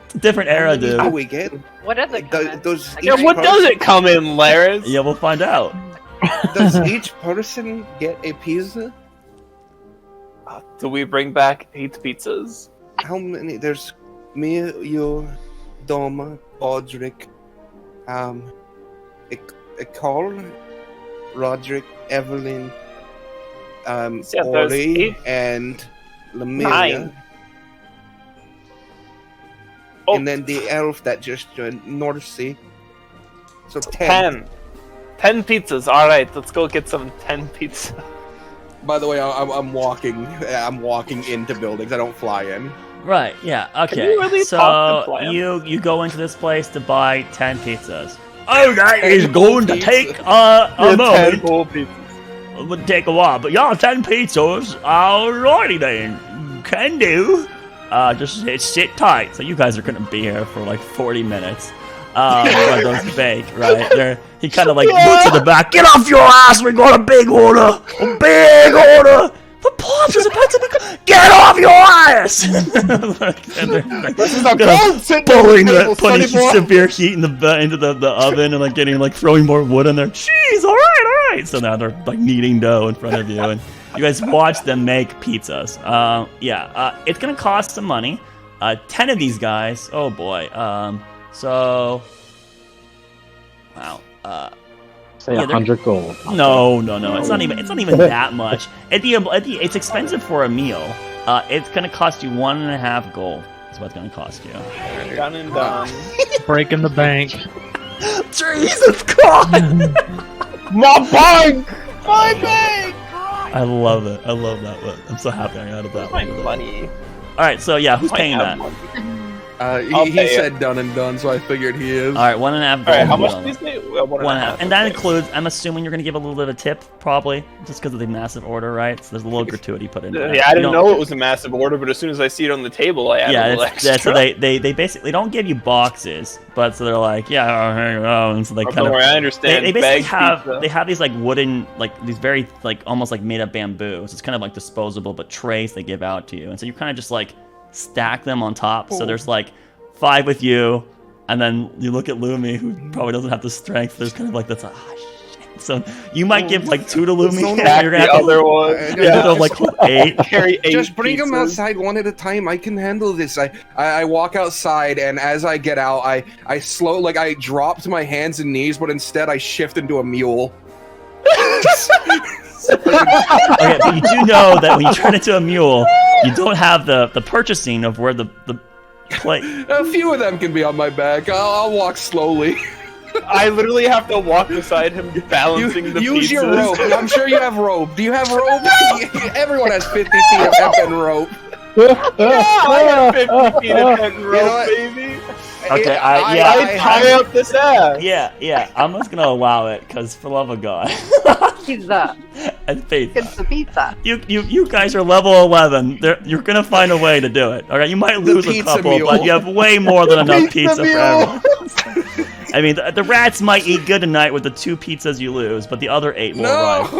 It's a different era, dude. How we get? What does it come in? Does Yeah, what does it come in, Laris? Yeah, we'll find out. Does each person get a pizza? Do we bring back 8 pizzas? How many? There's me, you, Doma, Audric, Carl, Roderick, Evelyn, So there's Ori, 8? and Lamelia. 9. Oh, And then the elf that just joined, North Sea. So 10. 10 pizzas. All right, let's go get some 10 pizza. By the way, I'm walking into buildings. I don't fly in. Right, yeah, okay. you really so talk to plants? you go into this place to buy 10 pizzas. Oh, that is going to take a 10 moment. whole pizzas. It would take a while, but y'all 10 pizzas. Alrighty then. Can do. Just sit tight. So you guys are gonna be here for like 40 minutes. When those bake, right? He kind of like looks at the back. Get off your ass! We got a big order. A big order. The Pops is about to be. Get off your ass! This is a cold putting severe heat in into the oven and like getting like throwing more wood in there. Jeez, all right. So now they're like kneading dough in front of you, and you guys watch them make pizzas. It's gonna cost some money. 10 of these guys. Oh boy. So. Wow. Say 100 gold. No. It's not even that much. It's expensive for a meal. It's gonna cost you 1.5 gold. That's what it's gonna cost you. Done and done. Breaking the bank. Jesus God! My bank! My bank! I love it. I love that one. I'm so happy I added that My one. money. All right, so yeah, who's paying that? He said done and done, so I figured he is. All right, 1.5 gold. All right, how much did you say? Well, 1.5, and that okay. includes. I'm assuming you're gonna give a little bit of a tip, probably, just because of the massive order, right? So there's a little gratuity put in. Yeah, I didn't know it was a massive order, but as soon as I see it on the table, I add a little extra. So they basically don't give you boxes, but so they're like, yeah, here you go, and so they kind Don't of. worry, I understand. They basically Bag pizza. have these like wooden, like these very like almost like made of bamboo. So it's kind of like disposable, but trays they give out to you, and so you kind of just like stack them on top. So there's like 5 with you, and then you look at Lumi, who probably doesn't have the strength. There's kind of like that's shit. So you might give like 2 to Lumi, and you're gonna have other one. to like 8. Carry 8 Just bring them pizzas. outside one at a time. I can handle this. I walk outside, and as I get out, I drop to my hands and knees, but instead I shift into a mule. Okay, but you do know that when you turn into a mule, you don't have the purchasing of where the plate. A few of them can be on my back. I'll walk slowly. I literally have to walk beside him, balancing the Use pizzas. your rope. I'm sure you have rope. Do you have rope? Everyone has 50 feet of effing rope. I got 50 feet of that rope, what? baby. Okay, I tie up this ass. Yeah. I'm just gonna allow it because, for love of God, Pizza. and faith. It's the pizza. You guys are level 11. You're gonna find a way to do it. All right, you might lose a pizza couple, mule. but you have way more than enough pizza for mule. everyone. I mean, the rats might eat good tonight with the 2 pizzas you lose, but the other 8 will arrive.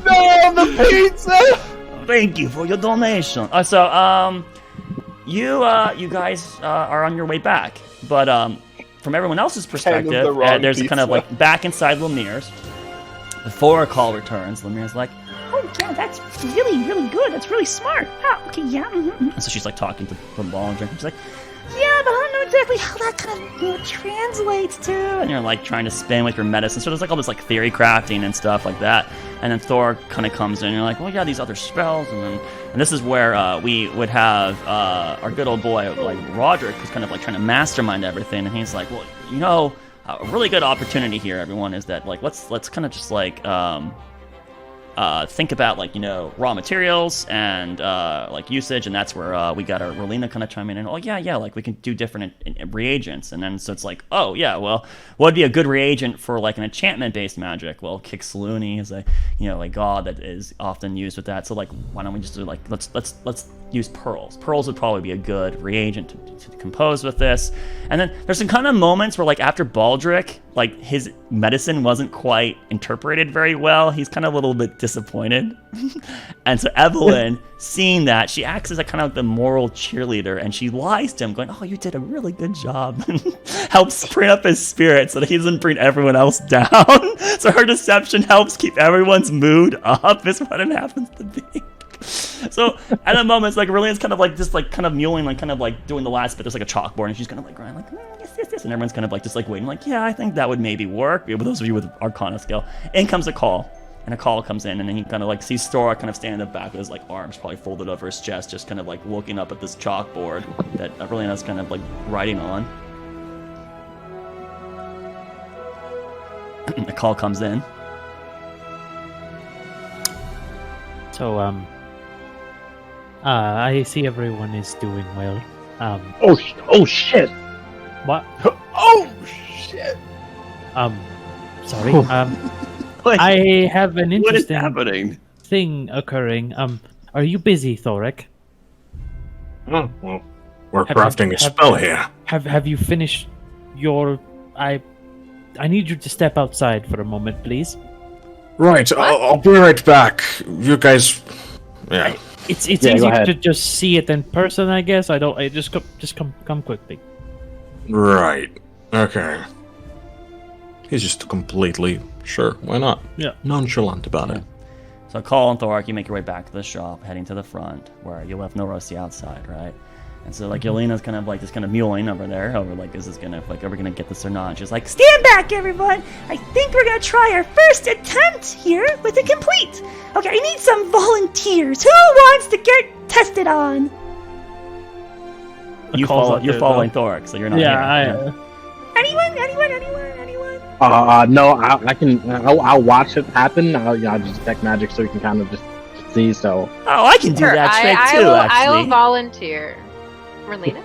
No, the pizza. Thank you for your donation. You guys are on your way back, but from everyone else's perspective, the wrong there's kind of pizza. like back inside Lemire's. Before a call returns, Lemire's like, Oh, yeah, that's really, really good. That's really smart. Oh, okay, yeah. Mm-hmm. and so she's like talking to the ball and drink. She's like, Yeah, but I don't know exactly how that kind of translates to. and you're like trying to spin with your medicine. So there's like all this like theory crafting and stuff like that. And then Thor kind of comes in and you're like, well, yeah, these other spells. And this is where we would have our good old boy, like Roderick, who's kind of like trying to mastermind everything. And he's like, well, you know, a really good opportunity here, everyone, is that like, let's kind of just like, think about like, you know, raw materials and like usage, and that's where we got our Relina kind of chime in and like we can do different reagents. And then so it's like, oh yeah, well, what would be a good reagent for like an enchantment based magic? Well, Kixluni is a god that is often used with that. So like, why don't we just do like let's use pearls. Pearls would probably be a good reagent to compose with this. And then there's some kind of moments where like after Baldric, like his medicine wasn't quite interpreted very well. He's kind of a little bit disappointed. And so Evelyn, seeing that, she acts as a kind of like the moral cheerleader, and she lies to him, going, "Oh, you did a really good job," and helps bring up his spirit so that he doesn't bring everyone else down. So her deception helps keep everyone's mood up, is what it happens to be. So at that moment, it's like Aurelian's kind of like just like kind of mewing, like kind of like doing the last bit. There's like a chalkboard, and she's kind of like going like, yes, and everyone's kind of like just like waiting, like, yeah, I think that would maybe work. With those of you with Arcana skill, in comes a call, and a call comes in, and then you kind of like see Stora kind of standing in the back with his like arms probably folded over his chest, just kind of like looking up at this chalkboard that Aurelian's kind of like writing on. The call comes in. So, I see everyone is doing well. Oh shit! What? Oh shit! Sorry. I have an What is interesting happening? thing occurring. Are you busy, Thoric? Oh, well, we're crafting a spell here. Have you finished your? I need you to step outside for a moment, please. Right, I'll be right back. You guys, yeah. It's easy to just see it in person, I guess. I just come quickly. Right. Okay. He's just completely sure. Why not? Yeah. Nonchalant about it. So Call and Thoric, you make your way back to the shop, heading to the front, where you left Norosi outside, right? And so like Yelena's kind of like just kind of mewing over there, over like, is this gonna like, are we gonna get this or not? And she's like, Stand back, everyone! I think we're gonna try our first attempt here with a complete. Okay, I need some volunteers. Who wants to get tested on? You're following Thoric, so you're not here. Anyone? No, I can. I'll watch it happen. I'll just detect magic so we can kind of just see. So. Oh, I can do that trick too. I will Actually, volunteer. Relina?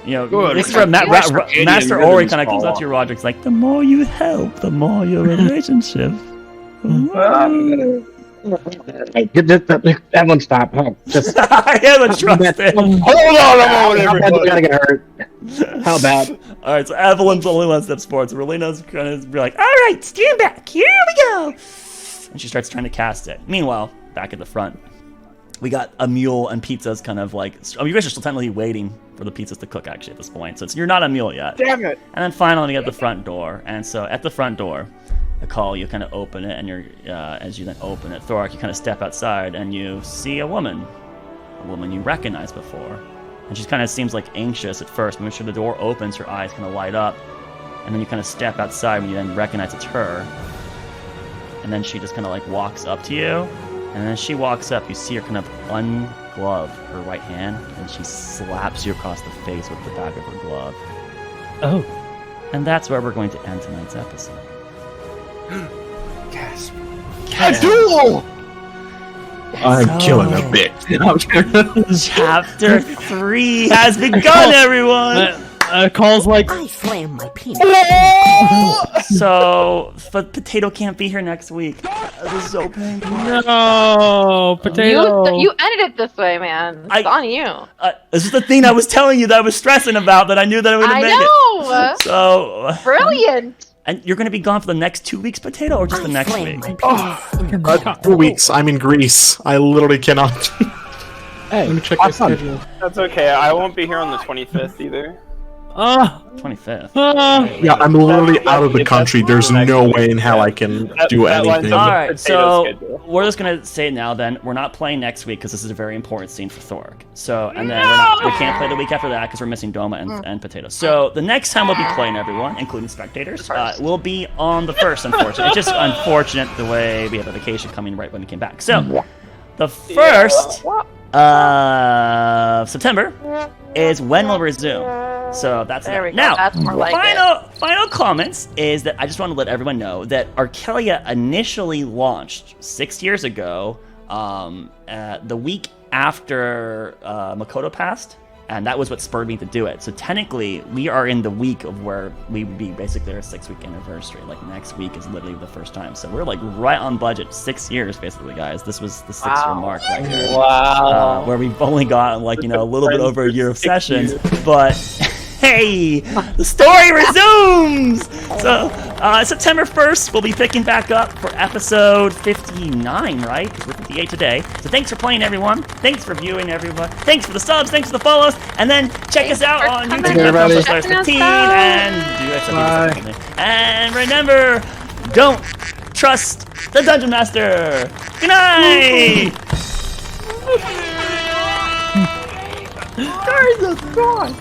You know, this is where Master Ori kind of comes up to your Roderick's like, the more you help, the more your relationship. Everyone stop. Just yeah, let's trust it. Hold on a moment, everybody. Gotta get hurt. How bad? All right, so Evelyn's the only one steps forward. So Relina's kind of be like, all right, Stand back. Here we go. and she starts trying to cast it. Meanwhile, back at the front, we got a mule and pizzas kind of like, you guys are still technically waiting for the pizzas to cook actually at this point. So you're not a mule yet. Damn it. And then finally we get the front door. And so at the front door, the call, you kind of open it, and as you then open it, Thorak, you kind of step outside and you see a woman you recognized before. And she kind of seems like anxious at first, but when the door opens, her eyes kind of light up. And then you kind of step outside when you then recognize it's her. And then she just kind of like walks up to you. And then she walks up, you see her kind of unglove her right hand, and she slaps you across the face with the back of her glove. Oh. And that's where we're going to end tonight's episode. Gasp. A duel! I'm killing a bitch. Chapter 3 has begun, everyone! Calls like... I slam my penis. So, but Potato can't be here next week. This is so painful. No, Potato. You ended it this way, man. It's on you. This is the thing I was telling you that I was stressing about, that I knew that I would make know. it. So... Brilliant. And you're going to be gone for the next 2 weeks, Potato, or just the next week? 2 weeks. I'm in Greece. I literally cannot. Hey, let me check my schedule. That's okay. I won't be here on the 25th either. 25th. Yeah, I'm literally out of the country. There's no way in hell I can do anything. Alright, so we're just gonna say it now then. We're not playing next week because this is a very important scene for Thoric. So, and then we can't play the week after that because we're missing Doma and Potato. So, the next time we'll be playing, everyone, including spectators, will be on the 1st, unfortunately. It's just unfortunate the way we have a vacation coming right when we came back. So, the 1st of September is when we'll resume. So that's there we go. Now, that's more like final comments is that I just want to let everyone know that Arkelya initially launched 6 years ago, the week after Makoto passed, and that was what spurred me to do it. So technically, we are in the week of where we would be basically our 6-week anniversary. Like next week is literally the first time. So we're like right on budget. 6 years basically, guys. This was the 6-year mark right here. Wow. Where we've only gotten like, a little bit over a year of sessions, but Hey, the story resumes! So, September 1st, we'll be picking back up for episode 59, right? Because we're 58 today. So thanks for playing, everyone. Thanks for viewing, everyone. Thanks for the subs, thanks for the follows. And then check us out on YouTube.com/15 and do And remember, don't trust the Dungeon Master. Good night! Guys, that's gone.